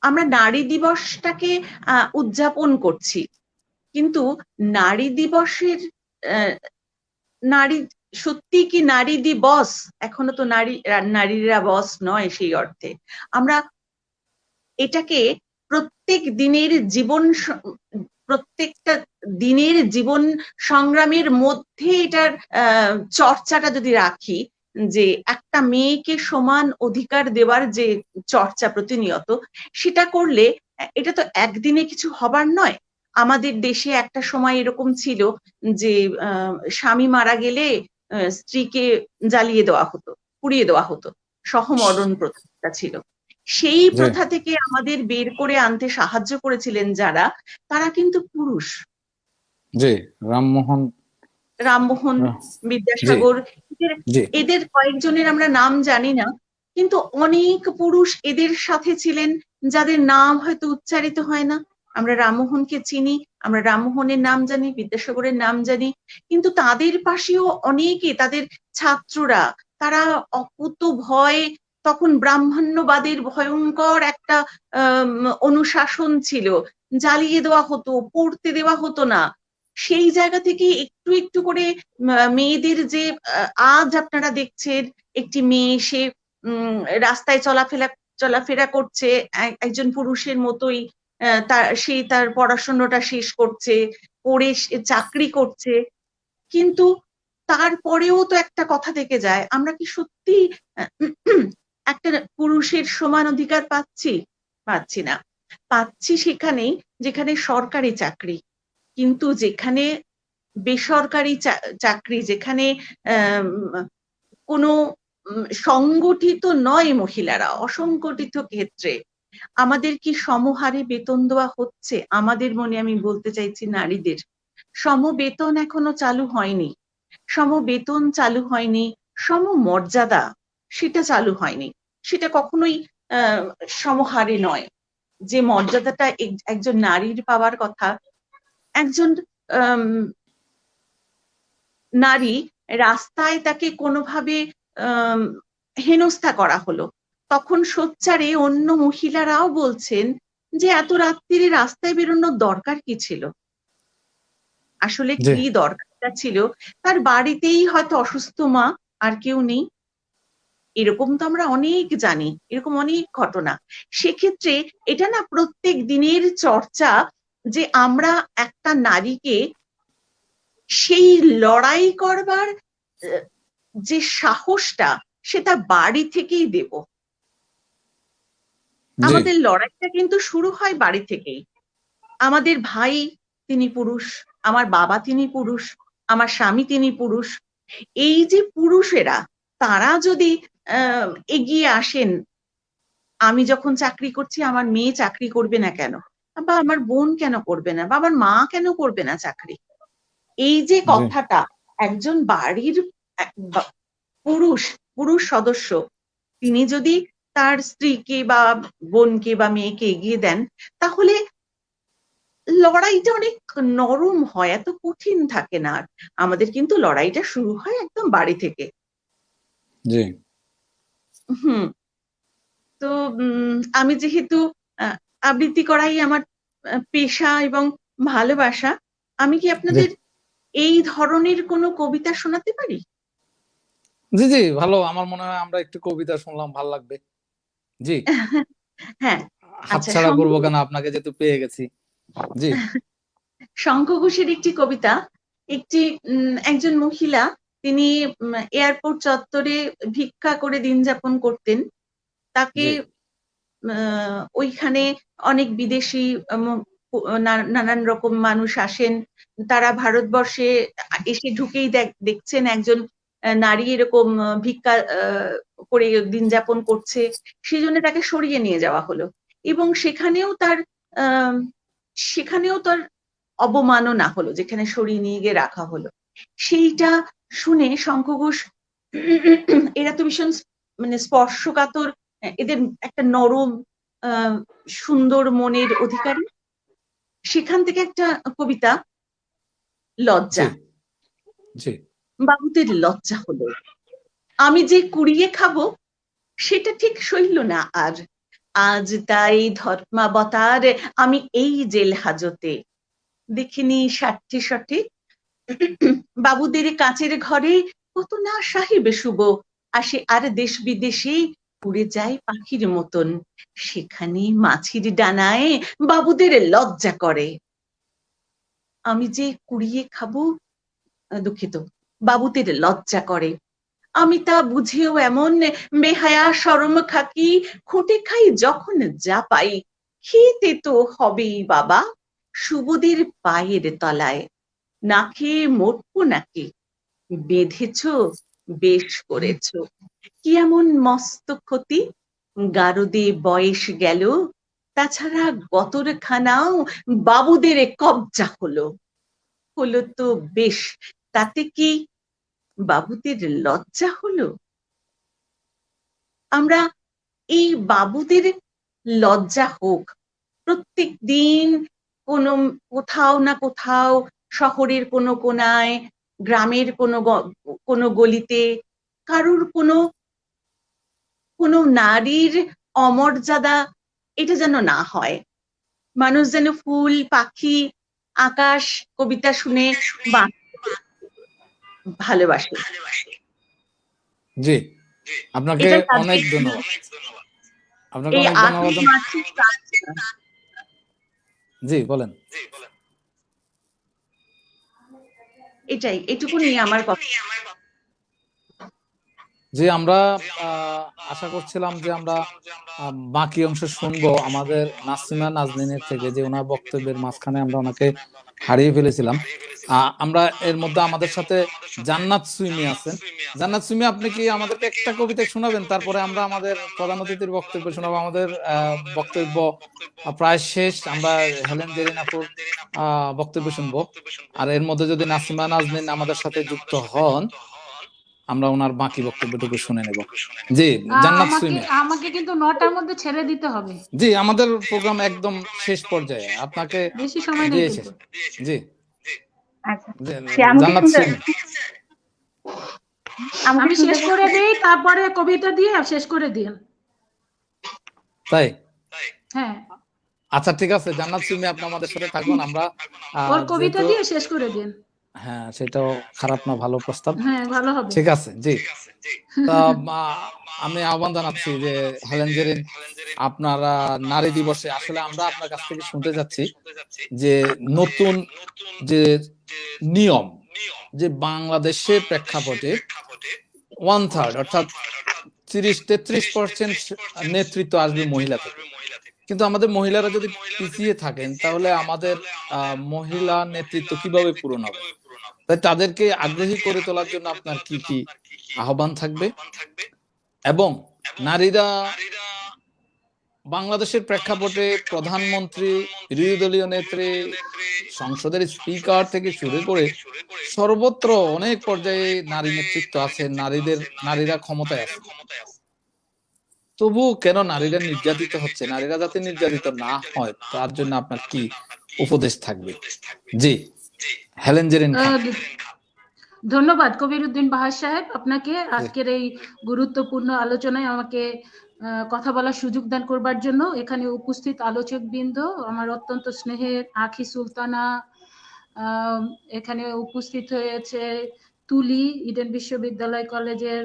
আমরা নারী দিবসটাকে উদযাপন করছি, কিন্তু নারী দিবসের নারী সত্যি কি নারী দিবস? এখনো তো নারীরা বস নয় সেই অর্থে। আমরা এটাকে প্রত্যেকটা দিনের জীবন সংগ্রামের মধ্যে এটার চর্চাটা যদি রাখি, যে একটা মেয়েকে সমান অধিকার দেওয়ার যে চর্চা প্রতিনিয়ত, সেটা করলে এটা তো একদিনে কিছু হবার নয়। আমাদের দেশে একটা সময় এরকম ছিল যে স্বামী মারা গেলে স্ত্রীকে জ্বালিয়ে দেওয়া হতো, পুড়িয়ে দেওয়া হতো, সহমরণ প্রথা ছিল। সেই প্রথা থেকে আমাদের বের করে আনতে সাহায্য করেছিলেন যারা, তারা কিন্তু পুরুষ। রামমোহন, বিদ্যাসাগর, এদের কয়েকজনের আমরা নাম জানি না, কিন্তু অনেক পুরুষ এদের সাথে ছিলেন যাদের নাম হয়তো উচ্চারিত হয় না। আমরা রামমোহনকে চিনি, আমরা রামমোহনের নাম জানি, বিদ্যাসাগরের নাম জানি, কিন্তু তাদের পাশেও অনেকে, তাদের ছাত্ররা, তারা অকুত ভয়, তখন ব্রাহ্মণ্যবাদের ভয়ঙ্কর একটা অনুশাসন ছিল, জ্বালিয়ে দেওয়া হতো, পড়তে দেওয়া হতো না। সেই জায়গা থেকে একটু একটু করে মেয়েদের যে আজ আপনারা দেখছেন, একটি মেয়ে সে রাস্তায় চলাফেরা করছে একজন পুরুষের মতোই, সে তার পড়াশোনাটা শেষ করছে, পড়ে চাকরি করছে, কিন্তু তারপরেও তো একটা কথা থেকে যায়, আমরা কি সত্যি একটা পুরুষের সমান অধিকার পাচ্ছি না। পাচ্ছি সেখানেই যেখানে সরকারি চাকরি, কিন্তু যেখানে বেসরকারি চাকরি, যেখানে কোনো সংগঠিত নয় মহিলারা, অসংগঠিত ক্ষেত্রে আমাদের কি সমহারে বেতন দেওয়া হচ্ছে? আমাদের মনে আমি বলতে চাইছি নারীদের সমবেতন এখনো চালু হয়নি, সমবেতন চালু হয়নি, সমমর্যাদা সেটা চালু হয়নি, সেটা কখনোই সমহারে নয়। যে মর্যাদাটা একজন নারীর পাওয়ার কথা, একজন নারী রাস্তায় তাকে কোনোভাবে হেনস্থা করা হলো, তখন সোচ্চারে অন্য মহিলারাও বলছেন যে এত রাত্রিরে রাস্তায় বেরোনোর দরকার কি ছিল? আসলে কি দরকারটা ছিল? তার বাড়িতেই হয়তো অসুস্থ মা, আর কেউ নেই। এরকম তো আমরা অনেক জানি, এরকম অনেক ঘটনা। সেক্ষেত্রে এটা না প্রত্যেক দিনের চর্চা, যে আমরা একটা নারীকে সেই লড়াই করবার যে সাহসটা, সেটা বাড়ি থেকেই দেব। আমাদের লড়াইটা কিন্তু শুরু হয় বাড়ি থেকেই। আমাদের ভাই তিনি পুরুষ, আমার বাবা তিনি পুরুষ, আমার স্বামী তিনি পুরুষ। এই যে পুরুষেরা, তারা যদি এগিয়ে আসেন, আমি যখন চাকরি করছি আমার মেয়ে চাকরি করবে না কেন, বা আমার বোন কেন করবে না, বা আমার মা কেন করবে না চাকরি, এই যে কথাটা একজন বাড়ির পুরুষ সদস্য তিনি যদি তার স্ত্রীকে বা বোনকে বা মেয়েকে এগিয়ে দেন, তাহলে লড়াইটা অনেক নরম হয়, এত কঠিন থাকে না। আমাদের কিন্তু লড়াইটা শুরু হয় একদম বাড়ি থেকে। জি হুম। তো আমি যেহেতু আবৃত্তি করাই আমার পেশা এবং ভালোবাসা, আমি কি জি আপনাদের এই ধরনের কোনো কবিতা শোনাতে পারি? জি জি ভালো, আমার মনে হয় আমরা একটু কবিতা শুনলাম, ভালো লাগবে। জি, হ্যাঁ, আচ্ছা। হাতছাড়া করবো কেন, আপনাকে যেহেতু পেয়ে গেছি। জি শঙ্খ ঘোষের একটি কবিতা। একজন মহিলা, তিনি এয়ারপোর্ট চত্বরে ভিক্ষা করে দিন যাপন করতেন। তাকে জি ওইখানে অনেক বিদেশি নানান রকম মানুষ আসেন। তারা ভারতবর্ষে এসে ঢুকেই দেখছেন একজন নারী এরকম ভিক্ষা করে দিন যাপন করছে, সেই জন্য তাকে সরিয়ে নিয়ে যাওয়া হলো। এবং সেখানেও তার অবমাননা হলো, যেখানে সরিয়ে নিয়ে গিয়ে রাখা হলো। সেইটা শুনে শঙ্খ ঘোষ, এরা তো ভীষণ মানে স্পর্শকাতর, এদের একটা নরম সুন্দর মনের অধিকারী। সেখান থেকে একটা কবিতা, লজ্জা। জি জি বাবুদের লজ্জা হলো, আমি যে কুড়িয়ে খাবো সেটা ঠিক সইল না আর। আজ তাই ধর্মাবতার আমি এই জেল হাজতে, দেখিনি ষাটটি শটে বাবুদের কাচের ঘরে কত না সাহেব শুভ আসে, আর দেশ বিদেশে উড়ে যায় পাখির মতন, সেখানে মাছির ডানায় বাবুদের লজ্জা করে। আমি যে কুড়িয়ে খাবো, দুঃখিত, বাবুদের লজ্জা করে। আমি তা বুঝেও এমন বেহায়া শরম খাকি, খুঁটে খাই যখন যা পাই, খেতে তো হবেই বাবা সুবোদের পায়ের তলায়। না খেয়ে মরবো নাকি, বেঁধেছ বেশ করেছ, কি এমন মস্ত ক্ষতি, গারদে বয়স গেল, তাছাড়া গতর খানাও বাবুদের কবজা হলো। হলো তো বেশ, তাতে কি বাবুদের লজ্জা হলো? আমরা এই বাবুদের লজ্জা হোক, প্রত্যেক দিন কোনো কোথাও না কোথাও, শহরের কোনো কোনায়, গ্রামের কোনো গলিতে, কারুর কোনো নারীর অমর্যাদা এটা যেন না হয়। মানুষ যেন ফুল, পাখি, আকাশ, কবিতা শুনে ভালোবাসে। জি আপনাকে এটাই অনেক আজকে ধন্যবাদ। আপনাকে এই অনেক 8ই ধন্যবাদ। মার্চের জি বলেন। এটাই, এটুকুনি আমার কথা। যে আমরা আশা করছিলাম যে আমরা বাকি অংশ শুনবো আমাদের নাসিমা নাজনীনের থেকে, যে ওনার বক্তব্যের মাঝখানে আমরা ওনাকে হারিয়ে ফেলেছিলাম। আমরা এর মধ্যে আমাদের সাথে জান্নাত সুইমি আছেন। জান্নাত সুইমি, আপনি কি আমাদেরকে একটা কবিতা শোনাবেন, তারপরে আমরা আমাদের প্রধান অতিথির বক্তব্য শোনাবো। আমাদের বক্তব্য প্রায় শেষ, আমরা হেলেন জেরিন আপুর বক্তব্য শুনবো। আর এর মধ্যে যদি নাসিমা নাজনীন আমাদের সাথে যুক্ত হন, আমরা ওনার বাকি বক্তব্যটুকু শুনে নেব। জি জান্নাত সুইমি। আমাকে কিন্তু 9টার মধ্যে ছেড়ে দিতে হবে। জি আমাদের প্রোগ্রাম একদম শেষ পর্যায়ে, আপনাকে বেশি সময় নেই কিন্তু। জি আচ্ছা, আমাকে জান্নাত শুনতে সুইমি। আমি শেষ করে দিই, তারপরে কবিতা দিয়ে শেষ করে দিন। তাই? হ্যাঁ আচ্ছা ঠিক আছে, জান্নাত সুইমি আপনি আমাদের সাথে থাকুন। আমরা ওর কবিতা দিয়ে শেষ করে দিন। হ্যাঁ সেটাও খারাপ না, ভালো প্রস্তাব। হ্যাঁ ভালো হবে। ঠিক আছে। জি তা আমি আহ্বান জানাচ্ছি যে হেলেন জেরিন, আপনারা নারী দিবসে আসলে আমরা আপনার কাছ থেকে শুনতে যাচ্ছি যে নতুন যে নিয়ম, যে বাংলাদেশের প্রেক্ষাপটে 1/3 অর্থাৎ 33% নেতৃত্ব আসবে মহিলা থেকে। কিন্তু আমাদের মহিলারা যদি পিছিয়ে থাকেন, তাহলে আমাদের মহিলা নেতৃত্ব কিভাবে পূরণ হবে? তাই তাদেরকে আগ্রহী করে তোলার জন্য আপনার কি কি আহ্বান থাকবে, এবং নারীরা বাংলাদেশের প্রেক্ষাপটে প্রধানমন্ত্রী, বিরোধী দলীয় নেত্রী, সংসদের স্পিকার থেকে শুরু করে সর্বত্র অনেক পর্যায়ে নারী নেতৃত্ব আছে, নারীরা ক্ষমতায় আছে। তবু কেন নারীরা নির্যাতিত হচ্ছে? নারীরা যাতে নির্যাতিত না হয় তার জন্য আপনার কি উপদেশ থাকবে? জি, হেলেন জেরিন খান। ধন্যবাদ কবির উদ্দিন বাহার সাহেব আপনাকে আজকের এই গুরুত্বপূর্ণ আলোচনায় আমাকে কথা বলার সুযোগ দান করবার জন্য। এখানে উপস্থিত আলোচক বৃন্দ, আমার অত্যন্ত স্নেহের আখি সুলতানা, এখানে উপস্থিত হয়েছে তুলি, ইডেন বিশ্ববিদ্যালয় কলেজের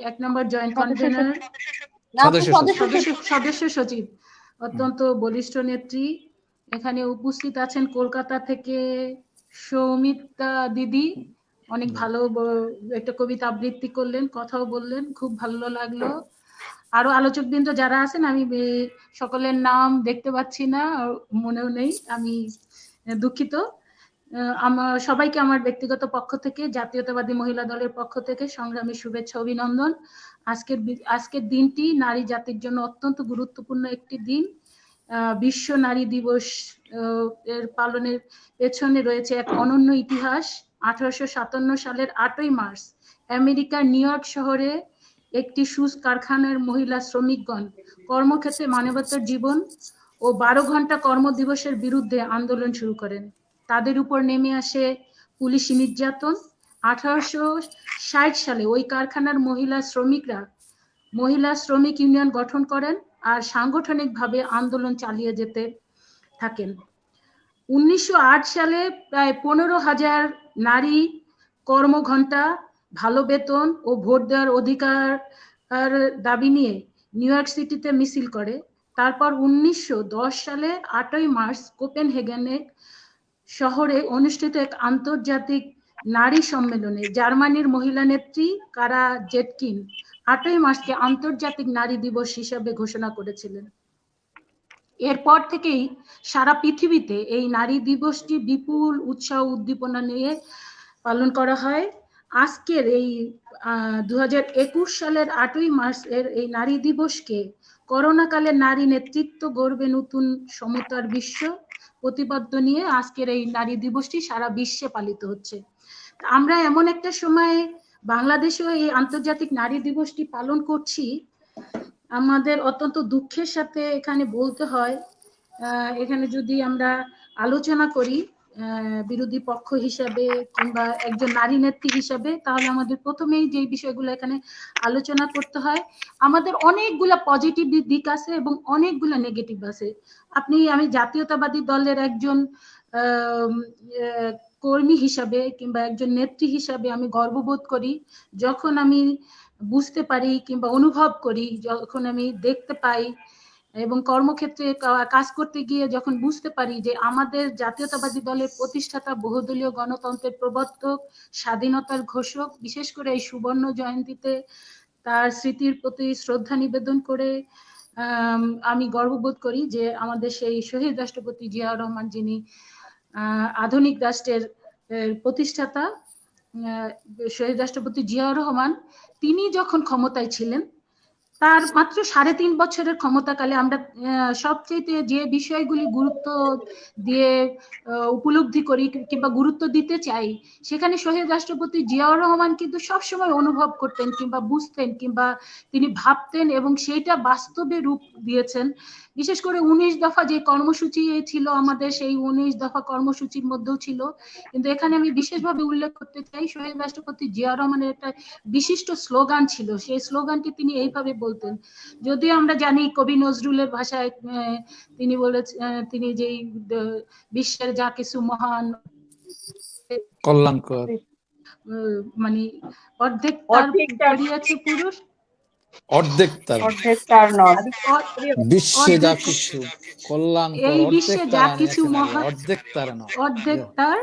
1 নম্বর জয়েন্ট কনভেনর, সদস্য সচিব, অত্যন্ত বলিষ্ঠ নেত্রী। এখানে উপস্থিত আছেন কলকাতা থেকে সৌমিতা দিদি, অনেক ভালো একটা কবিতা আবৃত্তি করলেন, কথাও বললেন, খুব ভালো লাগলো। আরো আলোচকবৃন্দ যারা আছেন, আমি সকলের নাম দেখতে পাচ্ছি না, মনেও নেই, আমি দুঃখিত। সবাইকে আমার ব্যক্তিগত পক্ষ থেকে, জাতীয়তাবাদী মহিলা দলের পক্ষ থেকে সংগ্রামী শুভেচ্ছা, অভিনন্দন। আজকের দিনটি নারী জাতির জন্য অত্যন্ত গুরুত্বপূর্ণ একটি দিন। বিশ্ব নারী দিবস এর পালনের পেছনে রয়েছে এক অনন্য ইতিহাস। 1857 সালের 8ই মার্চ আমেরিকার নিউ ইয়র্ক শহরে একটি শুজ কারখানার মহিলা শ্রমিকগণ কর্মক্ষেত্রে মানবতার জীবন ও 12 ঘন্টা কর্মদিবসের বিরুদ্ধে আন্দোলন শুরু করেন। তাদের উপর নেমে আসে পুলিশি নির্যাতন। 1860 সালে ওই কারখানার মহিলা শ্রমিক ইউনিয়ন গঠন করেন আর সাংগঠনিকভাবে আন্দোলন চালিয়ে যেতে থাকেন। 1908 সালে প্রায় 15,000 নারী কর্মঘণ্টা, ভালো বেতন ও ভোট দেওয়ার অধিকার দাবি নিয়ে নিউ ইয়র্ক সিটিতে মিছিল করে। তারপর 1910 সালে 8ই মার্চ কোপেনহেগেনে শহরে অনুষ্ঠিত এক আন্তর্জাতিক নারী সম্মেলনে জার্মানির মহিলা নেত্রী কারা জেটকিন 8ই মার্চকে আন্তর্জাতিক নারী দিবস হিসাবে ঘোষণা করেছিলেন। এরপর থেকেই সারা পৃথিবীতে এই নারী দিবসটি বিপুল উৎসাহ উদ্দীপনা নিয়ে পালন করা হয়। আজকের এই 2021 সালের 8ই মার্চ এর এই নারী দিবসকে করোনাকালে নারী নেতৃত্ব গড়বে নতুন সমতার বিশ্ব প্রতিপাদ্য নিয়ে আজকের এই নারী দিবসটি সারা বিশ্বে পালিত হচ্ছে। আমরা এমন একটা সময়ে বাংলাদেশেও এই আন্তর্জাতিক নারী দিবসটি পালন করছি। আমাদের অত্যন্ত দুঃখের সাথে এখানে বলতে হয়, এখানে যদি আমরা আলোচনা করি বিরোধী পক্ষ হিসাবে কিংবা একজন নারী নেত্রী হিসাবে, তাহলে আমাদের প্রথমেই যে বিষয়গুলো এখানে আলোচনা করতে হয়, আমাদের অনেকগুলা পজিটিভ দিক আছে এবং অনেকগুলা নেগেটিভ আছে। আমি জাতীয়তাবাদী দলের একজন কর্মী হিসাবে কিংবা একজন নেত্রী হিসাবে আমি গর্ববোধ করি যখন আমি বুঝতে পারি কিংবা অনুভব করি, যখন আমি দেখতে পাই এবং কর্মক্ষেত্রে কাজ করতে গিয়ে যখন বুঝতে পারি যে আমাদের জাতীয়তাবাদী দলের প্রতিষ্ঠাতা, বহুদলীয় গণতন্ত্রের প্রবর্তক, স্বাধীনতার ঘোষক, বিশেষ করে এই সুবর্ণ জয়ন্তীতে তার স্মৃতির প্রতি শ্রদ্ধা নিবেদন করে আমি গর্ববোধ করি যে আমাদের সেই শহীদ রাষ্ট্রপতি জিয়াউর রহমান, যিনি আধুনিক রাষ্ট্রের প্রতিষ্ঠাতা, শহীদ রাষ্ট্রপতি জিয়াউর রহমান, তিনি যখন ক্ষমতায় ছিলেন তার মাত্র 3.5 বছরের ক্ষমতাকালে আমরা সবচেয়ে যে বিষয়গুলি গুরুত্ব দিয়ে উপলব্ধি করি কিংবা গুরুত্ব দিতে চাই, সেখানে শহীদ রাষ্ট্রপতি জিয়াউর রহমান কিন্তু সবসময় অনুভব করতেন কিংবা বুঝতেন কিংবা তিনি ভাবতেন এবং সেইটা বাস্তবে রূপ দিয়েছেন। বিশেষ করে 19 দফা যে কর্মসূচি ছিল আমাদের, সেই 19 দফা কর্মসূচির মধ্যেও ছিল, কিন্তু এখানে আমি বিশেষভাবে উল্লেখ করতে চাই শহীদ রাষ্ট্রপতি জিয়াউর রহমানের একটা বিশিষ্ট স্লোগান ছিল। সেই স্লোগানটি তিনি এইভাবে বলতেন, যদিও আমরা জানি কবি নজরুলের ভাষায় তিনি বলেছেন, তিনি যেই বিশ্বের যা কিছু মহান কল্যাণকর মানে অর্ধেক তার করিয়াছে পুরুষ, অর্ধেক তার নয়, বিশ্বে যা কিছু কল্যাণকর, এই বিশ্বে যা কিছু মহান, অর্ধেক তার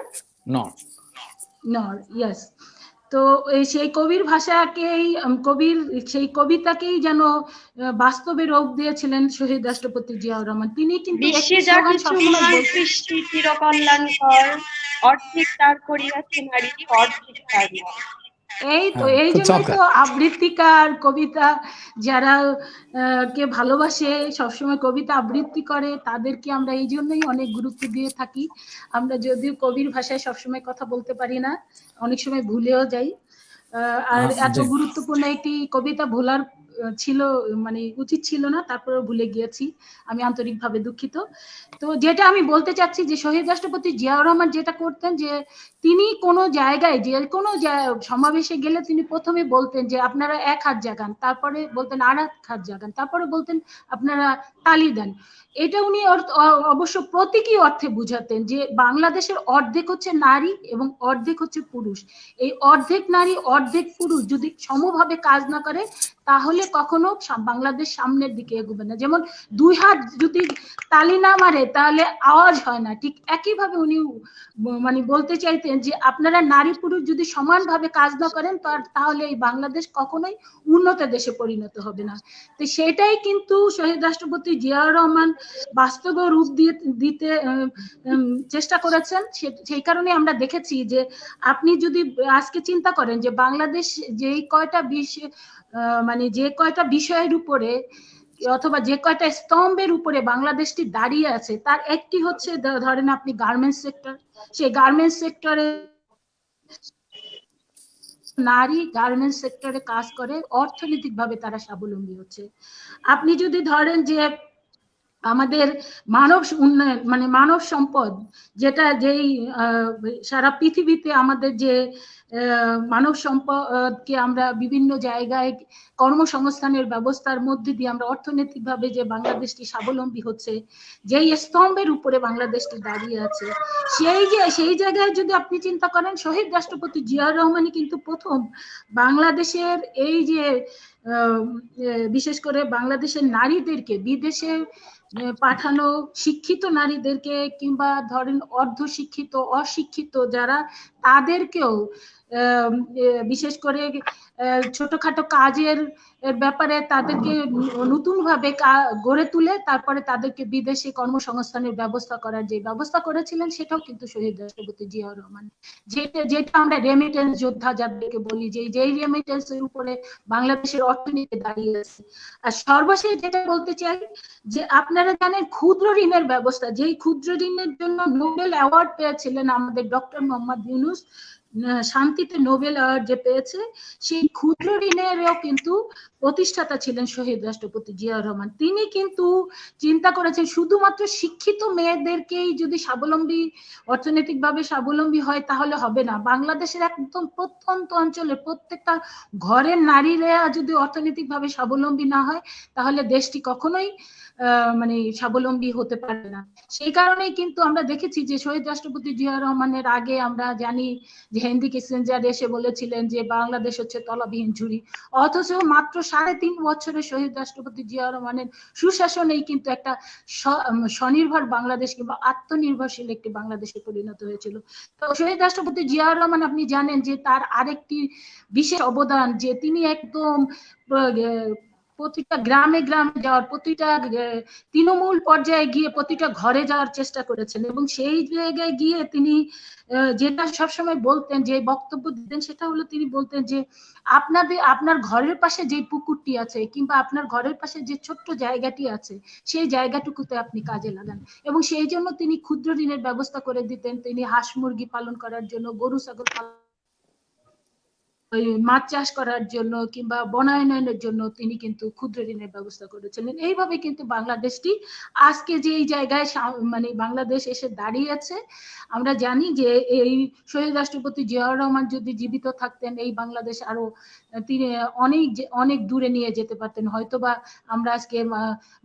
নর। ইয়েস। তো সেই কবির ভাষাকেই, সেই কবিতাকেই যেন বাস্তবে রূপ দিয়েছিলেন শহীদ রাষ্ট্রপতি জিয়াউর রহমান। তিনি কিন্তু বিশ্বে যা কিছু মহান সৃষ্টি চিরকল্যাণকর, অর্ধেক তার করিয়াছে নারী, অর্ধেক তার নর। এই তো এই জন্যই তো আবৃত্তিকার, কবিতা যারা কে ভালোবাসে, সবসময় কবিতা আবৃত্তি করে, তাদেরকে আমরা এই জন্যই অনেক গুরুত্ব দিয়ে থাকি। আমরা যদিও কবির ভাষায় সবসময় কথা বলতে পারি না, অনেক সময় ভুলেও যাই, আর এত জি। গুরুত্বপূর্ণ একটি কবিতা ভোলার ছিল, মানে উচিত ছিল না, তারপরে ভুলে গিয়েছি, আমি আন্তরিকভাবে দুঃখিত। তো যেটা আমি বলতে চাচ্ছি যে শহীদ রাষ্ট্রপতি জিয়াউর রহমান যেটা করতেন, যে তিনি কোনো জায়গায় যে কোনো সমাবেশে গেলে তিনি প্রথমে বলতেন যে আপনারা এক হাত জাগান, তারপরে বলতেন আর এক হাত জাগান, তারপরে বলতেন আপনারা তালি দেন। এটা উনি অবশ্য প্রতীকী অর্থে বুঝাতেন যে বাংলাদেশের অর্ধেক হচ্ছে নারী এবং অর্ধেক হচ্ছে পুরুষ। এই অর্ধেক নারী অর্ধেক পুরুষ যদি সমভাবে কাজ না করে তাহলে কখনো বাংলাদেশ সামনের দিকে এগোবে না। যেমন দুই হাত যদি তালি না মারে তাহলে আওয়াজ হয় না, ঠিক একইভাবে উনি মানে বলতে চাইতেন যে আপনারা নারী পুরুষ যদি সমানভাবে কাজ না করেন তাহলে এই বাংলাদেশ কখনোই উন্নত দেশে পরিণত হবে না। তো সেটাই কিন্তু শহীদ রাষ্ট্রপতি জিয়াউর রহমান বাস্তব রূপ দিতে চেষ্টা করেছেন। সেই কারণে আমরা দেখেছি যে আপনি যদি আজকে চিন্তা করেন যে বাংলাদেশ যেই কয়টা মানে যে কয়টা বিষয়ের উপরে অথবা যে কয়টা স্তম্ভের উপরে বাংলাদেশটি দাঁড়িয়ে আছে, তার একটি হচ্ছে ধরেন আপনি গার্মেন্টস সেক্টর। সেই গার্মেন্টস সেক্টরে নারী গার্মেন্টস সেক্টরে কাজ করে অর্থনৈতিকভাবে তারা স্বাবলম্বী হচ্ছে। আপনি যদি ধরেন যে আমাদের মানব উন্নয়ন মানে মানব সম্পদ, যেটা যেই সারা পৃথিবীতে আমাদের যে মানব সম্পদকে আমরা বিভিন্ন জায়গায় কর্মসংস্থানের ব্যবস্থার মধ্যে দিয়ে আমরা অর্থনৈতিকভাবে যে বাংলাদেশটি স্বাবলম্বী হচ্ছে, যেই স্তম্ভের উপরে বাংলাদেশটি দাঁড়িয়ে আছে, সেই জায়গায় যদি আপনি চিন্তা করেন শহীদ রাষ্ট্রপতি জিয়াউর রহমানই কিন্তু প্রথম বাংলাদেশের এই যে বিশেষ করে বাংলাদেশের নারীদেরকে বিদেশে পাঠানো শিক্ষিত নারীদেরকে কিংবা ধরেন অর্ধশিক্ষিত অশিক্ষিত যারা তাদেরকেও বিশেষ করে ছোটখাটো কাজের ব্যাপারে তাদেরকে নতুন ভাবে গড়ে তুলে তারপরে তাদেরকে বিদেশে কর্মসংস্থানের ব্যবস্থা করার যে ব্যবস্থা করেছিলেন সেটাও কিন্তু শহীদ রাষ্ট্রপতি জিয়াউর রহমান। যেটা আমরা রেমিটেন্স যোদ্ধা যাদেরকে বলি, যেই রেমিটেন্স এর উপরে বাংলাদেশের অর্থনীতি দাঁড়িয়ে আছে। আর সর্বশেষ যেটা বলতে চাই যে আপনারা জানেন ক্ষুদ্র ঋণের ব্যবস্থা, যেই ক্ষুদ্র ঋণের জন্য নোবেল অ্যাওয়ার্ড পেয়েছিলেন আমাদের ডক্টর মোহাম্মদ ইউনূস, শান্তিতে নোবেল অ্যাওয়ার্ড যে পেয়েছে, সেই ক্ষুদ্র ঋণেরও কিন্তু প্রতিষ্ঠাতা ছিলেন শহীদ রাষ্ট্রপতি জিয়াউর রহমান। তিনি কিন্তু চিন্তা করেছেন শুধুমাত্র শিক্ষিত মেয়েদেরকেই যদি স্বাবলম্বী অর্থনৈতিকভাবে স্বাবলম্বী হয় তাহলে হবে না। বাংলাদেশের একদম প্রত্যন্ত অঞ্চলে প্রত্যেকটা ঘরের নারীরা যদি অর্থনৈতিকভাবে স্বাবলম্বী না হয় তাহলে দেশটি কখনোই মানে স্বাবলম্বী হতে পারে না। সেই কারণেই কিন্তু আমরা দেখেছি যে শহীদ রাষ্ট্রপতি জিয়াউর রহমানের আগে আমরা জানি যে হেনরি কিসিঞ্জার এসে বলেছিলেন যে বাংলাদেশ হচ্ছে তলাবিহীন ঝুড়ি, অথচ মাত্র 3.5 বছরে শহীদ রাষ্ট্রপতি জিয়াউর রহমানের সুশাসনেই কিন্তু একটা স্বনির্ভর বাংলাদেশ কিংবা আত্মনির্ভরশীল একটি বাংলাদেশে পরিণত হয়েছিল। তো শহীদ রাষ্ট্রপতি জিয়াউর রহমান আপনি জানেন যে তার আরেকটি বিশেষ অবদান যে তিনি একদম প্রতিটা গ্রামে গ্রামে যাওয়ার, প্রতিটা তৃণমূল পর্যায়ে গিয়ে প্রতিটা ঘরে যাওয়ার চেষ্টা করেছেন এবং সেই জায়গায় গিয়ে তিনি যেটা সবসময় বলতেন, যে বক্তব্য দিতেন, সেটা হলো তিনি বলতেন যে আপনার ঘরের পাশে যে পুকুরটি আছে কিংবা আপনার ঘরের পাশে যে ছোট্ট জায়গাটি আছে সেই জায়গাটুকুতে আপনি কাজে লাগান। এবং সেই জন্য তিনি ক্ষুদ্র ঋণের ব্যবস্থা করে দিতেন। তিনি হাঁস মুরগি পালন করার জন্য, গরু ছাগল পালন, মাছ চাষ করার জন্য কিংবা বনায়নের জন্য তিনি কিন্তু ক্ষুদ্র ঋণের ব্যবস্থা করেছিলেন। এইভাবে কিন্তু বাংলাদেশটি আজকে যে এই জায়গায় মানে বাংলাদেশ এসে দাঁড়িয়েছে, আমরা জানি যে এই শহীদ রাষ্ট্রপতি জিয়াউর রহমান যদি জীবিত থাকতেন এই বাংলাদেশ আরো তিনি অনেক দূরে নিয়ে যেতে পারতেন। হয়তোবা আমরা আজকে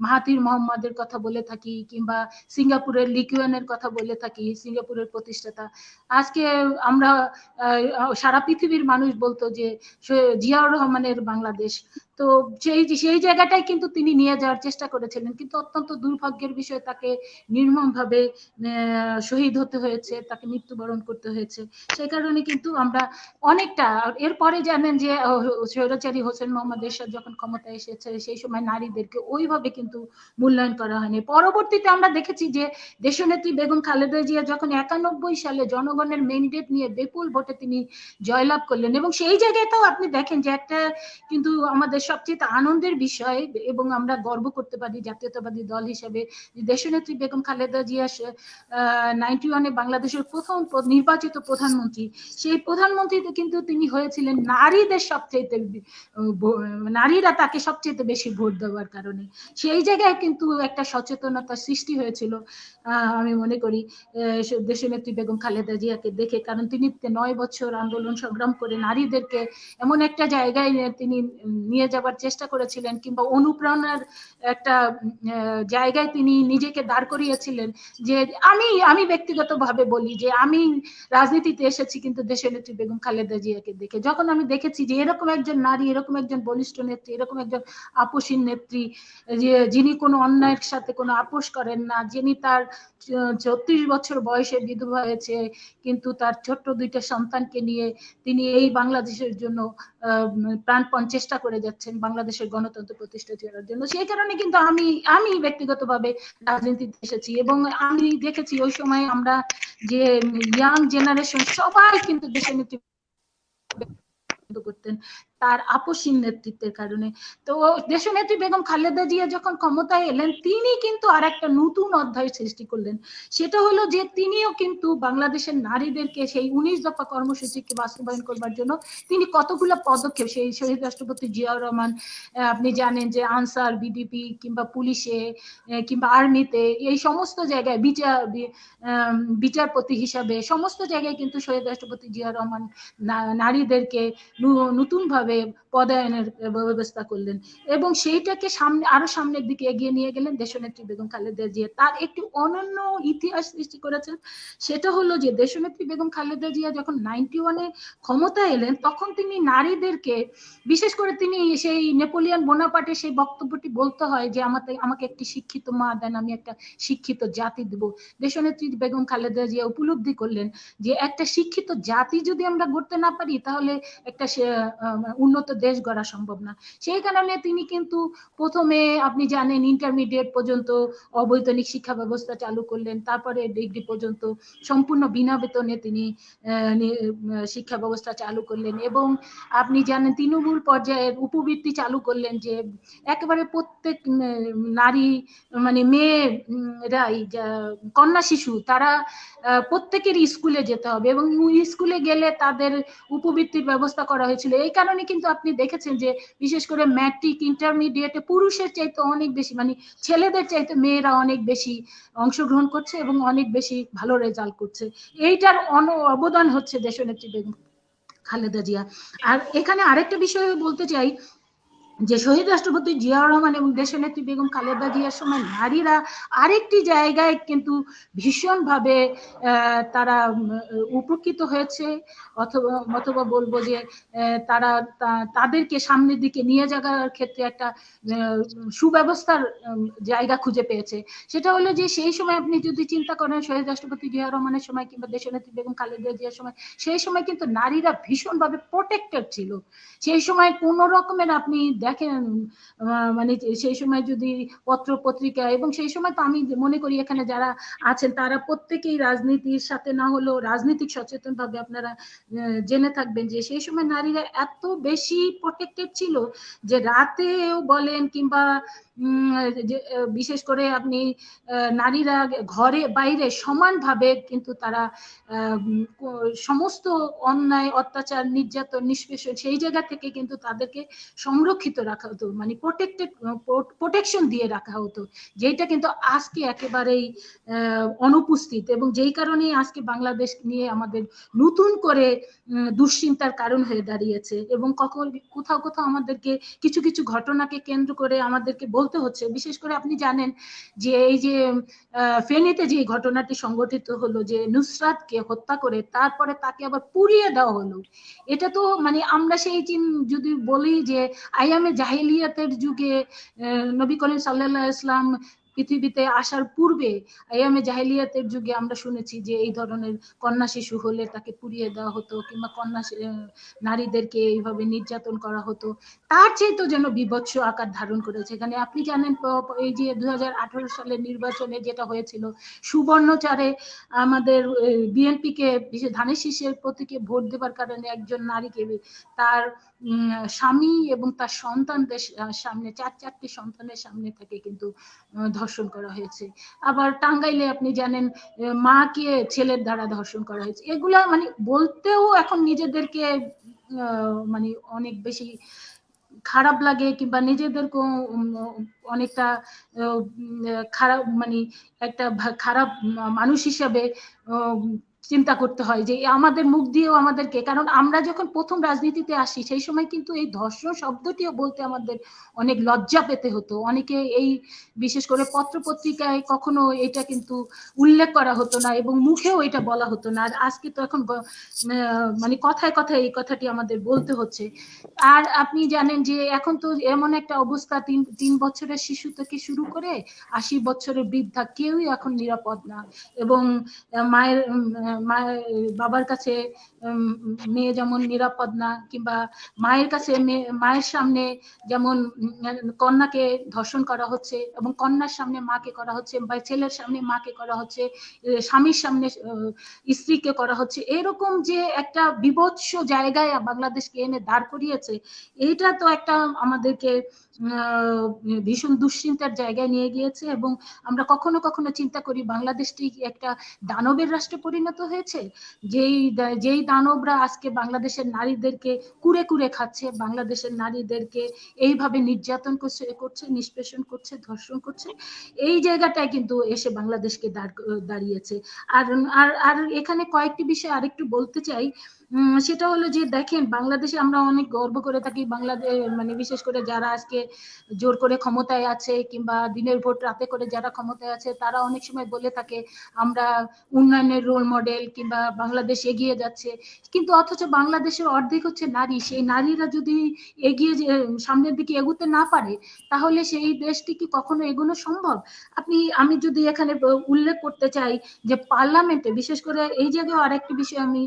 মাহাথির মোহাম্মদের কথা বলে থাকি কিংবা সিঙ্গাপুরের লি কুয়ানের কথা বলে থাকি, সিঙ্গাপুরের প্রতিষ্ঠাতা। আজকে আমরা সারা পৃথিবীর মানুষ বলতো যে জিয়াউর রহমানের বাংলাদেশ। তো সেই জায়গাটাই কিন্তু তিনি নিয়ে যাওয়ার চেষ্টা করেছিলেন, কিন্তু অত্যন্ত দুর্ভাগ্যের বিষয় তাকে নির্মমভাবে শহীদ হতে হয়েছে, তাকে মৃত্যুবরণ করতে হয়েছে। সেই কারণে কিন্তু আমরা অনেকটা এরপরে জানেন যে স্বৈরাচারী হোসেন মোহাম্মদ এরশাদ যখন ক্ষমতায় এসেছে সেই সময় নারীদেরকে ওইভাবে কিন্তু মূল্যায়ন করা হয়নি। পরবর্তীতে আমরা দেখেছি যে দেশনেত্রী বেগম খালেদা জিয়া যখন 91 সালে জনগণের ম্যান্ডেট নিয়ে বিপুল ভোটে তিনি জয়লাভ করলেন এবং সেই সেই জায়গাটাও আপনি দেখেন যে একটা কিন্তু আমাদের সবচেয়ে আনন্দের বিষয় এবং আমরা গর্ব করতে পারি জাতীয়তাবাদী দল হিসেবে যে দেশনেত্রী বেগম খালেদা জিয়া 91-এ বাংলাদেশের প্রথম নির্বাচিত প্রধানমন্ত্রী, সেই প্রধানমন্ত্রীতে কিন্তু তিনি হয়েছিলেন নারীদের সবচেয়ে নারীরা তাকে সবচেয়ে বেশি ভোট দেওয়ার কারণে। সেই জায়গায় কিন্তু একটা সচেতনতা সৃষ্টি হয়েছিল আমি মনে করি দেশনেত্রী বেগম খালেদা জিয়াকে দেখে, কারণ তিনি 9 বছর আন্দোলন সংগ্রাম করে নারীদেরকে এমন একটা জায়গায় তিনি নিয়ে যাবার চেষ্টা করেছিলেন, কিংবা অনুপ্রেরণার একটা জায়গায় তিনি নিজেকে দাঁড় করিয়েছিলেন। যে আমি ব্যক্তিগতভাবে বলি যে আমি রাজনীতিতে এসেছি কিন্তু দেশনেত্রী বেগম খালেদা জিয়াকে দেখে। যখন আমি দেখেছি যে এরকম একজন নারী, এরকম একজন বলিষ্ঠ নেত্রী, এরকম একজন আপোষহীন নেত্রী, যিনি কোনো অন্যায়ের সাথে কোনো আপোষ করেন না, যিনি তার 34 বছর বয়সে বিধবা হয়েছে কিন্তু তার ছোট্ট 2টা সন্তানকে নিয়ে তিনি এই বাংলাদেশের জন্য প্রাণপণ চেষ্টা করে যাচ্ছেন বাংলাদেশের গণতন্ত্র প্রতিষ্ঠা করার জন্য। সেই কারণে কিন্তু আমি ব্যক্তিগতভাবে রাজনীতিতে এসেছি এবং আমি দেখেছি ওই সময় আমরা যে ইয়াং জেনারেশন সবাই কিন্তু দেশনেত্রী করতেন তার আপোষহীন নেতৃত্বের কারণে। তো দেশনেত্রী বেগম খালেদা জিয়া যখন ক্ষমতায় এলেন তিনি কিন্তু আর একটা নতুন অধ্যায় সৃষ্টি করলেন। সেটা হলো যে তিনিও কিন্তু বাংলাদেশের নারীদেরকে সেই 19 দফা কর্মসূচিকে বাস্তবায়ন করবার জন্য তিনি কতগুলো পদক্ষেপ, সেই শহীদ রাষ্ট্রপতি জিয়াউর রহমান, আপনি জানেন যে আনসার, বিডিপি কিংবা পুলিশে কিংবা আর্মিতে, এই সমস্ত জায়গায় বিচারপতি হিসাবে সমস্ত জায়গায় কিন্তু শহীদ রাষ্ট্রপতি জিয়াউর রহমান নারীদেরকে নতুন ভাবে পদায়নের ব্যবস্থা করলেন এবং সেইটাকে আরো সামনের দিকে এগিয়ে নিয়ে গেলেন দেশনেত্রী বেগম খালেদা জিয়া। তার একটি অনন্য ইতিহাস সৃষ্টি করেছেন। সেটা হলো যে দেশনেত্রী বেগম খালেদা জিয়া যখন 91-এ ক্ষমতায় এলেন তখন তিনি নারীদেরকে, বিশেষ করে তিনি সেই নেপোলিয়ন বোনাপার্টের সেই বক্তব্যটি বলতে হয় যে আমাকে একটি শিক্ষিত মা দেন, আমি একটা শিক্ষিত জাতি দেব। দেশনেত্রী বেগম খালেদা জিয়া উপলব্ধি করলেন যে একটা শিক্ষিত জাতি যদি আমরা গড়তে না পারি তাহলে একটা উন্নত দেশ গড়া সম্ভব না। সেই কারণে তিনি কিন্তু প্রথমে আপনি জানেন ইন্টারমিডিয়েট পর্যন্ত অবৈতনিক শিক্ষা ব্যবস্থা চালু করলেন, তারপরে ডিগ্রি পর্যন্ত সম্পূর্ণ বিনা বেতনে তিনি শিক্ষা ব্যবস্থা চালু করলেন এবং আপনি জানেন তৃণমূল পর্যায়ের উপবৃত্তি চালু করলেন যে একেবারে প্রত্যেক নারী মানে মেয়েরাই, কন্যা শিশু, তারা প্রত্যেকেরই স্কুলে যেতে হবে এবং স্কুলে গেলে তাদের উপবৃত্তির ব্যবস্থা করা হয়েছিল। এই কারণে কিন্তু আপনি দেখেছেন যে বিশেষ করে ম্যাট্রিক ইন্টারমিডিয়েটে পুরুষের চাইতে অনেক বেশি, মানে ছেলেদের চাইতে মেয়েরা অনেক বেশি অংশগ্রহণ করছে এবং অনেক বেশি ভালো রেজাল্ট করছে। এইটার অবদান হচ্ছে দেশনেত্রী বেগম খালেদা জিয়া। আর এখানে আরেকটা বিষয় বলতে চাই যে শহীদ রাষ্ট্রপতি জিয়াউর রহমান এবং দেশনেত্রী বেগম খালেদা জিয়ার সময় নারীরা আরেকটি জায়গায় কিন্তু ভীষণভাবে তারা উপকৃত হয়েছে, অথবা বলবো যে তারা তাদেরকে সামনের দিকে নিয়ে যাওয়ার ক্ষেত্রে একটা সুব্যবস্থার জায়গা খুঁজে পেয়েছে। সেটা হলো যে সেই সময় আপনি যদি চিন্তা করেন শহীদ রাষ্ট্রপতি জিয়াউর রহমানের সময় কিংবা দেশনেত্রী বেগম খালেদা জিয়ার সময়, সেই সময় কিন্তু নারীরা ভীষণভাবে প্রোটেক্টেড ছিল। সেই সময় কোন রকমের আপনি দেখেন মানে সেই সময় যদি পত্র পত্রিকা, এবং সেই সময় তো আমি মনে করি এখানে যারা আছেন তারা প্রত্যেকেই রাজনীতির সাথে না হলেও রাজনৈতিক সচেতন ভাবে আপনারা জেনে থাকবেন যে সেই সময় নারীরা এত বেশি প্রোটেক্টেড ছিল যে রাতেও বলেন কিংবা বিশেষ করে আপনি নারীরা ঘরে বাইরে সমানভাবে কিন্তু তারা সমস্ত অন্যায়, অত্যাচার, নির্যাতন, নিষ্পেষণ সেই জায়গা থেকে কিন্তু তাদেরকে সংরক্ষিত রাখা হতো, মানে প্রোটেকশন দিয়ে রাখা হতো, যেটা কিন্তু আজকে একেবারেই অনুপস্থিত এবং যেই কারণে আজকে বাংলাদেশ নিয়ে আমাদের নতুন করে দুশ্চিন্তার কারণ হয়ে দাঁড়িয়েছে এবং কোথাও কোথাও আমাদেরকে কিছু কিছু ঘটনাকে কেন্দ্র করে আমাদেরকে বলতে হচ্ছে। বিশেষ করে আপনি জানেন যে এই যে ফেনীতে যে ঘটনাটি সংঘটিত হলো, যে নুসরাতকে হত্যা করে তারপরে তাকে আবার পুড়িয়ে দেওয়া হলো, এটা তো মানে আমরা সেই যদি বলি যে আইয়ামে জাহিলিয়াতের যুগে নবী করিম সাল্লাল্লাহু আলাইহি ওয়াসাল্লাম পৃথিবীতে আসার পূর্বে আইয়ামে জাহেলিয়াতের যুগে আমরা শুনেছি যে এই ধরনের কন্যা শিশু হলে তাকে পুড়িয়ে দেওয়া হতো, কিংবা নারীদেরকে এইভাবে নির্যাতন করা হতো। তার চেয়ে তো যেন বিভৎস আকার ধারণ করেছে এখানে। আপনি জানেন এই যে 2018 সালের নির্বাচনে যেটা হয়েছিল, সুবর্ণচারে আমাদের বিএনপি কে ধানের শীষের প্রতীকে ভোট দেবার কারণে একজন নারীকে তার স্বামী এবং তার সন্তানদের সামনে, চারটি সন্তানের সামনে থেকে কিন্তু ধর্ষণ করা হয়েছে। আবার টাঙ্গাইলে আপনি জানেন মাকে ছেলের দ্বারা ধর্ষণ করা হয়েছে। এগুলা মানে বলতেও এখন নিজেদেরকে মানে অনেক বেশি খারাপ লাগে, কিংবা নিজেদেরকে অনেকটা খারাপ মানে একটা খারাপ মানুষ হিসাবে চিন্তা করতে হয় যে আমাদের মুখ দিয়েও আমাদেরকে, কারণ আমরা যখন প্রথম রাজনীতিতে আসি সেই সময় কিন্তু এই ধর্ষণ শব্দটিও বলতে আমাদের অনেক লজ্জা পেতে হতো। অনেকে এই বিশেষ করে পত্রপত্রিকায় কখনো এটা কিন্তু উল্লেখ করা হতো না এবং মুখেও এটা বলা হতো না। আর আজকে তো এখন মানে কথায় কথায় এই কথাটি আমাদের বলতে হচ্ছে। আর আপনি জানেন যে এখন তো এমন একটা অবস্থা, 3 বছরের শিশু থেকে শুরু করে 80 বছরের বৃদ্ধা কেউই এখন নিরাপদ না। এবং মায়ের বাবার কাছে মেয়ে যেমন নিরাপদ না, কিংবা মায়ের কাছে মায়ের সামনে যেমন কন্যাকে ধর্ষণ করা হচ্ছে এবং কন্যার সামনে মাকে করা হচ্ছে, বা ছেলের সামনে মাকে করা হচ্ছে, স্বামীর সামনে স্ত্রীকে করা হচ্ছে। এরকম যে একটা বিভৎস জায়গায় বাংলাদেশকে এনে দাঁড় করিয়েছে, এইটা তো একটা আমাদেরকে ভীষণ দুশ্চিন্তার জায়গায় নিয়ে গিয়েছে। এবং আমরা কখনো কখনো চিন্তা করি বাংলাদেশটি একটা দানবের রাষ্ট্রে পরিণত হয়েছে, যেই দানবরা আজকে বাংলাদেশের নারীদেরকে কুরে কুরে খাচ্ছে, বাংলাদেশের নারীদেরকে এইভাবে নির্যাতন করছে, নিষ্পেষণ করছে, ধর্ষণ করছে। এই জায়গাটায় কিন্তু এসে বাংলাদেশকে দাঁড়িয়েছে। আর আর এখানে কয়েকটি বিষয় আরেকটু বলতে চাই। সেটা হলো যে দেখেন, বাংলাদেশে আমরা অনেক গর্ব করে থাকি। বাংলাদেশ মানে বিশেষ করে যারা আজকে জোর করে ক্ষমতায় আছে, কিংবা দিনের ভোট রাতে করে যারা ক্ষমতায় আছে, তারা অনেক সময় বলে থাকে আমরা উন্নয়নের রোল মডেল, কিংবা বাংলাদেশ এগিয়ে যাচ্ছে। কিন্তু অথচ বাংলাদেশের অর্ধেক হচ্ছে নারী। সেই নারীরা যদি এগিয়ে সামনের দিকে এগোতে না পারে, তাহলে সেই দেশটি কি কখনো এগোনো সম্ভব? আমি যদি এখানে উল্লেখ করতে চাই যে পার্লামেন্টে, বিশেষ করে এই জায়গায় আরেকটি বিষয় আমি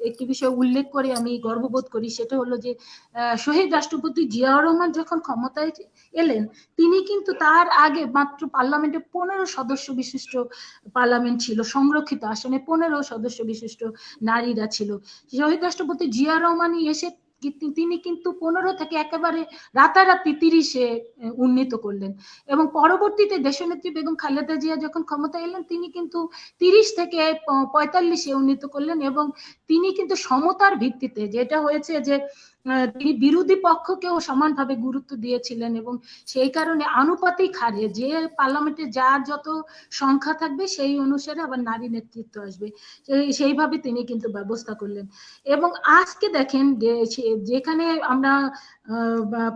একটি বিষয় উল্লেখ করে আমি গর্ববোধ করি। সেটা হলো যে শহীদ রাষ্ট্রপতি জিয়াউর রহমান যখন ক্ষমতায় এলেন, তিনি কিন্তু তার আগে মাত্র পার্লামেন্টে 15 সদস্য বিশিষ্ট পার্লামেন্ট ছিল, সংরক্ষিত আসনে 15 সদস্য বিশিষ্ট নারীরা ছিল। শহীদ রাষ্ট্রপতি জিয়াউর রহমানই এসে তিনি কিন্তু 15 থেকে একেবারে রাতারাতি 30-এ উন্নীত করলেন। এবং পরবর্তীতে দেশনেত্রী বেগম খালেদা জিয়া যখন ক্ষমতা এলেন, তিনি কিন্তু 30 থেকে 45-এ উন্নীত করলেন। এবং তিনি কিন্তু সমতার ভিত্তিতে, যেটা হয়েছে যে তিনি বিরোধী পক্ষকেও সমানভাবে গুরুত্ব দিয়েছিলেন, এবং সেই কারণে আনুপাতিক হারে যে পার্লামেন্টে যার যত সংখ্যা থাকবে সেই অনুসারে আবার নারী নেতৃত্ব আসবে, সেইভাবে তিনি কিন্তু ব্যবস্থা করলেন। এবং আজকে দেখেন যেখানে আমরা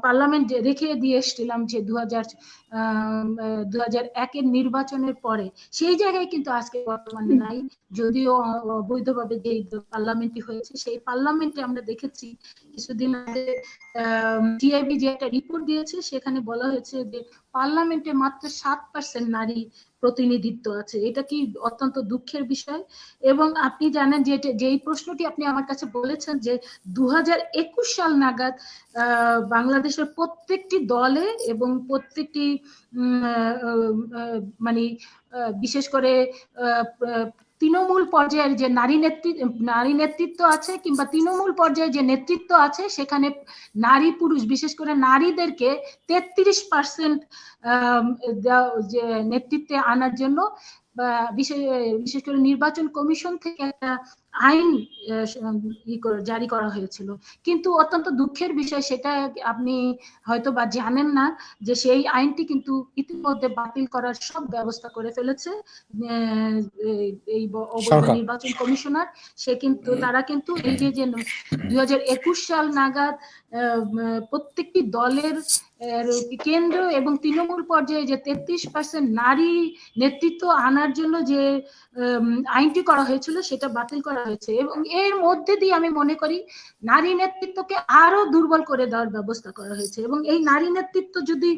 পার্লামেন্ট রেখে দিয়ে এসেছিলাম যে 2001-এর নির্বাচনের পরে, সেই জায়গায় কিন্তু আজকে বর্তমানে নাই। যদিও অবৈধভাবে যে পার্লামেন্টটি হয়েছে, সেই পার্লামেন্টে আমরা দেখেছি কিছুদিন আগে টিআইবি যে একটা রিপোর্ট দিয়েছে, সেখানে বলা হয়েছে যে পার্লামেন্টে মাত্র 7% নারী প্রতিনিধিত্ব আছে। এটা কি অত্যন্ত দুঃখের বিষয়। এবং আপনি জানেন যে যেই প্রশ্নটি আপনি আমার কাছে বলেছেন যে 2021 সাল নাগাদ বাংলাদেশের প্রত্যেকটি দলে এবং প্রত্যেকটি মানে বিশেষ করে তৃণমূল পর্যায়ের যে নারী নেতৃত্ব আছে, কিংবা তৃণমূল পর্যায়ে যে নেতৃত্ব আছে, সেখানে নারী পুরুষ বিশেষ করে নারীদেরকে 33% যে নেতৃত্বে আনার জন্য বিশেষ করে নির্বাচন কমিশন থেকে একটা আইন জারি করা হয়েছিল। কিন্তু অত্যন্ত দুঃখের বিষয়, সেটা আপনি হয়তো বা জানেন না, যে সেই আইনটি কিন্তু ইতিমধ্যে বাতিল করার সব ব্যবস্থা করে ফেলেছে এই নির্বাচন কমিশনার। তারা কিন্তু এই যে 2021 সাল নাগাদ প্রত্যেকটি দলের কেন্দ্র এবং তৃণমূল পর্যায়ে যে 33% নারী নেতৃত্ব আনার জন্য যে আইনটি করা হয়েছিল, সেটা বাতিল করা হয়েছে, এবং এর মধ্যে দিয়ে আমি মনে করি নারী নেতৃত্বকে আরো দুর্বল করে দেওয়ার ব্যবস্থা করা হয়েছে। এবং এই নারী নেতৃত্ব যদি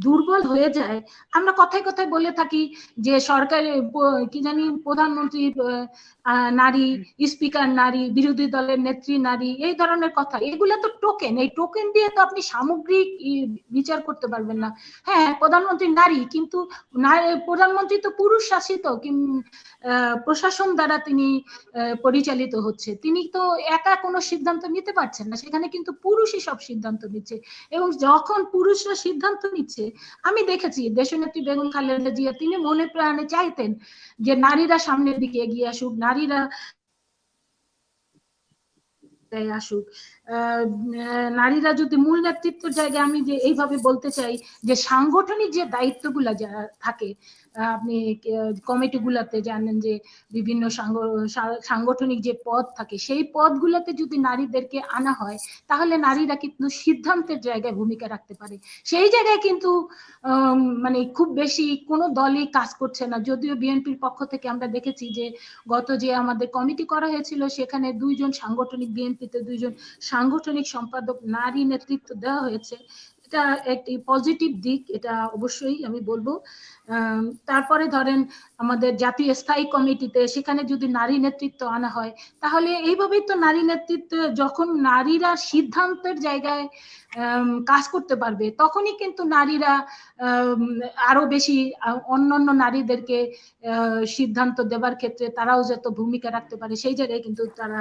দুর্বল হয়ে যায়, আমরা কথায় কথায় বলে থাকি যে সরকারের কি জানি প্রধানমন্ত্রী নারী, স্পিকার নারী, বিরোধী দলের নেত্রী নারী, এই ধরনের কথা, এগুলা তো টোকেন। এই টোকেন দিয়ে তো আপনি সামগ্রিক বিচার করতে পারবেন না। হ্যাঁ, প্রধানমন্ত্রী নারী, কিন্তু প্রধানমন্ত্রী তো পুরুষ শাসিত প্রশাসন দ্বারা তিনি পরিচালিত হচ্ছে, তিনি তো একা কোনো সিদ্ধান্ত নিতে পারছেন না, সেখানে কিন্তু পুরুষই সব সিদ্ধান্ত নিচ্ছে। এবং যখন পুরুষরা সিদ্ধান্ত নিচ্ছে, আমি দেখেছি দেশনেত্রী বেগম খালেদা জিয়া তিনি মনে প্রাণে চাইতেন যে নারীরা সামনের দিকে এগিয়ে আসুক, নারীরা আসুক, নারীরা যদি মূল নেতৃত্বের জায়গায়, আমি যে এইভাবে বলতে চাই যে সাংগঠনিক যে দায়িত্বগুলা যা থাকে, আপনি কমিটিগুলাতে জানেন যে বিভিন্ন সাংগঠনিক যে পদ থাকে, সেই পদগুলোতে যদি নারীদেরকে আনা হয়, তাহলে নারীরা কিন্তু সিদ্ধান্তের জায়গায় ভূমিকা রাখতে পারে। সেই জায়গায় কিন্তু মানে খুব বেশি কোনো দলই কাজ করছে না। যদিও বিএনপির পক্ষ থেকে আমরা দেখেছি যে গত যে আমাদের কমিটি করা হয়েছিল, সেখানে দুইজন সাংগঠনিক, বিএনপিতে দুইজন সাংগঠনিক সম্পাদক নারী নেতৃত্ব দেওয়া হয়েছে। এটা একটি পজিটিভ দিক, এটা অবশ্যই আমি বলবো। তারপরে ধরেন আমাদের জাতীয় স্থায়ী কমিটিতে, সেখানে যদি নারী নেতৃত্ব আনা হয়, তাহলে এইভাবেই তো নারী নেতৃত্ব, যখন নারীরা সিদ্ধান্তের জায়গায় কাজ করতে পারবে, তখনই কিন্তু নারীরা আরো বেশি অন্যান্য নারীদেরকে সিদ্ধান্ত দেবার ক্ষেত্রে তারাও যত ভূমিকা রাখতে পারে, সেই জায়গায় কিন্তু তারা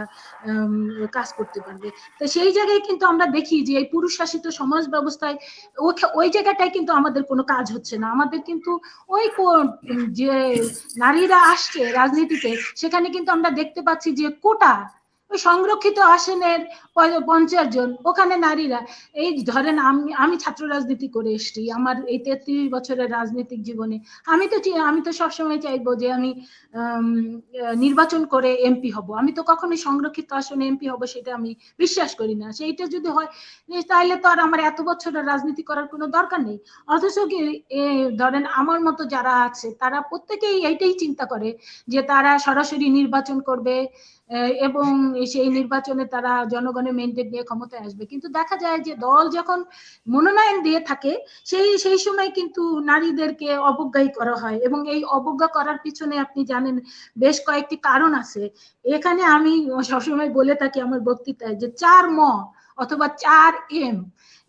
কাজ করতে পারবে। তো সেই জায়গায় কিন্তু আমরা দেখি যে এই পুরুষ শাসিত সমাজ ব্যবস্থায় ওই জায়গাটায় কিন্তু আমাদের কোনো কাজ হচ্ছে না। আমাদের কিন্তু ওই যে নারীরা আসছে রাজনীতিতে, সেখানে কিন্তু আমরা দেখতে পাচ্ছি যে কোটা, ওই সংরক্ষিত আসনের 50 জন, ওখানে নারীরা, এই ধরেন আমি ছাত্র রাজনীতি করে এসেছি, আমার এই 33 বছরের রাজনৈতিক জীবনে আমি তো সবসময় চাইবো যে আমি নির্বাচন করে এমপি হব। আমি তো কখনোই সংরক্ষিত আসনে এমপি হব সেটা আমি বিশ্বাস করি না। সেইটা যদি হয়, তাহলে তো আর আমার এত বছরের রাজনীতি করার কোনো দরকার নেই। অথচ কি ধরেন আমার মতো যারা আছে, তারা প্রত্যেকেই এইটাই চিন্তা করে যে তারা সরাসরি নির্বাচন করবে এবং সেই নির্বাচনে তারা জনগণের ম্যান্ডেট নিয়ে ক্ষমতায় আসবে। কিন্তু দেখা যায় যে দল যখন মনোনয়ন দিয়ে থাকে, সেই সময় কিন্তু নারীদেরকে অবজ্ঞাই করা হয়। এবং এই অবজ্ঞা করার পিছনে আপনি জানেন বেশ কয়েকটি কারণ আছে। এখানে আমি সবসময় বলে থাকি আমার বক্তৃতায় যে 4 ম অথবা 4 এম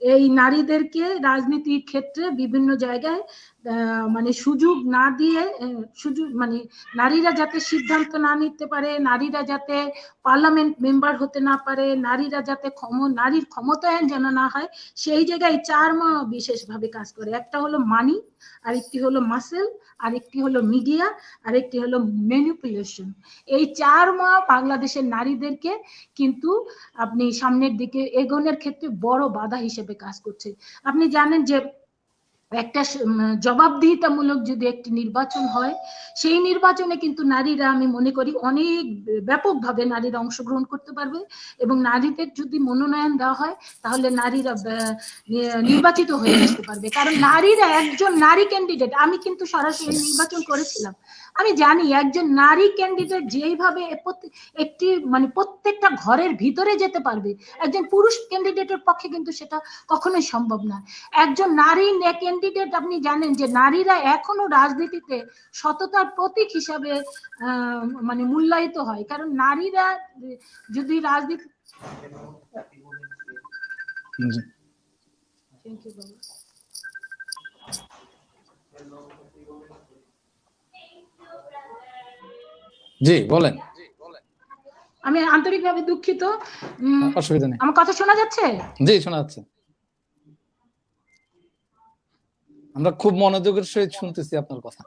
এই নারীদেরকে রাজনীতির ক্ষেত্রে বিভিন্ন জায়গায় মানে সুযোগ না দিয়ে, সুযোগ মানে নারীরা যাতে সিদ্ধান্ত না নিতে পারে, নারীরা যাতে পার্লামেন্ট মেম্বার হতে না পারে, নারীরা যাতে নারীর ক্ষমতায়ন যেন না হয়, সেই জায়গায় 4 ম বিশেষভাবে কাজ করে। একটা হলো মানি, আরেকটি হলো মাসেল, আরেকটি হলো মিডিয়া, আরেকটি হলো ম্যানিপুলেশন। এই 4 ম বাংলাদেশের নারীদেরকে কিন্তু আপনি সামনের দিকে এগোনোর ক্ষেত্রে বড় বাধা হিসেবে কাজ করছে। আপনি জানেন যে একটা জবাবদিহিতামূলক যদি একটি নির্বাচন হয়, সেই নির্বাচনে কিন্তু নারীরা, আমি মনে করি অনেক ব্যাপকভাবে নারীরা অংশগ্রহণ করতে পারবে। এবং নারীদের যদি মনোনয়ন দেওয়া হয়, তাহলে নারীরা নির্বাচিত হয়ে আসতে পারবে। কারণ নারীরা, একজন নারী ক্যান্ডিডেট, আমি কিন্তু সরাসরি নির্বাচন করেছিলাম, আমি জানি একজন নারী ক্যান্ডিডেট যেইভাবে একটি মানে প্রত্যেকটা ঘরের ভিতরে যেতে পারবে, একজন পুরুষ ক্যান্ডিডেটের পক্ষে কিন্তু সেটা কখনোই সম্ভব না। একজন নারী ক্যান্ডিডেট, আপনি জানেন যে নারীরা এখনো রাজনীতিতে সততার প্রতীক হিসাবে মানে মূল্যায়িত হয়। কারণ নারীরা যদি রাজনীতি জি বলেন। আমি আন্তরিকভাবে দুঃখিত, অসুবিধা নেই। আমার কথা শোনা যাচ্ছে? জি শোনা যাচ্ছে, আমরা খুব মনোযোগের সহিত শুনতেছি আপনার কথা।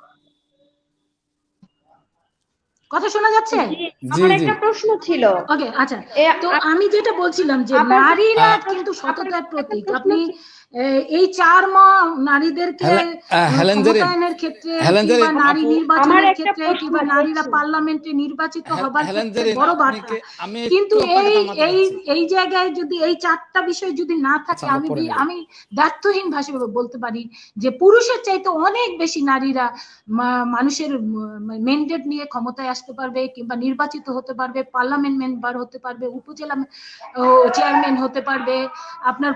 কথা শোনা যাচ্ছে? আমার একটা প্রশ্ন ছিল। ওকে, আচ্ছা, তো আমি যেটা বলছিলাম যে নারীরা কিন্তু সততার প্রতীক। আপনি এই নারীদেরকে হেলেন জেরিন, ক্ষমতায়নের ক্ষেত্রে হেলেন কিংবা জেরিন নারী আপু, নির্বাচনের আমার একটা ক্ষেত্রে প্রশ্ন কিংবা নারীরা বলছি। পার্লামেন্টে নির্বাচিত হবার হেলেন ক্ষেত্রে জেরিন বড় বার্তা। আমি কিন্তু একটু আপনাকে এই থামাতে এই চাচ্ছি। এই জায়গায় যদি এই চারটা বিষয় যদি না আচ্ছা, থাকে, আমরা পরে নেব। আমি ব্যর্থহীন ভাষায় বলতে পারি যে পুরুষের চাইতে অনেক বেশি নারীরা মানুষের ম্যান্ডেট নিয়ে ক্ষমতায় আসতে পারবে কিংবা নির্বাচিত হতে পারবে, পার্লামেন্ট মেম্বার হতে পারবে, উপজেলা চেয়ারম্যান হতে পারবে, আপনার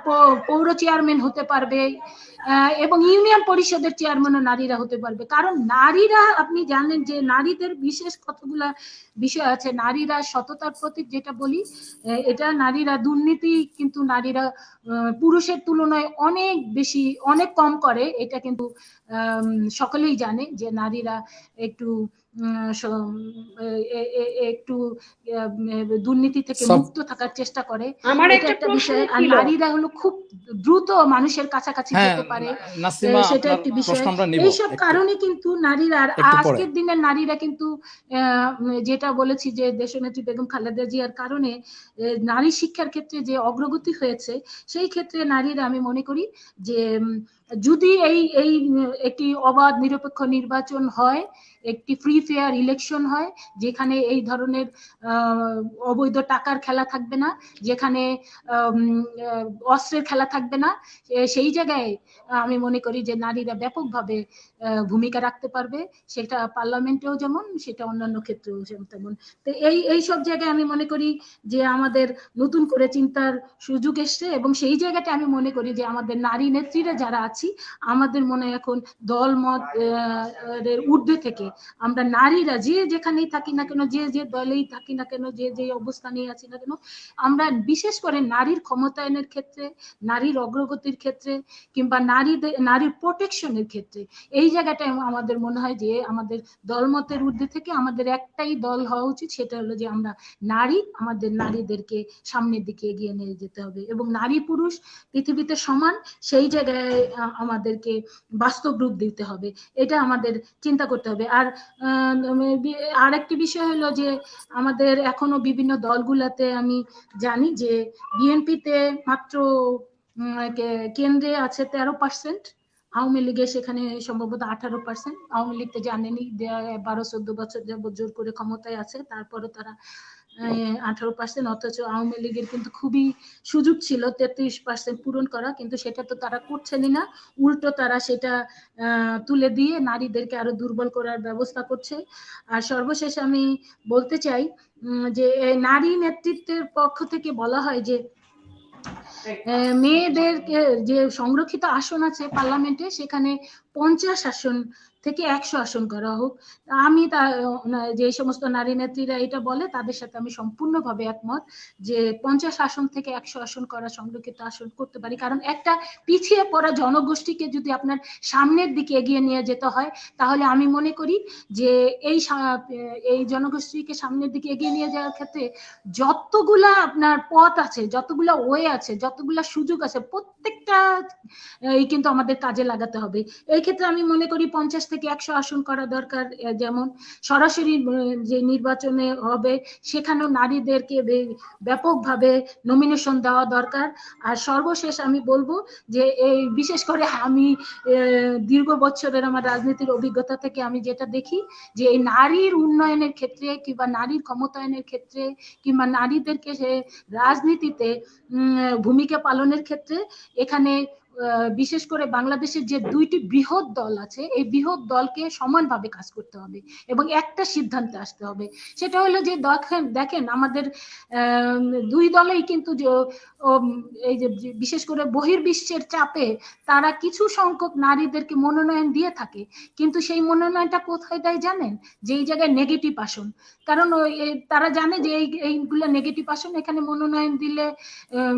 পৌর চেয়ারম্যান হতে পারবে, এবং ইউনিয়ন পরিষদের চেয়ারম্যানও নারীরা হতে পারবে। কারণ নারীরা, আপনি জানেন যে নারীদের বিশেষ কতগুলা বিষয় আছে। নারীরা সততার প্রতীক যেটা বলি, এটা নারীরা দুর্নীতি কিন্তু নারীরা পুরুষের তুলনায় অনেক বেশি, অনেক কম করে। এটা কিন্তু সকলেই জানে যে নারীরা একটু একটু দুর্নীতি থেকে মুক্ত থাকার চেষ্টা করে, আমার এটা একটা একটা প্রশ্ন বিষয়। আর ছিল। নারীরা হলো খুব দ্রুত মানুষের কাছাকাছি হ্যাঁ যেতে পারে, নাসিমা, সেটা আপনার একটি বিষয়। প্রশ্ন আমরা নিব এইসব কারণে কিন্তু নারীরা, আর একটু পরে। আজকের দিনের নারীরা কিন্তু যেটা বলেছি যে দেশনেত্রী বেগম খালেদা জিয়ার কারণে নারী শিক্ষার ক্ষেত্রে যে অগ্রগতি হয়েছে, সেই ক্ষেত্রে নারীরা, আমি মনে করি যে যদি এই একটি অবাধ নিরপেক্ষ নির্বাচন হয়, একটি ফ্রি ফেয়ার ইলেকশন হয়, যেখানে এই ধরনের অবৈধ টাকার খেলা থাকবে না, যেখানে অস্ত্রের খেলা থাকবে না, সেই জায়গায় আমি মনে করি যে নারীরা ব্যাপকভাবে ভূমিকা রাখতে পারবে। সেটা পার্লামেন্টেও যেমন, সেটা অন্যান্য ক্ষেত্রেও তেমন। তো এই সব জায়গায় আমি মনে করি যে আমাদের নতুন করে চিন্তার সুযোগ এসছে, এবং সেই জায়গাটা আমি মনে করি যে আমাদের নারী নেত্রীরা যারা আছি, আমাদের মনে এখন দলমত এর ঊর্ধ্বে থেকে আমরা নারীরা যে যেখানেই থাকি না কেন, যে দলেই থাকি না কেন, যে অবস্থানেই আছি না কেন, আমরা বিশেষ করে নারীর ক্ষমতায়নের ক্ষেত্রে, নারীর অগ্রগতির ক্ষেত্রে কিংবা নারীর প্রোটেকশনের ক্ষেত্রে, এই জায়গাটায় আমাদের মনে হয় যে আমাদের দলমতের ঊর্ধ্বে থেকে আমাদের একটাই দল হওয়া উচিত, সেটা হলো যে আমরা আমাদের নারীদেরকে সামনের দিকে এগিয়ে নিয়ে যেতে হবে, এবং নারী পুরুষ পৃথিবীতে সমান, সেই জায়গায় আমাদেরকে বাস্তব রূপ দিতে হবে। এটা আমাদের চিন্তা করতে হবে। আর আরেকটি বিষয় হলো যে আমাদের এখনো বিভিন্ন দলগুলাতে আমি জানি যে বিএনপিতে মাত্র কেন্দ্রে আছে 13%, আওয়ামী লীগে সেখানে সম্ভবত 18%। আওয়ামী লীগ তো জানেনই 12-14 বছর যাবত জোর করে ক্ষমতায় আছে, তারপরে তারা 18%, অথচ আওয়ামী লীগের কিন্তু খুবই সুযোগ ছিল 33% পূরণ করা, কিন্তু সেটা তো তারা করছেনই না, উল্টো তারা সেটা তুলে দিয়ে নারীদেরকে আরো দুর্বল করার ব্যবস্থা করছে। আর সর্বশেষ আমি বলতে চাই যে নারী নেতৃত্বের পক্ষ থেকে বলা হয় যে মেয়েদেরকে যে সংরক্ষিত আসন আছে পার্লামেন্টে, সেখানে 50 আসন থেকে 100 আসন করা হোক। আমি যে সমস্ত নারী নেত্রীরা এটা বলে তাদের সাথে আমি সম্পূর্ণভাবে একমত যে 50 আসন থেকে 100 আসন করা, সংরক্ষিত আসন করতে পারি। কারণ একটা পিছিয়ে পড়া জনগোষ্ঠীকে যদি আপনার সামনের দিকে এগিয়ে নিয়ে যেতে হয়, তাহলে আমি মনে করি যে এই জনগোষ্ঠীকে সামনের দিকে এগিয়ে নিয়ে যাওয়ার ক্ষেত্রে যতগুলা আপনার পথ আছে, যতগুলা ওয়ে আছে, যতগুলা সুযোগ আছে, প্রত্যেকটা কিন্তু আমাদের কাজে লাগাতে হবে। এই ক্ষেত্রে আমি মনে করি 50 থেকে 100 আসন করা দরকার। যেমন সরাসরি যে নির্বাচনে হবে, সেখানেও নারীদেরকে ব্যাপকভাবে নমিনেশন দেওয়া দরকার। আর সর্বশেষ আমি বলবো যে এই বিশেষ করে আমি দীর্ঘ বছরের আমার রাজনীতির অভিজ্ঞতা থেকে আমি যেটা দেখি যে এই নারীর উন্নয়নের ক্ষেত্রে কিংবা নারীর ক্ষমতায়নের ক্ষেত্রে কিংবা নারীদেরকে রাজনীতিতে ভূমিকা পালনের ক্ষেত্রে এখানে বিশেষ করে বাংলাদেশের যে দুইটি বৃহৎ দল আছে, এই বৃহৎ দলকে সমানভাবে কাজ করতে হবে এবং একটা সিদ্ধান্তে আসতে হবে। সেটা হলো যে দেখেন আমাদের দুই দলেই কিন্তু এই যে বিশেষ করে বহির্বিশ্বের চাপে তারা কিছু সংখ্যক নারীদেরকে মনোনয়ন দিয়ে থাকে, কিন্তু সেই মনোনয়নটা কোথায় দেয় জানেন? যে এই জায়গায় নেগেটিভ আসন। কারণ তারা জানে যে এইগুলো নেগেটিভ আসন, এখানে মনোনয়ন দিলে,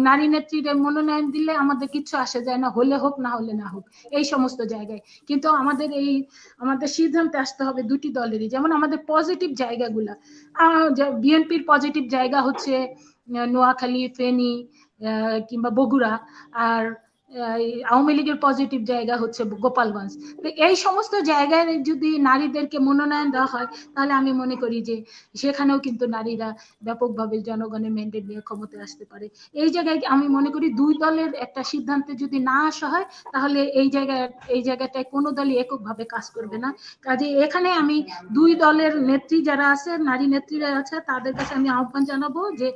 নারী নেত্রীর মনোনয়ন দিলে আমাদের কিছু আসে যায় না, হলে হোক না হলে না হোক, এই সমস্ত জায়গায়। কিন্তু আমাদের সিদ্ধান্তে আসতে হবে দুটি দলেরই। যেমন আমাদের পজিটিভ জায়গাগুলা, বিএনপির পজিটিভ জায়গা হচ্ছে নোয়াখালী, ফেনী কিংবা বগুড়া। আর আওয়ামী লীগের পজিটিভ জায়গা হচ্ছে গোপালগঞ্জ। তো এই সমস্ত জায়গায় যদি নারীদেরকে মনোনয়ন দেওয়া হয় তাহলে আমি মনে করি যে সেখানেও কিন্তু নারীরা ব্যাপকভাবে জনগণের ম্যান্ডেট নিয়ে ক্ষমতায় আসতে পারে। এই জায়গায় আমি মনে করি দুই দলের একটা সিদ্ধান্তে যদি না আসা হয় তাহলে এই জায়গাটায় কোনো দলই এককভাবে কাজ করবে না। কাজে এখানে আমি দুই দলের নেত্রী যারা আছে, নারী নেত্রীরা আছে, তাদের কাছে আমি আহ্বান জানাবো যে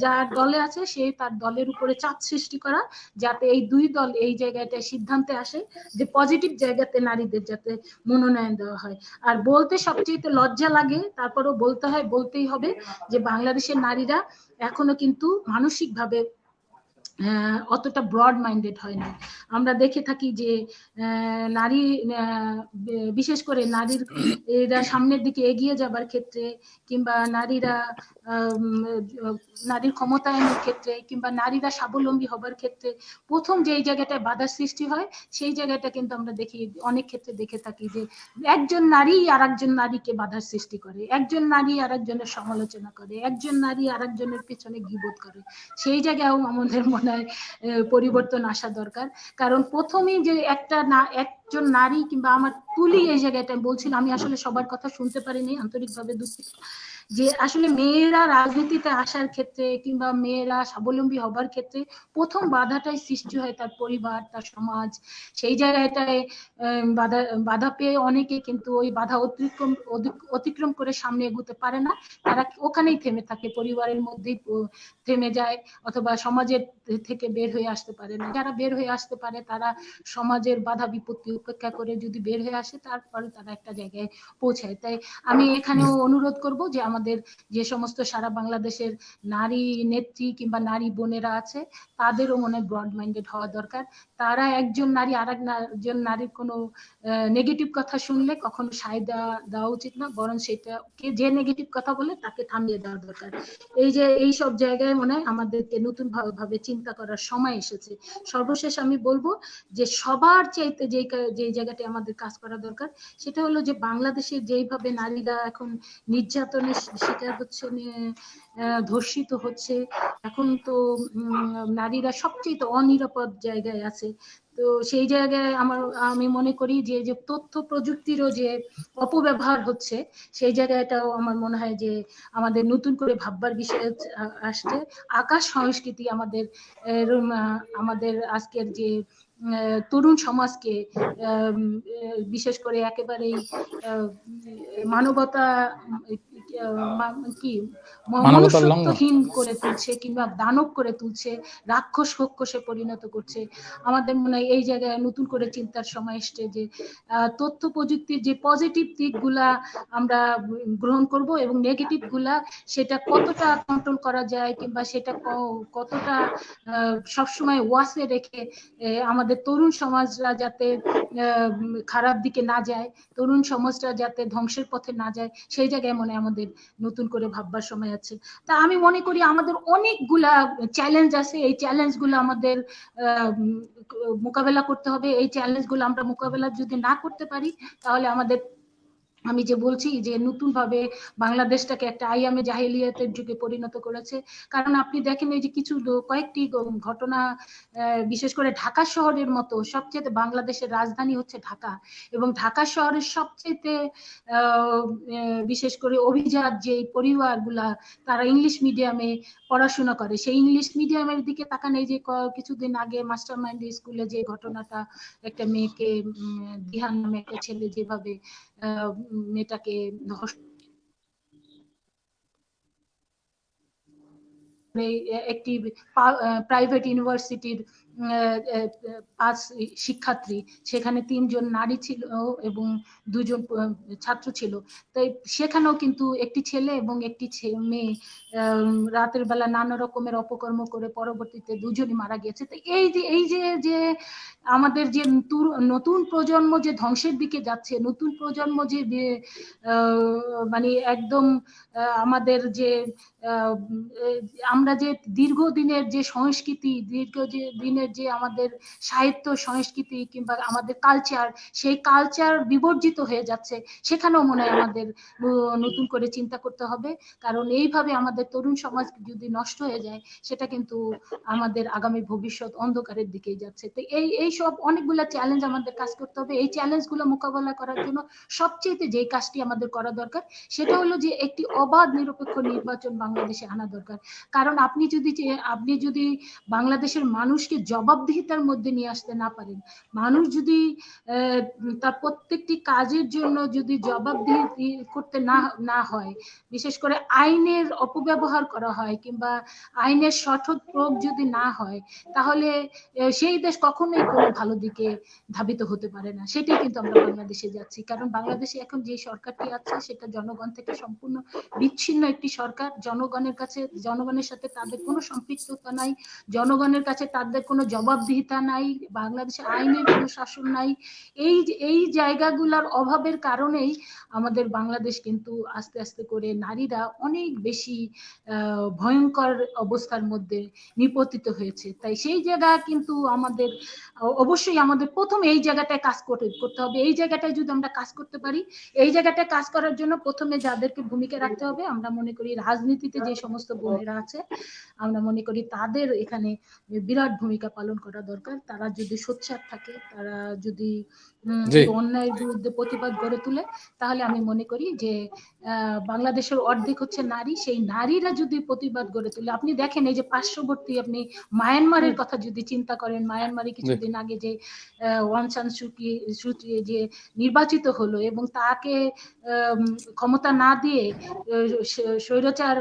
যার দলে আছে সে তার দলের উপরে চাপ সৃষ্টি করা, যাতে এই দুই দল এই জায়গাটায় সিদ্ধান্তে আসে যে পজিটিভ জায়গাতে নারীদের যাতে মনোনয়ন দেওয়া হয়। আর বলতে সবচেয়ে লজ্জা লাগে, তারপরেও বলতেই হবে যে বাংলাদেশের নারীরা এখনো কিন্তু মানসিকভাবে অতটা ব্রড মাইন্ডেড হয় না। আমরা দেখে থাকি যে নারী বিশেষ করে নারীরা সামনের দিকে এগিয়ে যাবার ক্ষেত্রে কিংবা নারীর ক্ষমতায়নের ক্ষেত্রে কিংবা নারীরা স্বাবলম্বী হবার ক্ষেত্রে প্রথম যেই জায়গাটায় বাধার সৃষ্টি হয় সেই জায়গাটা কিন্তু আমরা অনেক ক্ষেত্রে দেখে থাকি যে একজন নারী আর একজন নারীকে বাধার সৃষ্টি করে, একজন নারী আর একজনের সমালোচনা করে, একজন নারী আর একজনের পেছনে গীবত করে। সেই জায়গায়ও আমাদের মনে হয় পরিবর্তন আসা দরকার। কারণ প্রথমেই যে একজন নারী কিংবা আমার তুলি এই জায়গাটা বলছিল, আমি আসলে সবার কথা শুনতে পারিনি, আন্তরিকভাবে দুঃখিত, যে আসলে মেয়েরা রাজনীতিতে আসার ক্ষেত্রে কিংবা মেয়েরা স্বাবলম্বী হবার ক্ষেত্রে প্রথম বাধাটাই সৃষ্টি হয় তার পরিবার, তার সমাজ। সেই জায়গাটায় বাধা পেয়ে অনেকে কিন্তু ওই বাধা অতিক্রম করে সামনে এগোতে পারে না, তারা ওখানেই থেমে থাকে, পরিবারের মধ্যেই থেমে যায় অথবা সমাজের থেকে বের হয়ে আসতে পারে না। যারা বের হয়ে আসতে পারে তারা সমাজের বাধা বিপত্তি উপেক্ষা করে যদি বের হয়ে আসে তারপরে তারা একটা জায়গায় পৌঁছায়। তাই আমি এখানেও অনুরোধ করব যে আমাদের যে সমস্ত সারা বাংলাদেশের নারী নেত্রী কিংবা নারী বোনেরা আছে তাদেরও মনে ব্রড মাইন্ডেড হওয়া দরকার। তারা একজন নারী আর একজন নারীর কোনো নেগেটিভ কথা শুনলে কখনো সায় দেওয়া উচিত না, বরং সেটাকে যে নেগেটিভ কথা বলে তাকে থামিয়ে দেওয়া দরকার। এই সব জায়গায় মনে হয় আমাদেরকে নতুন ভাবে চিন্তা করার সময় এসেছে। সর্বশেষ আমি বলবো যে সবার চাইতে যে জায়গাটা আমাদের কাজ করা দরকার সেটা হলো যে বাংলাদেশের যেইভাবে নারীরা এখন নির্যাতনের শিকার হচ্ছে, ধর্ষিত হচ্ছে, এখন তো নারীরা সবচেয়ে অনিরাপদ জায়গায় আছে। তো সেই জায়গায় আমি মনে করি যে তথ্য প্রযুক্তিরও যে অপব্যবহার হচ্ছে সেই জায়গাটাও আমার মনে হয় যে আমাদের নতুন করে ভাববার বিষয় আসছে। আকাশ সংস্কৃতি আমাদের আজকের যে তরুণ সমাজকে বিশেষ করে একেবারেই মনুষ্যত্বহীন করে তুলছে কিংবা দানব করে তুলছে, রাক্ষসে পরিণত করছে। আমাদের মনে হয় এই জায়গায় নতুন করে চিন্তার সময় এসছে যে তথ্য প্রযুক্তির যে পজিটিভ দিকগুলা আমরা গ্রহণ করব এবং নেগেটিভ গুলা সেটা কতটা কন্ট্রোল করা যায় কিংবা সেটা কতটা সবসময় ওয়াসে রেখে আমাদের তরুণ সমাজরা যাতে খারাপ দিকে না যায়, তরুণ সমাজরা যাতে ধ্বংসের পথে না যায়, সেই জায়গায় মনে আমাদের নতুন করে ভাববার সময় আছে। তা আমি মনে করি আমাদের অনেকগুলা চ্যালেঞ্জ আছে, এই চ্যালেঞ্জগুলো আমাদের মোকাবেলা করতে হবে। এই চ্যালেঞ্জগুলো আমরা মোকাবেলা যদি না করতে পারি তাহলে আমি যে বলছি যে নতুন ভাবে বাংলাদেশটাকে একটা আইয়ামে জাহিলিয়াতের যুগে পরিণত করেছে। কারণ আপনি দেখেন এই যে কয়েকটি ঘটনা, বিশেষ করে ঢাকা শহরের মতো সবচেয়ে বাংলাদেশের রাজধানী হচ্ছে ঢাকা, এবং ঢাকা শহরের সবচেয়ে বিশেষ করে অভিজাত যে পরিবারগুলা তারা ইংলিশ মিডিয়ামে পড়াশোনা করে, সেই ইংলিশ মিডিয়ামের দিকে তাকান। এই যে কিছুদিন আগে মাস্টার মাইন্ড স্কুলে যে ঘটনাটা, একটা মেয়েকে দিহান নামে একটা ছেলে যেভাবে মেয়েটাকে একটি প্রাইভেট ইউনিভার্সিটির 5 শিক্ষার্থী, সেখানে 3 জন নারী ছিল এবং 2 জন ছাত্র ছিল। তাই সেখানেও কিন্তু একটি ছেলে এবং একটি মেয়ে রাতের বেলা নানা রকমের অপকর্ম করে পরবর্তীতে 2 জনই মারা গেছে। তো এই যে আমাদের যে নতুন প্রজন্ম যে ধ্বংসের দিকে যাচ্ছে, নতুন প্রজন্ম যে মানে একদম আমাদের যে আমরা যে দীর্ঘদিনের যে সংস্কৃতি, দীর্ঘদিনের যে আমাদের সাহিত্য সংস্কৃতি কিংবা আমাদের কালচার, সেই কালচার বিবর্জিত হয়ে যাচ্ছে, সেখানেও মনে হয় আমাদের নতুন করে চিন্তা করতে হবে। কারণ এইভাবে আমাদের তরুণ সমাজ যদি নষ্ট হয়ে যায়, সেটা কিন্তু আমাদের আগামী ভবিষ্যৎ অন্ধকারের দিকেই যাচ্ছে। তো এই সব অনেকগুলো চ্যালেঞ্জ আমাদের কাজ করতে হবে। এই চ্যালেঞ্জগুলো মোকাবেলা করার জন্য সবচেয়ে যে কাজটি আমাদের করা দরকার, সেটা হলো যে একটি অবাধ নিরপেক্ষ নির্বাচন বাংলাদেশে আনা দরকার। কারণ আপনি যদি বাংলাদেশের মানুষকে জবাবদিহিতার মধ্যে নিয়ে আসতে না পারেন, মানুষ যদি তার প্রত্যেকটি কাজের জন্য যদি জবাবদিহি করতে না হয়, বিশেষ করে আইনের অপব্যবহার করা হয় কিংবা আইনের সঠিক প্রয়োগ যদি না হয়, তাহলে সেই দেশ কখনোই কোনো ভালো দিকে ধাবিত হতে পারে না। সেটাই কিন্তু আমরা বাংলাদেশে যাচ্ছি। কারণ বাংলাদেশে এখন যে সরকারটি আছে সেটা জনগণ থেকে সম্পূর্ণ বিচ্ছিন্ন একটি সরকার। জনগণের সাথে তাদের কোনো সম্পৃক্ততা নাই, জনগণের কাছে তাদের কোনো জবাবদিহিতা নাই, বাংলাদেশে আইনের কোনো শাসন নাই। এই জায়গাগুলোর অভাবের কারণেই আমাদের বাংলাদেশ কিন্তু আস্তে আস্তে করে নারীরা অনেক বেশি ভয়ঙ্কর অবস্থার মধ্যে নিপতিত হয়েছে। তাই সেই জায়গা কিন্তু অবশ্যই আমাদের প্রথম এই জায়গাটায় কাজ করতে হবে। এই জায়গাটায় যদি আমরা কাজ করতে পারি, এই জায়গাটায় কাজ করার জন্য প্রথমে যাদেরকে ভূমিকা রাখতে হবে, আমরা মনে করি রাজনীতিতে যে সমস্ত বোনেরা আছে, আমরা মনে করি তাদের এখানে বিরাট ভূমিকা পালন করা দরকার। তারা যদি সোচ্চার থাকে, তারা যদি এই অন্যায়ের বিরুদ্ধে প্রতিবাদ গড়ে তুলে, তাহলে আমি মনে করি যে বাংলাদেশের অর্ধেক হচ্ছে নারী, সেই নারীরা যদি প্রতিবাদ গড়ে তুলে, আপনি দেখেন এই যে পার্শ্ববর্তী আপনি মায়ানমারের কথা যদি চিন্তা করেন, মায়ানমারে কিছুদিন আগে যে ওয়াং সান সুচি যে নির্বাচিত হলো এবং তাকে ক্ষমতা না দিয়ে স্বৈরাচার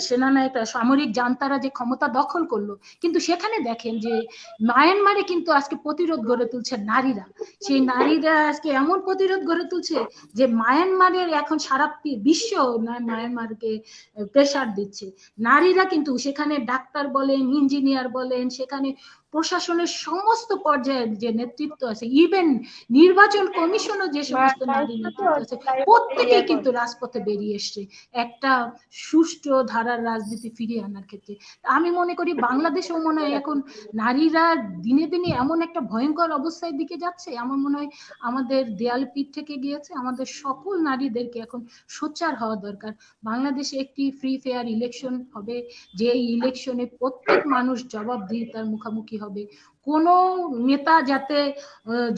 সেনানায়ক সামরিক জান্তারা যে ক্ষমতা দখল করলো, কিন্তু সেখানে দেখেন যে মায়ানমারে কিন্তু আজকে প্রতিরোধ গড়ে তুলছে নারীরা। সেই নারীরা আজকে এমন প্রতিরোধ গড়ে তুলছে যে মায়ানমারের এখন সারা বিশ্ব মায়ানমারকে প্রেসার দিচ্ছে। নারীরা কিন্তু সেখানে ডাক্তার বলেন, ইঞ্জিনিয়ার বলেন, সেখানে প্রশাসনের সমস্ত পর্যায়ের যে নেতৃত্ব আছে, ইভেন নির্বাচন কমিশনও যে সমস্ত নারী নেতৃত্ব আছে, প্রত্যেকেই কিন্তু রাজপথে বেরিয়ে এসছে একটা সুষ্ঠু ধারার রাজনীতি ফিরিয়ে আনার ক্ষেত্রে। আমি মনে করি বাংলাদেশেও মনে হয় এখন নারীরা দিনে দিনে এমন একটা ভয়ঙ্কর অবস্থার দিকে যাচ্ছে, আমার মনে হয় আমাদের দেয়াল পিঠ থেকে গিয়েছে। আমাদের সকল নারীদেরকে এখন সোচ্চার হওয়া দরকার। বাংলাদেশে একটি ফ্রি ফেয়ার ইলেকশন হবে, যে ইলেকশনে প্রত্যেক মানুষ জবাবদিহিতার মুখোমুখি হবে। কোনো নেতা যাতে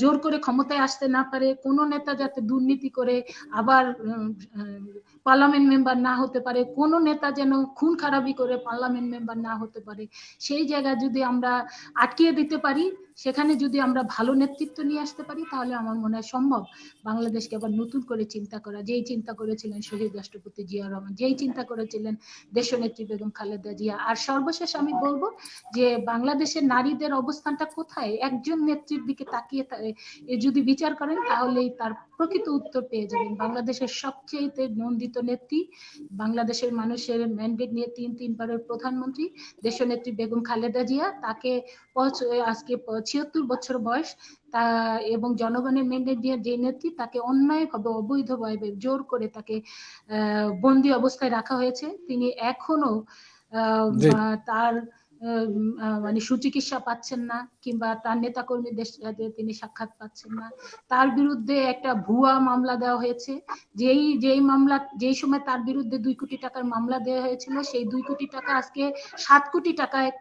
জোর করে ক্ষমতায় আসতে না পারে, কোনো নেতা যাতে দুর্নীতি করে আবার পার্লামেন্ট মেম্বার না হতে পারে, কোনো নেতা যেন খুন খারাপি করে পার্লামেন্ট মেম্বার না হতে পারে। সেই জায়গায় যদি আমরা আটকিয়ে দিতে পারি, সেখানে যদি আমরা ভালো নেতৃত্ব নিয়ে আসতে পারি, তাহলে আমার মনে হয় সম্ভব বাংলাদেশকে আবার নতুন করে চিন্তা করা, যেই চিন্তা করেছিলেন শহীদ রাষ্ট্রপতি জিয়া রহমান, যেই চিন্তা করেছিলেন দেশনেত্রী বেগম খালেদা জিয়া। আর সর্বশেষ আমি বলবো যে বাংলাদেশের নারীদের অবস্থানটা কোথায়, একজন নেত্রীর দিকে তাকিয়ে যদি বিচার করেন তাহলেই তার প্রকৃত উত্তর পেয়ে যাবেন। বাংলাদেশের সবচেয়ে নন্দিত নেত্রী, বাংলাদেশের মানুষের ম্যান্ডেট নিয়ে তিনবারের প্রধানমন্ত্রী দেশনেত্রী বেগম খালেদা জিয়া, তাকে আজকে ৭৬ বছর বয়স, তা এবং জনগণের ম্যান্ডেট দিয়ে যে নেত্রী, তাকে অন্যায়ভাবে অবৈধভাবে জোর করে তাকে বন্দি অবস্থায় রাখা হয়েছে। তিনি এখনো তার মানে সুচিকিৎসা পাচ্ছেন না, কিংবা তার নেতাকর্মীদের সাথে তিনি সাক্ষাৎ পাচ্ছেন না। তার বিরুদ্ধে একটা ভুয়া মামলা দেওয়া হয়েছে, যেই সময় তার বিরুদ্ধে 2 কোটি টাকার মামলা দেওয়া হয়েছিল, সেই 2 কোটি টাকা আজকে 7 কোটি টাকায়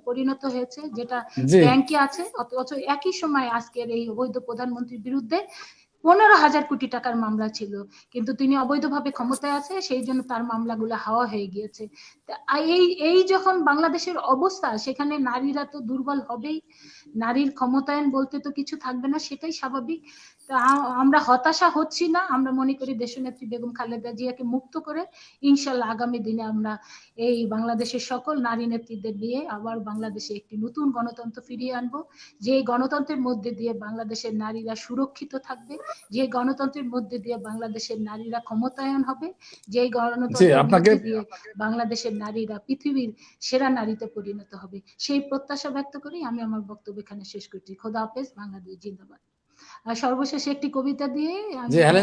পরিণত হয়েছে, যেটা ব্যাংকে আছে। অথচ একই সময় আজকের এই অবৈধ প্রধানমন্ত্রীর বিরুদ্ধে 15,000 কোটি টাকার মামলা ছিল, কিন্তু তিনি অবৈধভাবে ক্ষমতায় আছে, সেই জন্য তার মামলাগুলো হাওয়া হয়ে গিয়েছে। এই যখন বাংলাদেশের অবস্থা, সেখানে নারীরা তো দুর্বল হবেই, নারীর ক্ষমতায়ন বলতে তো কিছু থাকবে না, সেটাই স্বাভাবিক। আমরা হতাশা হচ্ছি না, আমরা মনে করি দেশনেত্রী বেগম খালেদা জিয়াকে মুক্ত করে ইনশাল্লাহ আগামী দিনে আমরা এই বাংলাদেশের সকল নারী নেত্রীদের নিয়ে আবার বাংলাদেশে একটি নতুন গণতন্ত্র ফিরিয়ে আনবো, যে গণতন্ত্রের মধ্যে দিয়ে বাংলাদেশের নারীরা সুরক্ষিত থাকবে, যে গণতন্ত্রের মধ্যে দিয়ে বাংলাদেশের নারীরা ক্ষমতায়ন হবে, যে গণতন্ত্রের মধ্যে দিয়ে বাংলাদেশের নারীরা পৃথিবীর সেরা নারীতে পরিণত হবে। সেই প্রত্যাশা ব্যক্ত করি আমি আমার বক্তব্য এখানে শেষ করছি। খোদা হাফেজ, বাংলাদেশ জিন্দাবাদ। আর সর্বশেষে একটি কবিতা দিয়ে